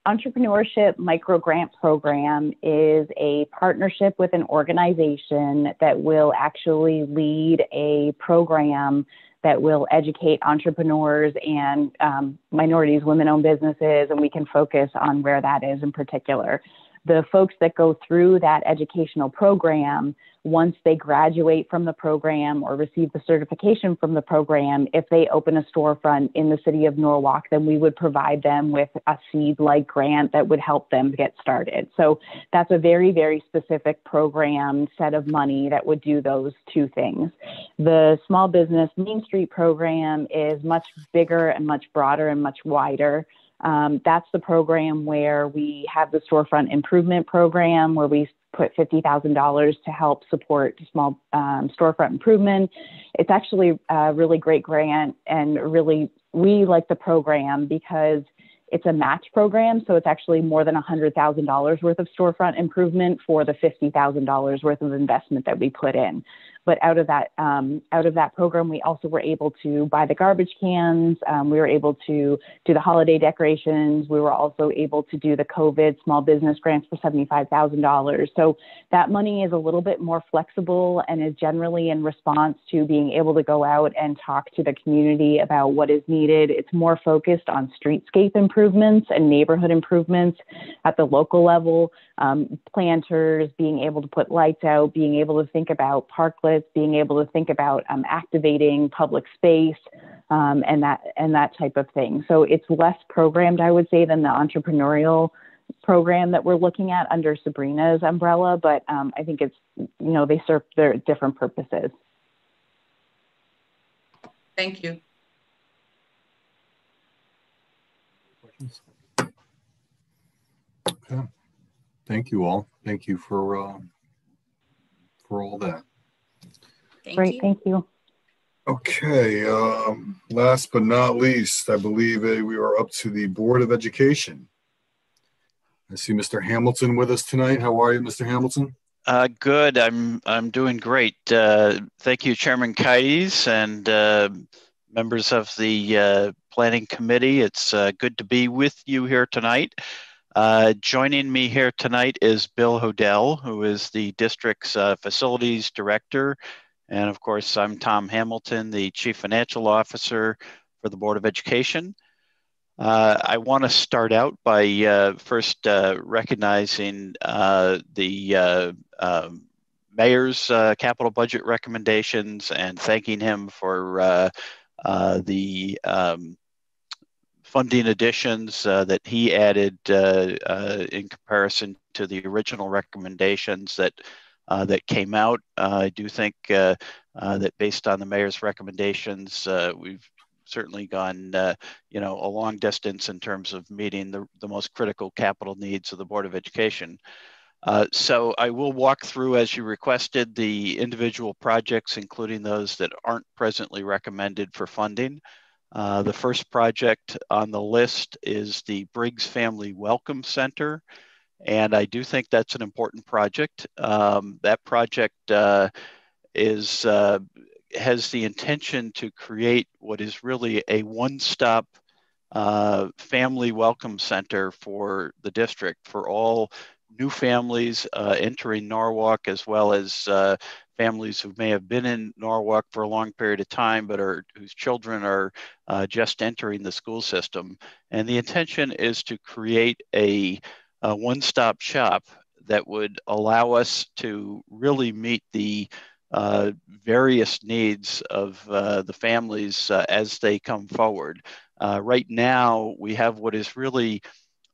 Entrepreneurship Micro Grant Program is a partnership with an organization that will actually lead a program that will educate entrepreneurs and minorities, women-owned businesses, and we can focus on where that is in particular. The folks that go through that educational program, once they graduate from the program or receive the certification from the program, if they open a storefront in the city of Norwalk, then we would provide them with a seed-like grant that would help them get started. So that's a very, very specific program set of money that would do those two things. The Small Business Main Street program is much bigger and much broader and much wider. That's the program where we have the storefront improvement program, where we put $50,000 to help support small storefront improvement. It's actually a really great grant, and really we like the program because it's a match program. So it's actually more than $100,000 worth of storefront improvement for the $50,000 worth of investment that we put in. But out of that program, we also were able to buy the garbage cans. We were able to do the holiday decorations. We were also able to do the COVID small business grants for $75,000. So that money is a little bit more flexible and is generally in response to being able to go out and talk to the community about what is needed. It's more focused on streetscape improvements and neighborhood improvements at the local level, planters, being able to put lights out, being able to think about parklets, being able to think about activating public space, and that type of thing. So it's less programmed, I would say, than the entrepreneurial program that we're looking at under Sabrina's umbrella, but I think it's, they serve their different purposes. Thank you. Okay. Thank you all. Thank you for all that. Great, thank you. Okay, last but not least, I believe we are up to the Board of Education. I see Mr. Hamilton with us tonight. How are you, Mr. Hamilton? Good. I'm doing great. Thank you, Chairman Kites and members of the Planning Committee. It's good to be with you here tonight. Joining me here tonight is Bill Hodell, who is the district's facilities director. And of course, I'm Tom Hamilton, the Chief Financial Officer for the Board of Education. I want to start out by first recognizing the Mayor's capital budget recommendations and thanking him for the funding additions that he added in comparison to the original recommendations that came out. I do think that based on the mayor's recommendations, we've certainly gone a long distance in terms of meeting the most critical capital needs of the Board of Education. So I will walk through, as you requested, the individual projects, including those that aren't presently recommended for funding. The first project on the list is the Briggs Family Welcome Center. And I do think that's an important project. That project has the intention to create what is really a one-stop family welcome center for the district for all new families entering Norwalk, as well as families who may have been in Norwalk for a long period of time, but whose children are just entering the school system. And the intention is to create a one-stop shop that would allow us to really meet the various needs of the families as they come forward. Right now, we have what is really,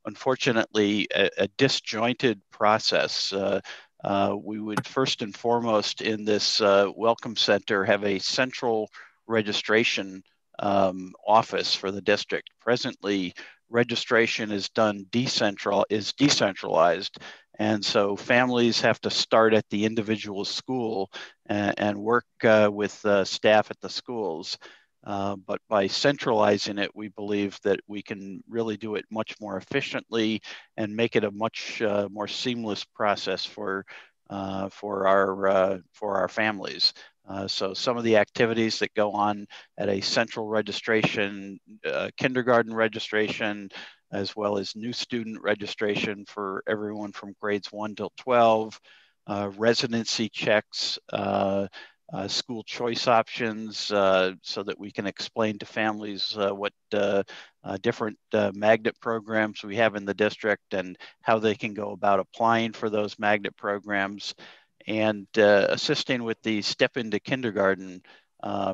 unfortunately, a disjointed process. We would first and foremost in this Welcome Center have a central registration office for the district. Presently, registration is decentralized. And so families have to start at the individual school and work with staff at the schools. But by centralizing it, we believe that we can really do it much more efficiently and make it a much more seamless process for our families. So some of the activities that go on at a central registration, kindergarten registration, as well as new student registration for everyone from grades 1 till 12, residency checks, school choice options, so that we can explain to families what different magnet programs we have in the district and how they can go about applying for those magnet programs, and assisting with the Step into Kindergarten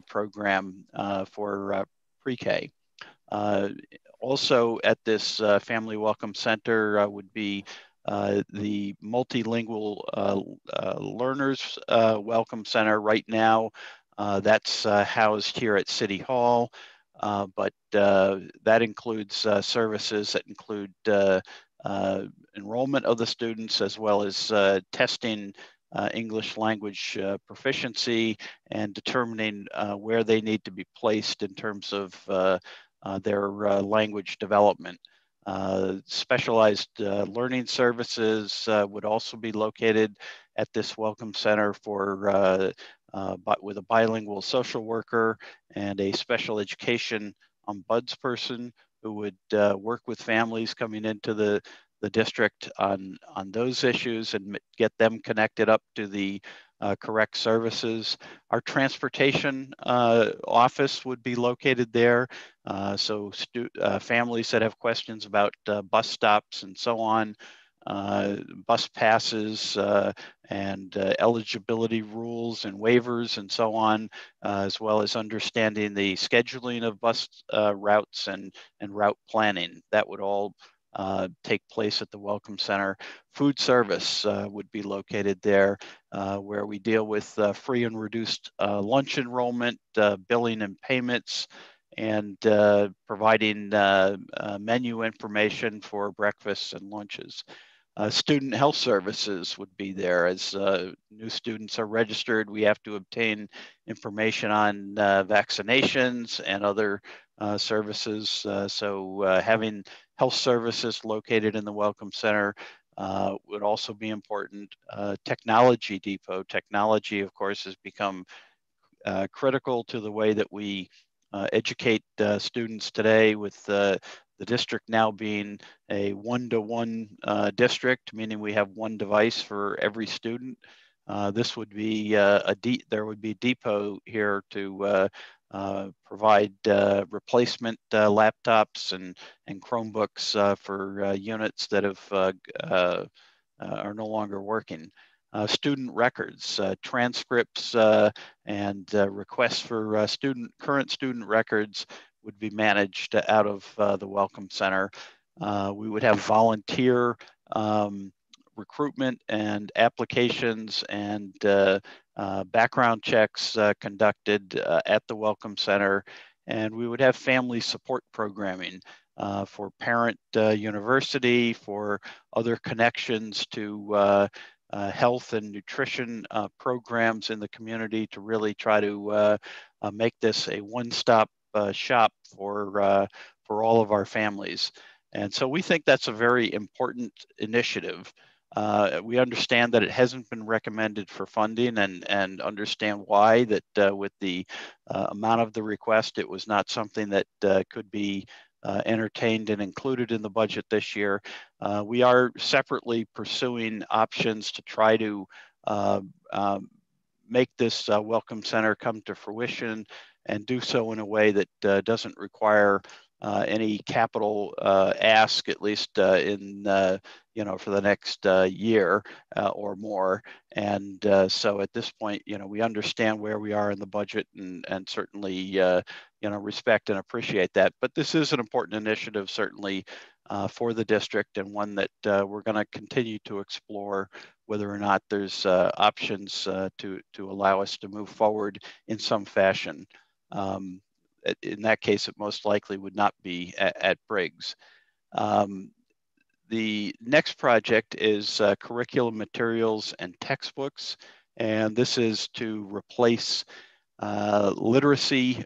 program for pre-K. Also at this Family Welcome Center would be the Multilingual Learners Welcome Center. Right now, that's housed here at City Hall, but that includes services that include enrollment of the students, as well as testing English language proficiency and determining where they need to be placed in terms of their language development. Specialized learning services would also be located at this Welcome Center with a bilingual social worker and a special education ombudsperson who would work with families coming into the district on those issues and get them connected up to the correct services. Our transportation office would be located there. So families that have questions about bus stops and so on, bus passes and eligibility rules and waivers and so on, as well as understanding the scheduling of bus routes and route planning. That would all take place at the Welcome Center. Food service would be located there, where we deal with free and reduced lunch enrollment, billing and payments, and providing menu information for breakfasts and lunches. Student health services would be there. As new students are registered, we have to obtain information on vaccinations and other services. So having health services located in the Welcome Center would also be important. Technology depot. Technology, of course, has become critical to the way that we educate students today, with the district now being a one-to-one district, meaning we have one device for every student. This would be there would be a depot here to provide replacement laptops and Chromebooks for units that are no longer working. Student records, transcripts, and requests for current student records would be managed out of the Welcome Center. We would have volunteer recruitment and applications and background checks conducted at the Welcome Center. And we would have family support programming for Parent University, for other connections to health and nutrition programs in the community, to really try to make this a one-stop shop for all of our families. And so we think that's a very important initiative. We understand that it hasn't been recommended for funding, and understand why, that with the amount of the request, it was not something that could be entertained and included in the budget this year. We are separately pursuing options to try to make this Welcome Center come to fruition and do so in a way that doesn't require any capital ask, at least in for the next year or more. And so at this point, we understand where we are in the budget and certainly respect and appreciate that. But this is an important initiative, certainly for the district, and one that we're going to continue to explore whether or not there's options to allow us to move forward in some fashion. In that case, it most likely would not be at Briggs. The next project is curriculum materials and textbooks, and this is to replace literacy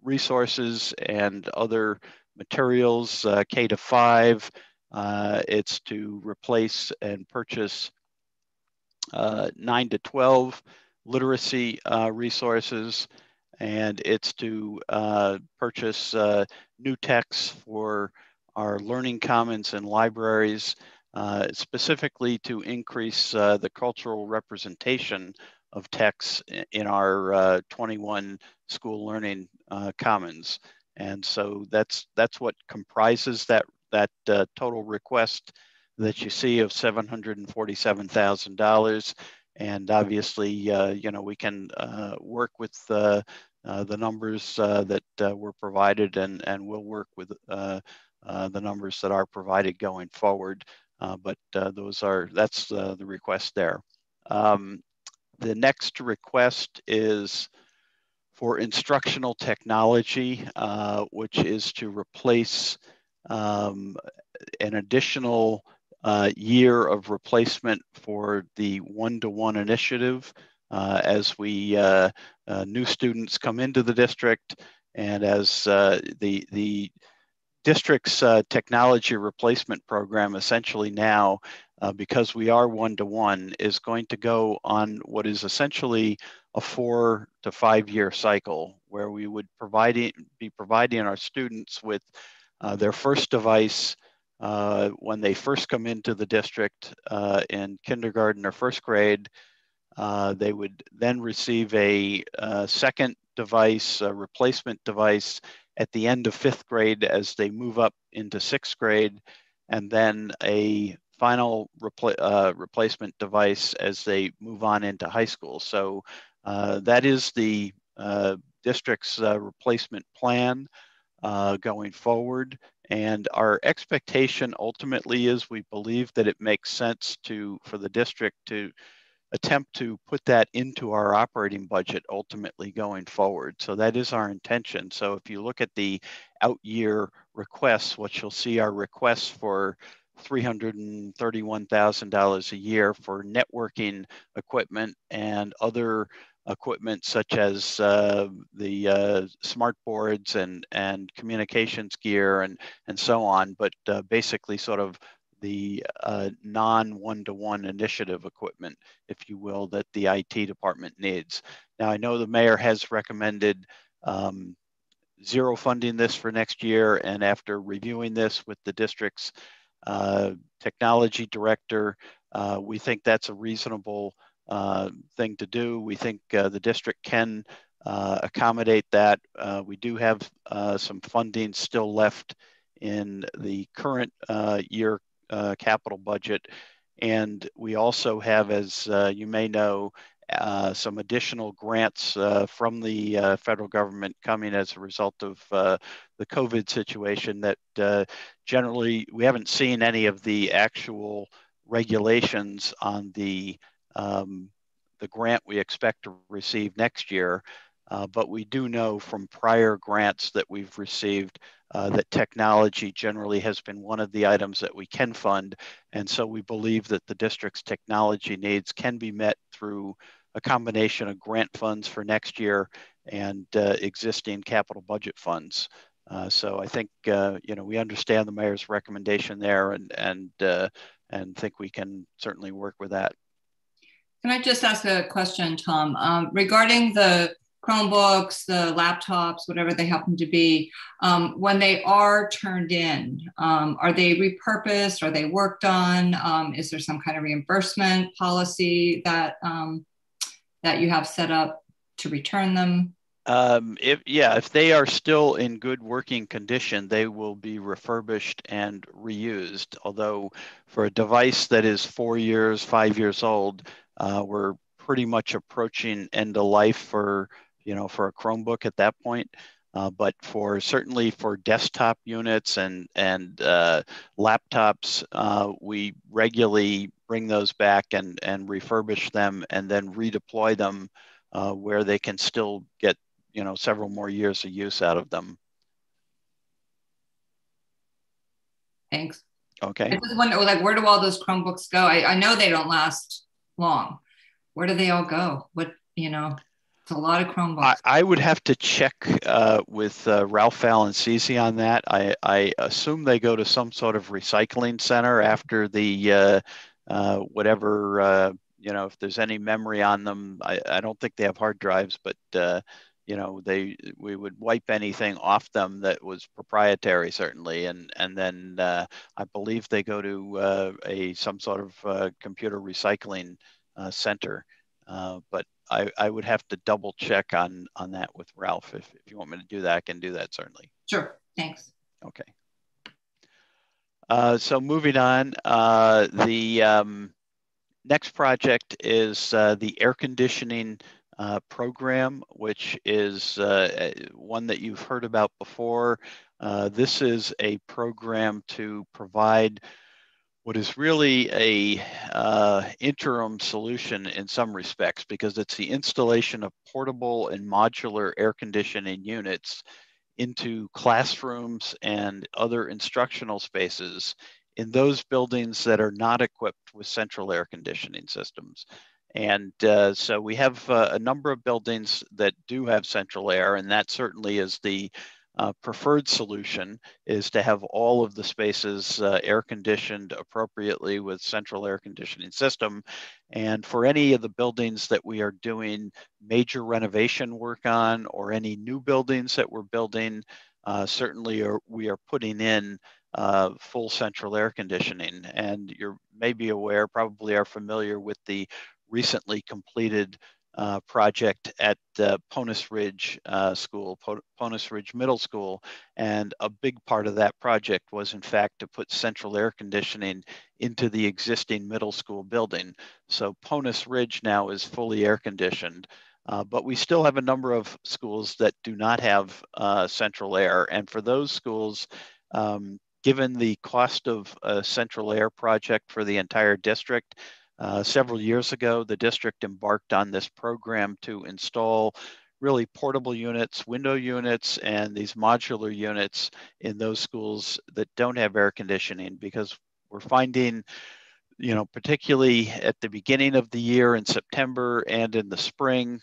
resources and other materials, K to 5. It's to replace and purchase 9 to 12 literacy resources, and it's to purchase new texts for our learning commons and libraries, specifically to increase the cultural representation of texts in our 21 school learning commons. And so that's what comprises that total request that you see of $747,000. And obviously, we can work with the numbers that were provided, and we'll work with the numbers that are provided going forward. But that's the request there. The next request is for instructional technology, which is to replace an additional year of replacement for the one-to-one initiative as new students come into the district, and as the district's technology replacement program essentially now, because we are one-to-one, is going to go on what is essentially a 4 to 5 year cycle, where we would be providing our students with their first device when they first come into the district in kindergarten or first grade. They would then receive a second device, a replacement device, at the end of 5th grade as they move up into 6th grade, and then a final replacement device as they move on into high school. So that is the district's replacement plan going forward. And our expectation ultimately is we believe that it makes sense for the district to attempt to put that into our operating budget ultimately going forward. So that is our intention. So if you look at the out year requests, what you'll see are requests for $331,000 a year for networking equipment and other equipment such as the smart boards and communications gear and so on, but basically sort of the non-one-to-one initiative equipment, if you will, that the IT department needs. Now, I know the mayor has recommended zero funding this for next year, and after reviewing this with the district's technology director, we think that's a reasonable thing to do. We think the district can accommodate that. We do have some funding still left in the current year capital budget. And we also have, as you may know, some additional grants from the federal government coming as a result of the COVID situation that generally we haven't seen any of the actual regulations on the grant we expect to receive next year. But we do know from prior grants that we've received that technology generally has been one of the items that we can fund. And so we believe that the district's technology needs can be met through a combination of grant funds for next year and existing capital budget funds. So I think, we understand the mayor's recommendation there and think we can certainly work with that. Can I just ask a question, Tom? Regarding the Chromebooks, the laptops, whatever they happen to be, when they are turned in, are they repurposed? Are they worked on? Is there some kind of reimbursement policy that that you have set up to return them? If they are still in good working condition, they will be refurbished and reused. Although for a device that is 4 years, 5 years old, we're pretty much approaching end of life for a Chromebook at that point. But certainly for desktop units and laptops, we regularly bring those back and refurbish them and then redeploy them where they can still get several more years of use out of them. Thanks. Okay. I just wonder, like, where do all those Chromebooks go? I know they don't last long. Where do they all go? It's a lot of Chromebooks. I would have to check with Ralph Valancisi on that. I assume they go to some sort of recycling center after the whatever, if there's any memory on them. I don't think they have hard drives, but we would wipe anything off them that was proprietary, certainly, and then I believe they go to some sort of computer recycling center. But I would have to double check on that with Ralph. If you want me to do that, I can do that, certainly. Sure, thanks. Okay. So moving on, the next project is the air conditioning program, which is one that you've heard about before. This is a program to provide what is really a interim solution in some respects, because it's the installation of portable and modular air conditioning units into classrooms and other instructional spaces in those buildings that are not equipped with central air conditioning systems. And so we have a number of buildings that do have central air, and that certainly is the preferred solution, is to have all of the spaces air conditioned appropriately with central air conditioning system. And for any of the buildings that we are doing major renovation work on, or any new buildings that we're building, certainly we are putting in full central air conditioning. And you may be aware, probably are familiar with the recently completed project at Ponus Ridge School, Ponus Ridge Middle School. And a big part of that project was, in fact, to put central air conditioning into the existing middle school building. So Ponus Ridge now is fully air conditioned, but we still have a number of schools that do not have central air. And for those schools, given the cost of a central air project for the entire district, several years ago, the district embarked on this program to install really portable units, window units, and these modular units in those schools that don't have air conditioning, because we're finding, particularly at the beginning of the year in September and in the spring,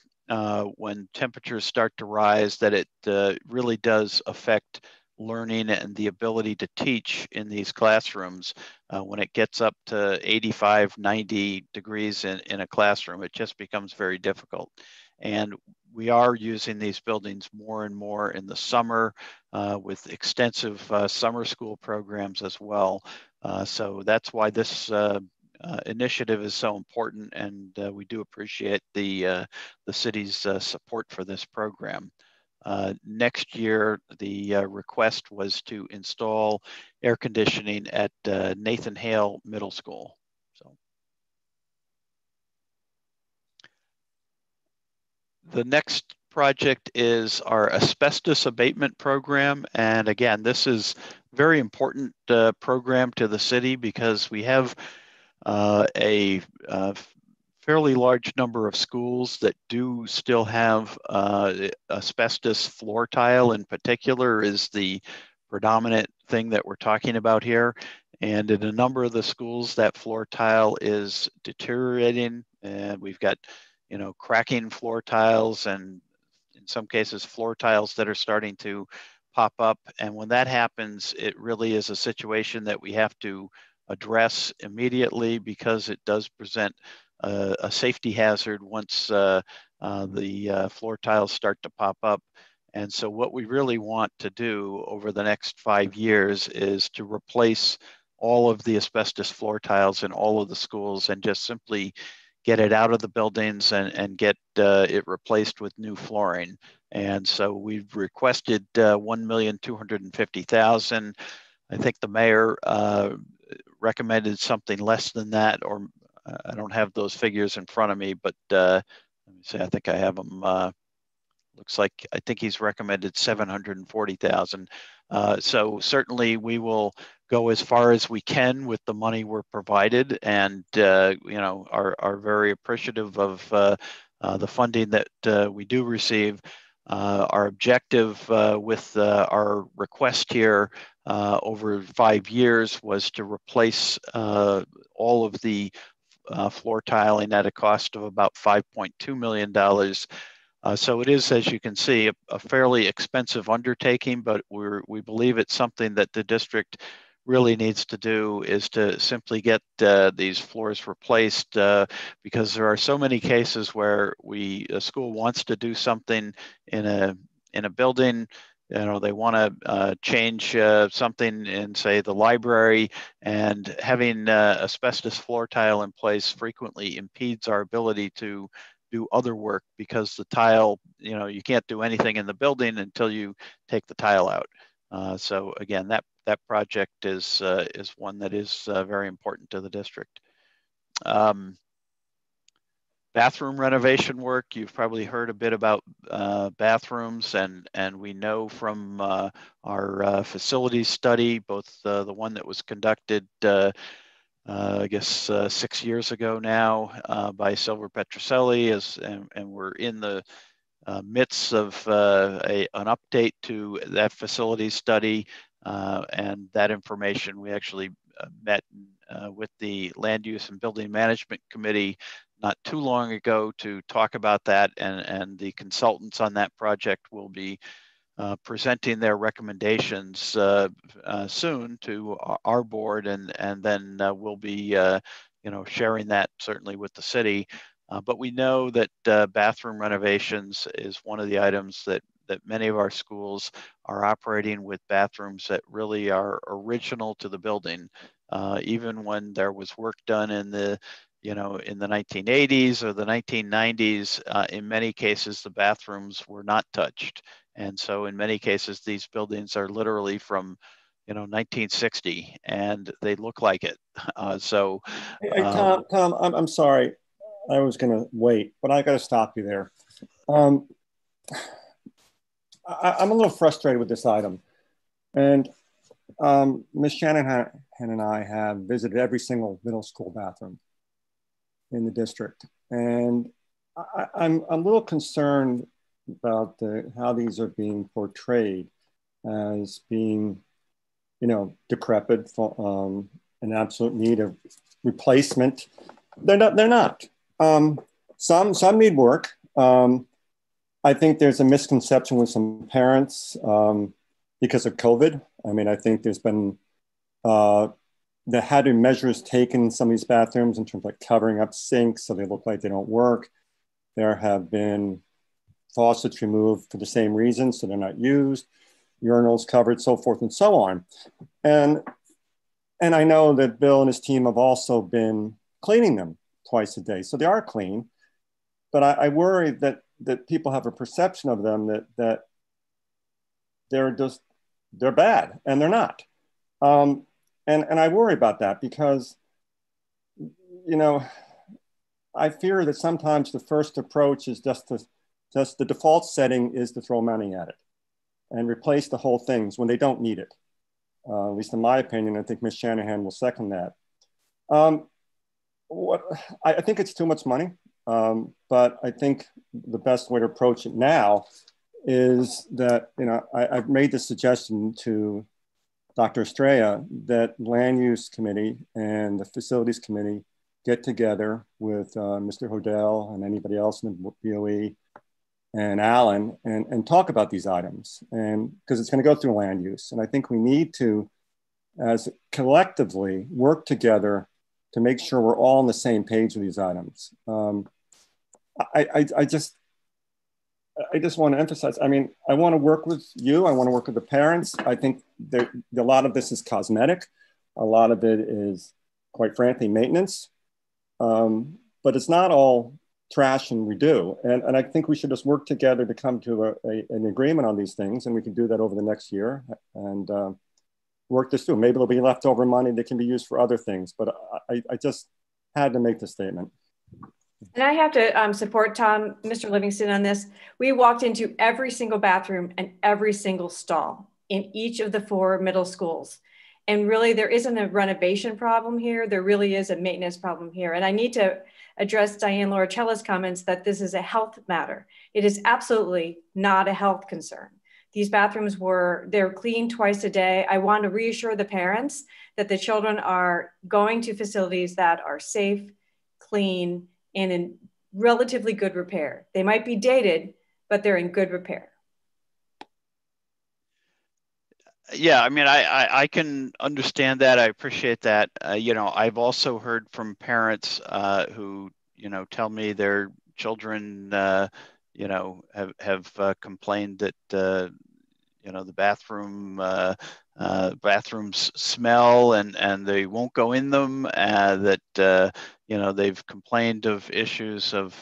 when temperatures start to rise, that it really does affect learning and the ability to teach in these classrooms. When it gets up to 85, 90 degrees in a classroom, it just becomes very difficult. And we are using these buildings more and more in the summer with extensive summer school programs as well. So that's why this initiative is so important, and we do appreciate the city's support for this program. Next year, the request was to install air conditioning at Nathan Hale Middle School. So the next project is our asbestos abatement program. And again, this is a very important program to the city, because we have a fairly large number of schools that do still have asbestos floor tile. In particular is the predominant thing that we're talking about here. And in a number of the schools, that floor tile is deteriorating, and we've got, cracking floor tiles, and in some cases floor tiles that are starting to pop up. And when that happens, it really is a situation that we have to address immediately, because it does present a safety hazard once the floor tiles start to pop up. And so what we really want to do over the next 5 years is to replace all of the asbestos floor tiles in all of the schools and just simply get it out of the buildings and get it replaced with new flooring. And so we've requested $1,250,000. I think the mayor recommended something less than that, or I don't have those figures in front of me, but let me see, I think I have them. Looks like I think he's recommended 740,000. So certainly we will go as far as we can with the money we're provided, and are very appreciative of the funding that we do receive. Our objective with our request here over 5 years was to replace all of the floor tiling at a cost of about $5.2 million. So it is, as you can see, a fairly expensive undertaking, but we believe it's something that the district really needs to do, is to simply get these floors replaced, because there are so many cases where a school wants to do something in a building. They want to change something in, say, the library, and having asbestos floor tile in place frequently impedes our ability to do other work, because the tile, you can't do anything in the building until you take the tile out. So again, that project is one that is very important to the district. Bathroom renovation work, you've probably heard a bit about bathrooms, and we know from our facilities study, both the one that was conducted I guess 6 years ago now by Silver Petroselli, and we're in the midst of an update to that facility study, and that information. We actually met with the Land Use and Building Management Committee not too long ago to talk about that, and the consultants on that project will be presenting their recommendations soon to our board, and then we'll be sharing that certainly with the city. But we know that bathroom renovations is one of the items that many of our schools are operating with bathrooms that really are original to the building. Even when there was work done in the 1980s or the 1990s, in many cases the bathrooms were not touched. And so in many cases, these buildings are literally from 1960, and they look like it. Hey, Tom, I'm sorry. I was going to wait, but I got to stop you there. I'm a little frustrated with this item. And Ms. Shanahan and I have visited every single middle school bathroom in the district. And I'm a little concerned about how these are being portrayed as being, decrepit, in absolute need of replacement. They're not. Some need work. I think there's a misconception with some parents because of COVID. I mean, I think there's been there had been measures taken in some of these bathrooms in terms of like covering up sinks so they look like they don't work. There have been faucets removed for the same reason, so they're not used, urinals covered, so forth and so on. And I know that Bill and his team have also been cleaning them twice a day, so they are clean. But I worry that people have a perception of them that they're bad, and they're not. And I worry about that because, I fear that sometimes the first approach is just the default setting is to throw money at it and replace the whole things when they don't need it. At least in my opinion, I think Ms. Shanahan will second that. I think it's too much money, but I think the best way to approach it now is that, I've made the suggestion to Dr. Estrella that Land Use Committee and the Facilities Committee get together with Mr. Hodel and anybody else in the BOE and Alan and talk about these items, and because it's going to go through land use. And I think we need to, as collectively, work together to make sure we're all on the same page with these items. I just want to emphasize, I mean, I want to work with you. I want to work with the parents. I think a lot of this is cosmetic. A lot of it is, quite frankly, maintenance. But it's not all trash and redo. And I think we should just work together to come to an agreement on these things. And we can do that over the next year and work this through. Maybe there'll be leftover money that can be used for other things. But I just had to make the statement. And I have to support Mr. Livingston on this. We walked into every single bathroom and every single stall in each of the 4 middle schools. And really, there isn't a renovation problem here. There really is a maintenance problem here. And I need to address Diane Lauricella's comments that this is a health matter. It is absolutely not a health concern. These bathrooms they're cleaned twice a day. I want to reassure the parents that the children are going to facilities that are safe, clean, and in relatively good repair. They might be dated, but they're in good repair. Yeah, I mean, I can understand that. I appreciate that. You know, I've also heard from parents who, you know, tell me their children, you know, have complained that, you know, the bathrooms smell and they won't go in them. That you know, they've complained of issues of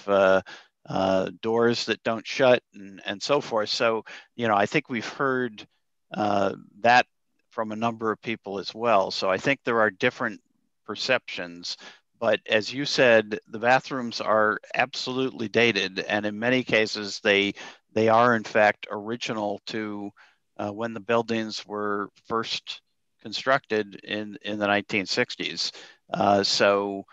doors that don't shut and so forth. So, you know, I think we've heard that from a number of people as well. So I think there are different perceptions, but as you said, the bathrooms are absolutely dated. And in many cases, they are in fact original to when the buildings were first constructed in the 1960s. So,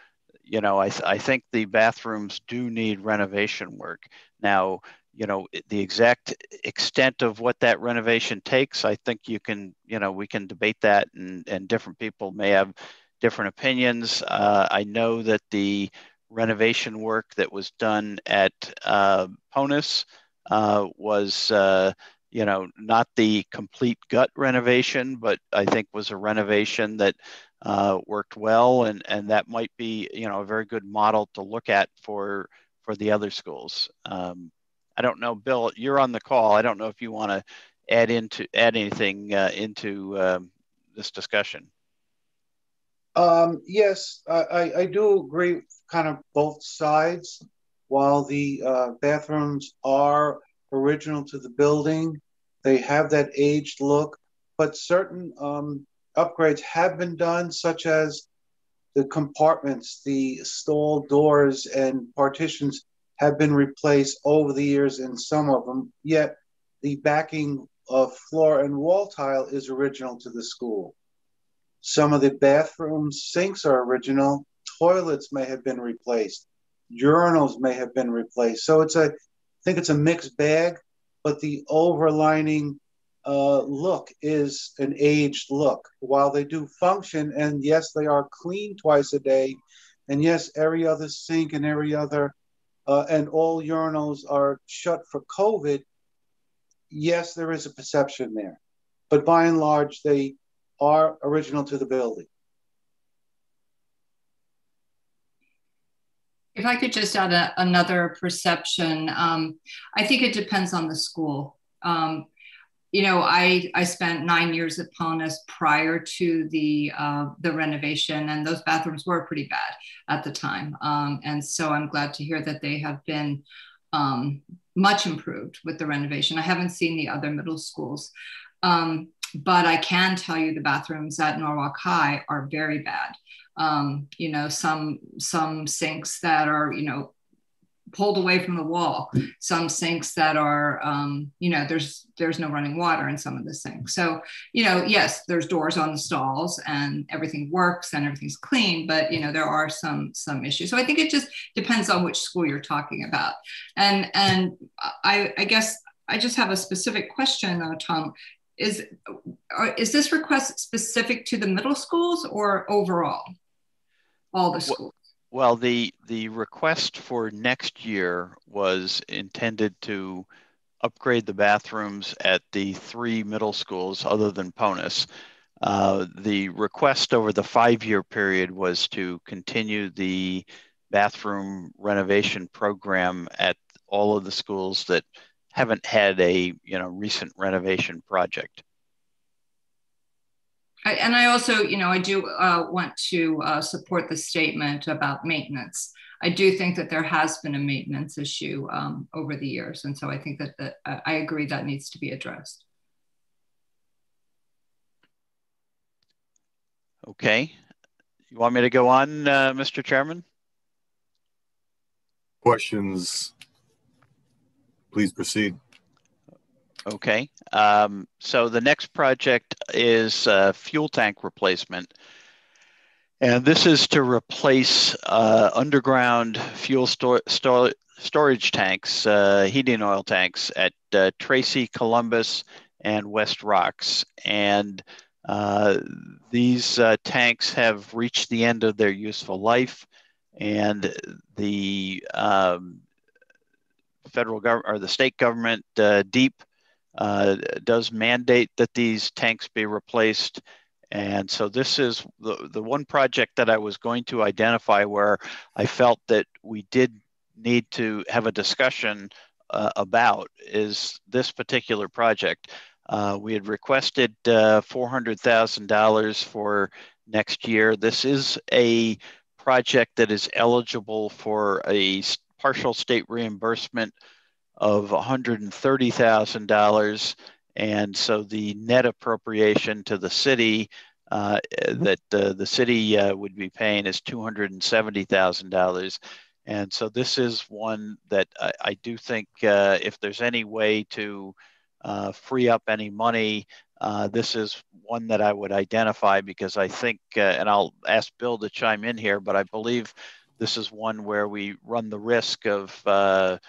you know, I think the bathrooms do need renovation work. Now, you know, the exact extent of what that renovation takes, I think you can, you know, we can debate that and different people may have different opinions. I know that the renovation work that was done at Ponus was, you know, not the complete gut renovation, but I think was a renovation that worked well. And that might be, you know, a very good model to look at for the other schools. I don't know, Bill, you're on the call. I don't know if you want to add anything into this discussion. Yes, I do agree kind of both sides. While the bathrooms are original to the building, they have that aged look, but certain upgrades have been done, such as the compartments, the stall doors and partitions have been replaced over the years in some of them, yet the backing of floor and wall tile is original to the school. Some of the bathroom sinks are original, toilets may have been replaced, urinals may have been replaced. So I think it's a mixed bag, but the overlining look is an aged look. While they do function, and yes, they are clean twice a day, and yes, every other sink and every other and all urinals are shut for COVID, yes, there is a perception there. But by and large, they are original to the building. If I could just add another perception, I think it depends on the school. You know, I spent 9 years at Ponus prior to the renovation, and those bathrooms were pretty bad at the time. And so I'm glad to hear that they have been much improved with the renovation. I haven't seen the other middle schools, but I can tell you the bathrooms at Norwalk High are very bad. You know, some sinks that are, you know, pulled away from the wall, some sinks that are, you know, there's no running water in some of the sinks. So, you know, yes, there's doors on the stalls and everything works and everything's clean, but, you know, there are some issues. So I think it just depends on which school you're talking about. And I guess I just have a specific question though, Tom. Is this request specific to the middle schools or overall, all the schools? Well, the request for next year was intended to upgrade the bathrooms at the 3 middle schools other than Ponus. The request over the 5-year period was to continue the bathroom renovation program at all of the schools that haven't had a recent renovation project. And I also, I do want to support the statement about maintenance. I do think that there has been a maintenance issue over the years. And so I think that I agree that needs to be addressed. Okay. You want me to go on, Mr. Chairman? Questions? Please proceed. Okay. So the next project is fuel tank replacement. And this is to replace underground fuel storage tanks, heating oil tanks at Tracy, Columbus, and West Rocks. And these tanks have reached the end of their useful life, and the federal government or the state government, DEEP, does mandate that these tanks be replaced. And so this is the one project that I was going to identify where I felt that we did need to have a discussion about is this particular project. We had requested $400,000 for next year. This is a project that is eligible for a partial state reimbursement of $130,000. And so the net appropriation to the city that the city would be paying is $270,000. And so this is one that I do think if there's any way to free up any money, this is one that I would identify because I think, and I'll ask Bill to chime in here, but I believe this is one where we run the risk of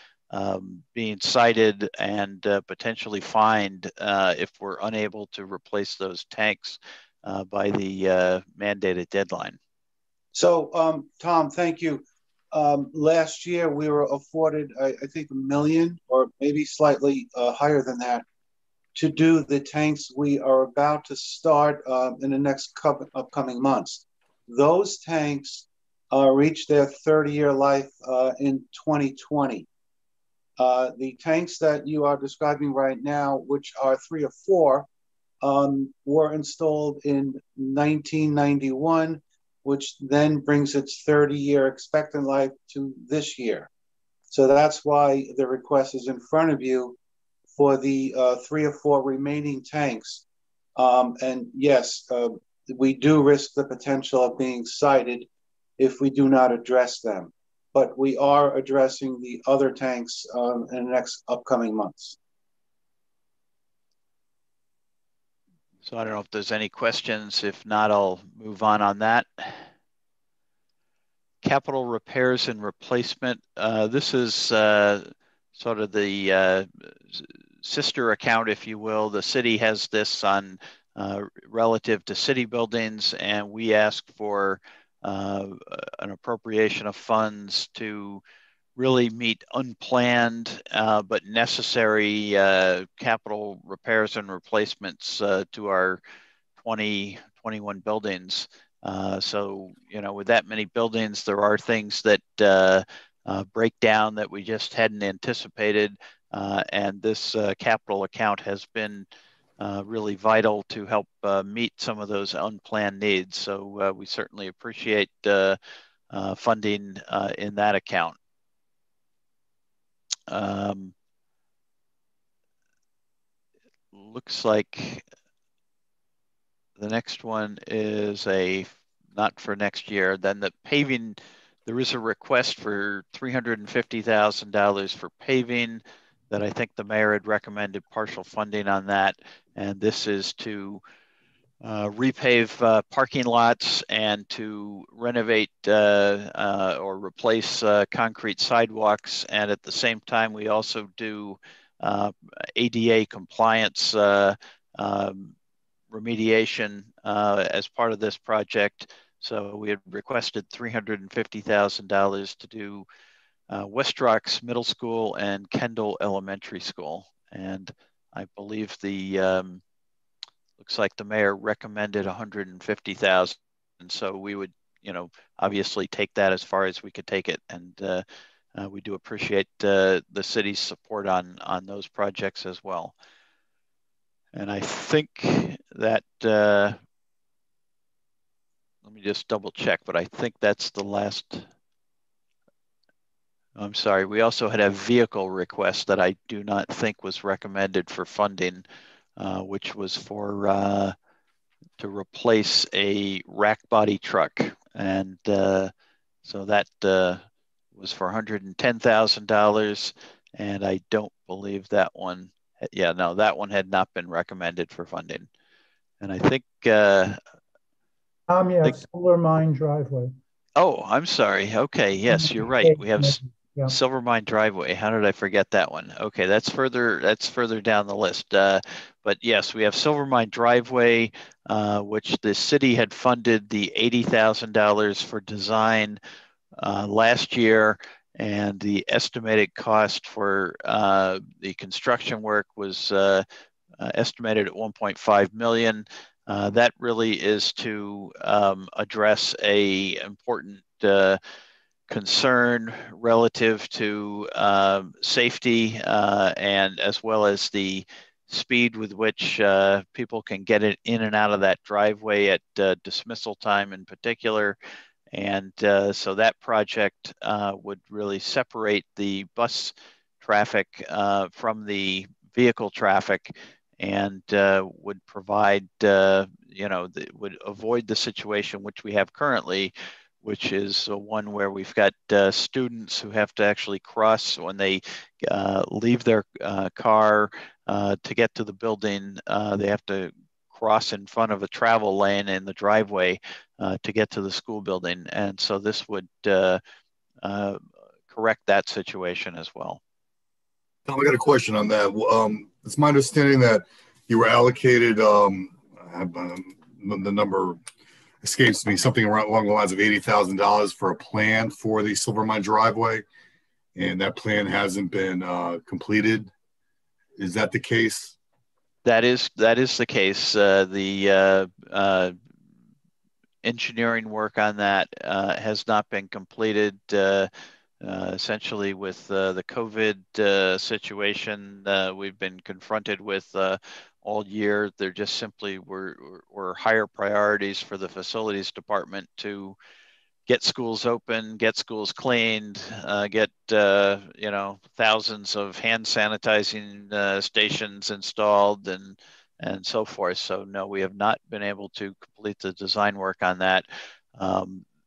being cited and potentially fined if we're unable to replace those tanks by the mandated deadline. So, Tom, thank you. Last year, we were afforded, I think, $1 million or maybe slightly higher than that to do the tanks we are about to start in the next upcoming months. Those tanks reach their 30-year life in 2020. The tanks that you are describing right now, which are 3 or 4, were installed in 1991, which then brings its 30-year expectant life to this year. So that's why the request is in front of you for the 3 or 4 remaining tanks. And yes, we do risk the potential of being cited if we do not address them. But we are addressing the other tanks in the next upcoming months. So I don't know if there's any questions. If not, I'll move on that. Capital repairs and replacement. This is sort of the sister account, if you will. The city has this on relative to city buildings, and we ask for an appropriation of funds to really meet unplanned but necessary capital repairs and replacements to our 21 buildings. So, with that many buildings, there are things that break down that we just hadn't anticipated. And this capital account has been really vital to help meet some of those unplanned needs. So we certainly appreciate funding in that account. Looks like the next one is not for next year. Then the paving, there is a request for $350,000 for paving that I think the mayor had recommended partial funding on that. And this is to repave parking lots and to renovate or replace concrete sidewalks. And at the same time, we also do ADA compliance remediation as part of this project. So we had requested $350,000 to do West Rocks Middle School and Kendall Elementary School. And I believe looks like the mayor recommended $150,000. And so we would, obviously take that as far as we could take it. And we do appreciate the city's support on those projects as well. And I think that, let me just double check, but I think that's the last. I'm sorry, we also had a vehicle request that I do not think was recommended for funding, which was for to replace a rack body truck. And so that was for $110,000. And I don't believe that one, yeah, no, that one had not been recommended for funding. And I think... Tom, you have Silver Mine Driveway. Oh, I'm sorry. Okay, yes, you're right. We have Silver Mine Driveway. How did I forget that one? Okay, that's further down the list. But yes, we have Silver Mine Driveway, which the city had funded the $80,000 for design last year, and the estimated cost for the construction work was estimated at $1.5 million. That really is to address a important concern relative to safety and as well as the speed with which people can get it in and out of that driveway at dismissal time in particular. And so that project would really separate the bus traffic from the vehicle traffic, and would provide, would avoid the situation which we have currently, which is one where we've got students who have to actually cross when they leave their car to get to the building. They have to cross in front of a travel lane in the driveway to get to the school building. And so this would correct that situation as well. Tom, I got a question on that. It's my understanding that you were allocated, the number escapes me, something along the lines of $80,000 for a plan for the Silver Mine Driveway, and that plan hasn't been completed. Is that the case? That is the case. The engineering work on that has not been completed. Essentially, with the COVID situation we've been confronted with all year, there just simply were higher priorities for the facilities department to get schools open, get schools cleaned, get thousands of hand sanitizing stations installed, and so forth. So no, we have not been able to complete the design work on that.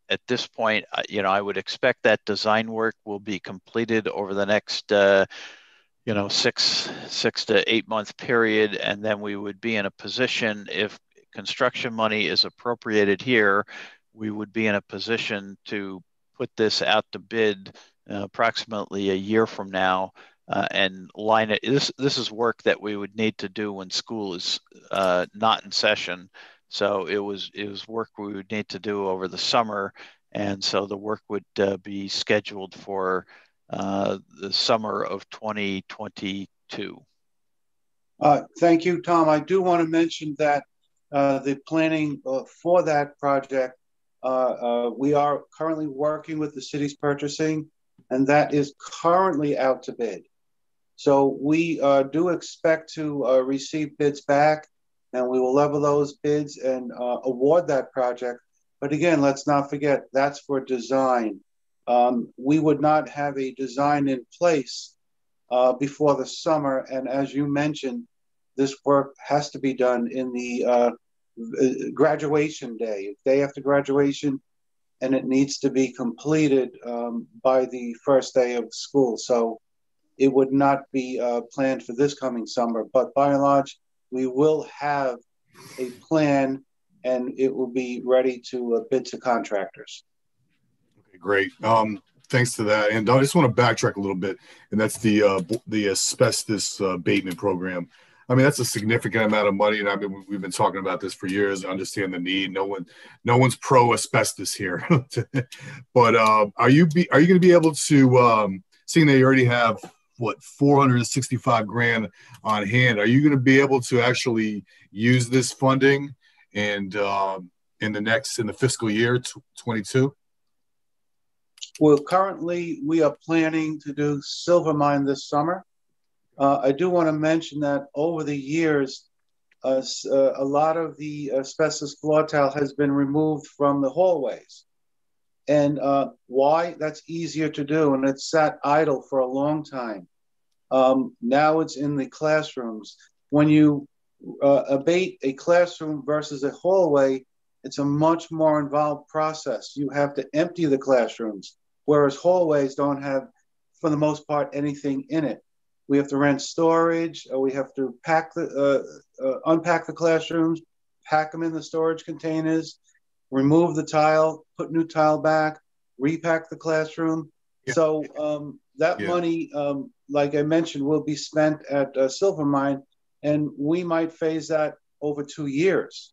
At this point, I would expect that design work will be completed over the next, 6 to 8 month period. And then we would be in a position, if construction money is appropriated here, we would be in a position to put this out to bid approximately a year from now and line it. This is work that we would need to do when school is not in session. So it was work we would need to do over the summer. And so the work would be scheduled for the summer of 2022. Thank you, Tom. I do want to mention that the planning for that project, we are currently working with the city's purchasing, and that is currently out to bid. So we do expect to receive bids back, and we will level those bids and award that project. But again, let's not forget, that's for design. We would not have a design in place before the summer. And as you mentioned, this work has to be done in the graduation day after graduation, and it needs to be completed by the first day of school. So it would not be planned for this coming summer, but by and large, we will have a plan and it will be ready to bid to contractors. Okay, great. Thanks to that. And I just want to backtrack a little bit, and that's the asbestos abatement program. I mean, that's a significant amount of money, and we've been talking about this for years. I understand the need. No one's pro asbestos here. But are you going to be able to, seeing that you already have $465,000 on hand, are you going to be able to actually use this funding and in the fiscal year 22? Well, currently we are planning to do silver mine this summer. I do want to mention that over the years, a lot of the asbestos floor tile has been removed from the hallways. And why? That's easier to do, and it's sat idle for a long time. Now it's in the classrooms. When you abate a classroom versus a hallway, it's a much more involved process. You have to empty the classrooms, whereas hallways don't have, for the most part, anything in it. We have to rent storage, or we have to pack unpack the classrooms, pack them in the storage containers, remove the tile, put new tile back, repack the classroom. Yeah. So that money, like I mentioned, will be spent at Silver Mine, and we might phase that over 2 years.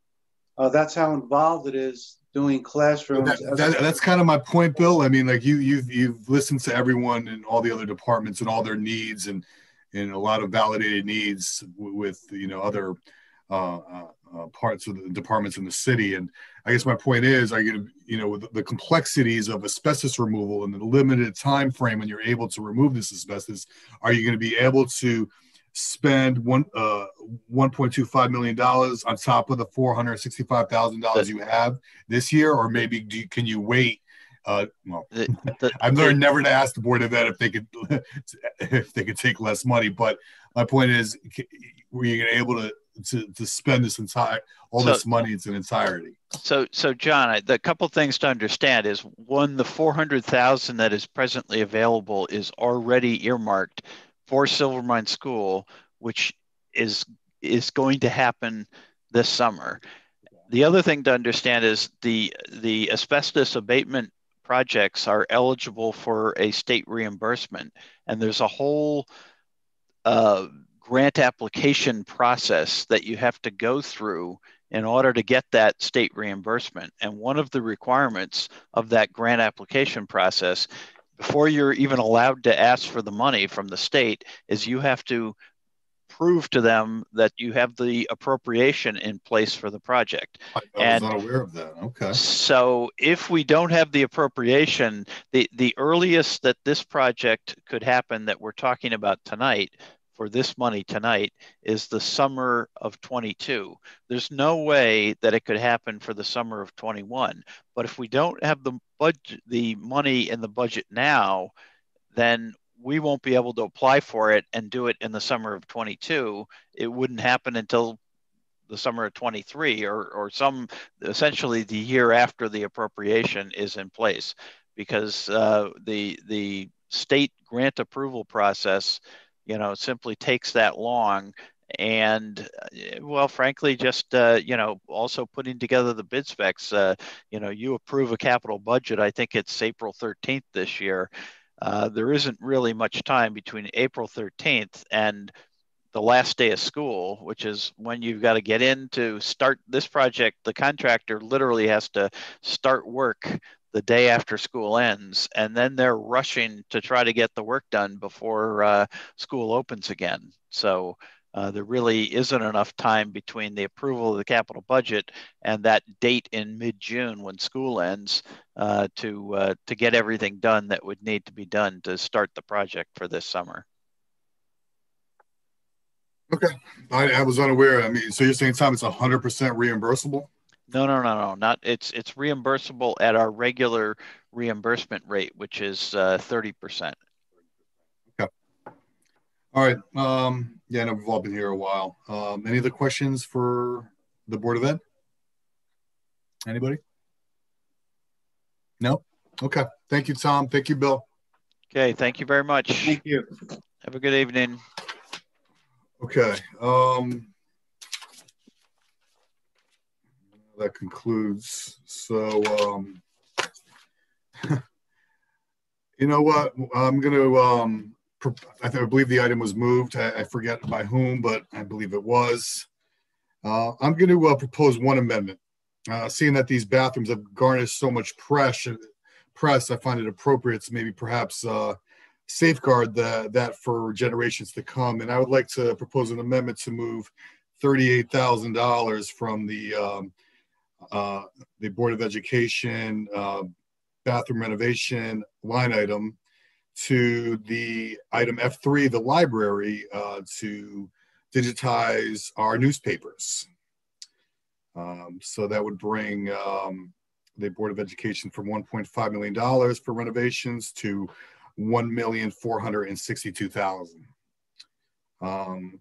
That's how involved it is doing classrooms. That's kind of my point, Bill. I mean, like you've listened to everyone and all the other departments and all their needs and a lot of validated needs with other parts of the departments in the city. And I guess my point is, are you gonna, with the complexities of asbestos removal and the limited time frame when you're able to remove this asbestos, are you going to be able to spend $1.25 million on top of the $465,000 you have this year, or maybe can you wait? I've learned never to ask the Board of Ed if they could take less money, but my point is, were you able to spend this this money in its entirety? So John, the couple things to understand is, one, the $400,000 that is presently available is already earmarked for Silver Mine School, which is going to happen this summer. The other thing to understand is the asbestos abatement projects are eligible for a state reimbursement, and there's a whole grant application process that you have to go through in order to get that state reimbursement. And one of the requirements of that grant application process, before you're even allowed to ask for the money from the state, is you have to prove to them that you have the appropriation in place for the project. I was unaware of that. Okay. So if we don't have the appropriation, the earliest that this project could happen that we're talking about tonight, for this money tonight, is the summer of 22. There's no way that it could happen for the summer of 21. But if we don't have the money in the budget now, then we won't be able to apply for it and do it in the summer of 22. It wouldn't happen until the summer of 23 or essentially the year after the appropriation is in place, because the state grant approval process simply takes that long. And well, frankly, just also putting together the bid specs. You approve a capital budget, I think it's April 13th this year. There isn't really much time between April 13th and the last day of school, which is when you've got to get in to start this project. The contractor literally has to start work the day after school ends, and then they're rushing to try to get the work done before school opens again. So there really isn't enough time between the approval of the capital budget and that date in mid-June when school ends to get everything done that would need to be done to start the project for this summer. Okay, I was unaware. I mean, so you're saying, Tom, it's 100% reimbursable? No. Not it's reimbursable at our regular reimbursement rate, which is 30%. Okay. All right. Yeah, no, we've all been here a while. Any other questions for the Board of Ed? Anybody? No? Okay. Thank you, Tom. Thank you, Bill. Okay. Thank you very much. Thank you. Have a good evening. Okay. That concludes. So, you know what? I'm going to, I believe the item was moved. I forget by whom, but I believe it was. I'm going to propose one amendment. Seeing that these bathrooms have garnished so much press, I find it appropriate to maybe perhaps safeguard that for generations to come. And I would like to propose an amendment to move $38,000 from the Board of Education bathroom renovation line item to the item F3, the library, to digitize our newspapers. So that would bring the Board of Education from $1.5 million for renovations to $1,462,000.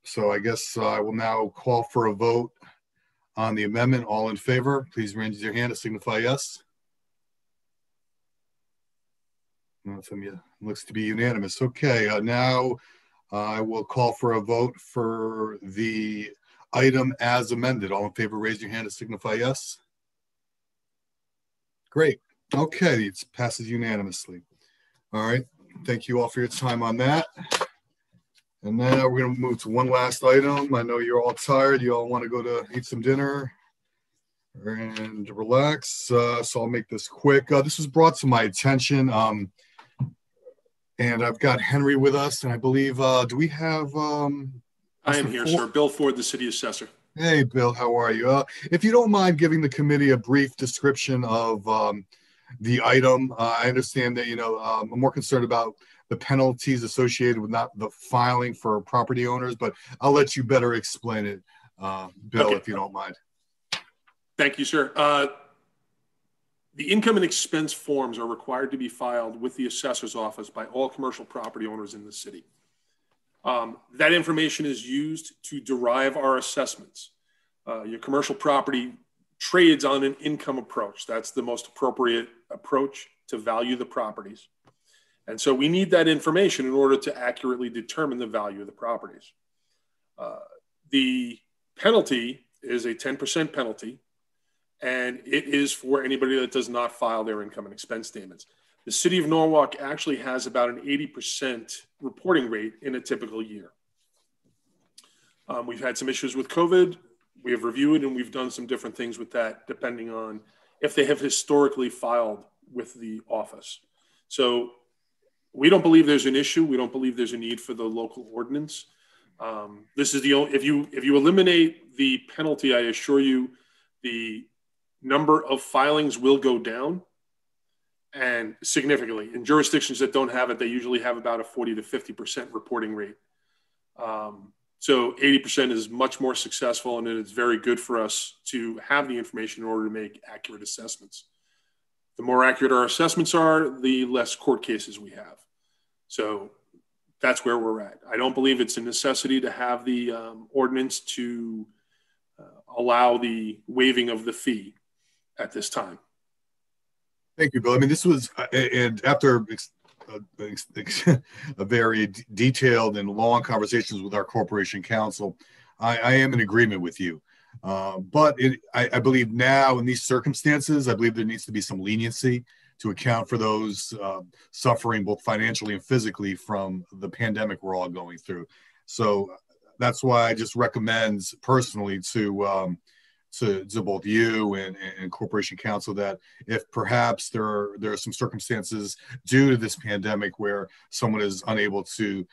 So I guess I will now call for a vote on the amendment. All in favor, please raise your hand to signify yes. Looks to be unanimous. Okay, now I will call for a vote for the item as amended. All in favor, raise your hand to signify yes. Great. Okay, it passes unanimously. All right, thank you all for your time on that. And now we're going to move to one last item. I know you're all tired. You all want to go to eat some dinner and relax. So I'll make this quick. This was brought to my attention. And I've got Henry with us. And I believe, do we have... I am here, sir. Bill Ford, the city assessor. Hey, Bill, how are you? If you don't mind giving the committee a brief description of the item. I understand that, I'm more concerned about the penalties associated with not the filing for property owners, but I'll let you better explain it, Bill, okay, if you don't mind. Thank you, sir. The income and expense forms are required to be filed with the assessor's office by all commercial property owners in the city. That information is used to derive our assessments. Your commercial property trades on an income approach. That's the most appropriate approach to value the properties. And so we need that information in order to accurately determine the value of the properties. The penalty is a 10% penalty, and it is for anybody that does not file their income and expense statements. The city of Norwalk actually has about an 80% reporting rate in a typical year. We've had some issues with COVID. We have reviewed and we've done some different things with that depending on if they have historically filed with the office. So we don't believe there's an issue. We don't believe there's a need for the local ordinance. This is the only, if you eliminate the penalty, I assure you the number of filings will go down, and significantly. In jurisdictions that don't have it, they usually have about a 40 to 50% reporting rate. So 80% is much more successful, and it's very good for us to have the information in order to make accurate assessments. The more accurate our assessments are, the less court cases we have. So that's where we're at. I don't believe it's a necessity to have the ordinance to allow the waiving of the fee at this time. Thank you, Bill. I mean, this was, and after a very detailed and long conversations with our corporation counsel, I am in agreement with you. But I believe now in these circumstances, I believe there needs to be some leniency to account for those suffering both financially and physically from the pandemic we're all going through. So that's why I just recommend personally to both you and corporation counsel that if perhaps there are some circumstances due to this pandemic where someone is unable to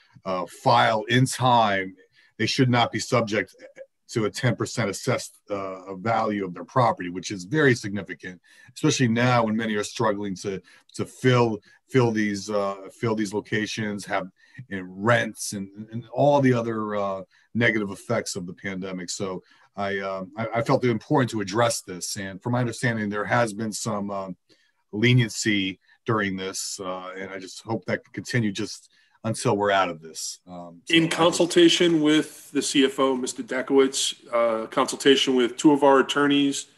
file in time, they should not be subject to a 10% assessed value of their property, which is very significant, especially now when many are struggling to fill these locations, have rents and all the other negative effects of the pandemic. So I felt it important to address this, and from my understanding, there has been some leniency during this, and I just hope that can continue just until we're out of this. In consultation with the CFO, Mr. Dekowitz, consultation with two of our attorneys,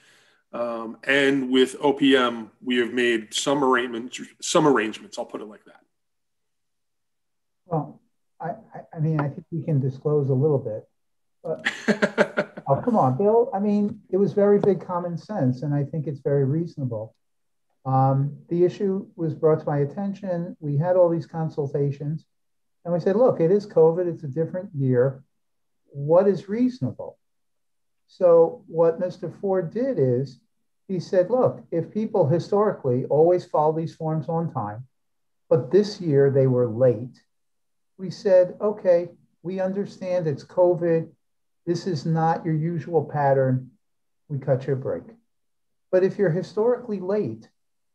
and with OPM, we have made some arrangements. I'll put it like that. Well, I mean, I think we can disclose a little bit. But, oh, come on, Bill. I mean, it was very big common sense, and I think it's very reasonable. The issue was brought to my attention. We had all these consultations, and we said, look, it is COVID. It's a different year. What is reasonable? So what Mr. Ford did is he said, look, if people historically always follow these forms on time, but this year they were late, we said, okay, we understand it's COVID. This is not your usual pattern. We cut you a break. But if you're historically late,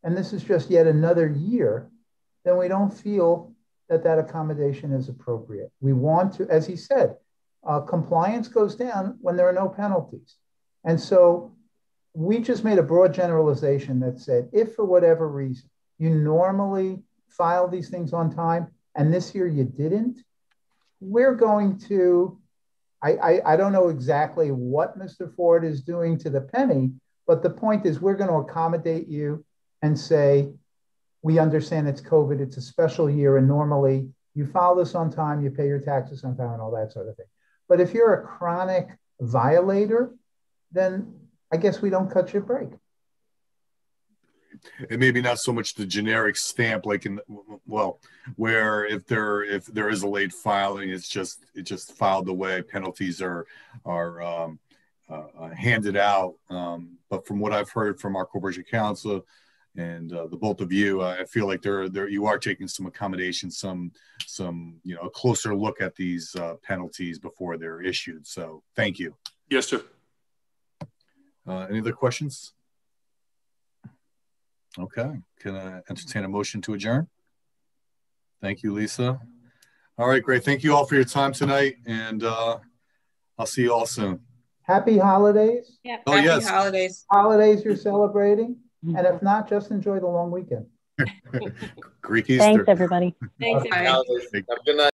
and this is just yet another year, then we don't feel that that accommodation is appropriate. We want to, as he said, compliance goes down when there are no penalties. And so we just made a broad generalization that said, if for whatever reason you normally file these things on time and this year you didn't, we're going to, I don't know exactly what Mr. Ford is doing to the penny, but the point is we're going to accommodate you and say, we understand it's COVID, it's a special year, and normally you file this on time, you pay your taxes on time and all that sort of thing. But if you're a chronic violator, then I guess we don't cut your break. And maybe not so much the generic stamp, like in, well, where if there is a late filing, it's just filed away. Penalties are handed out. But from what I've heard from our corporation counsel and the both of you, I feel like you are taking some accommodation, some a closer look at these penalties before they're issued. So thank you. Yes, sir. Any other questions? Okay, can I entertain a motion to adjourn? Thank you, Lisa. All right, great. Thank you all for your time tonight, and I'll see you all soon. Happy holidays. Yep. Oh, Happy yes. holidays. Holidays you're celebrating. And if not, just enjoy the long weekend. Greek Easter. Thanks, everybody. Thanks, everybody. Have a good night.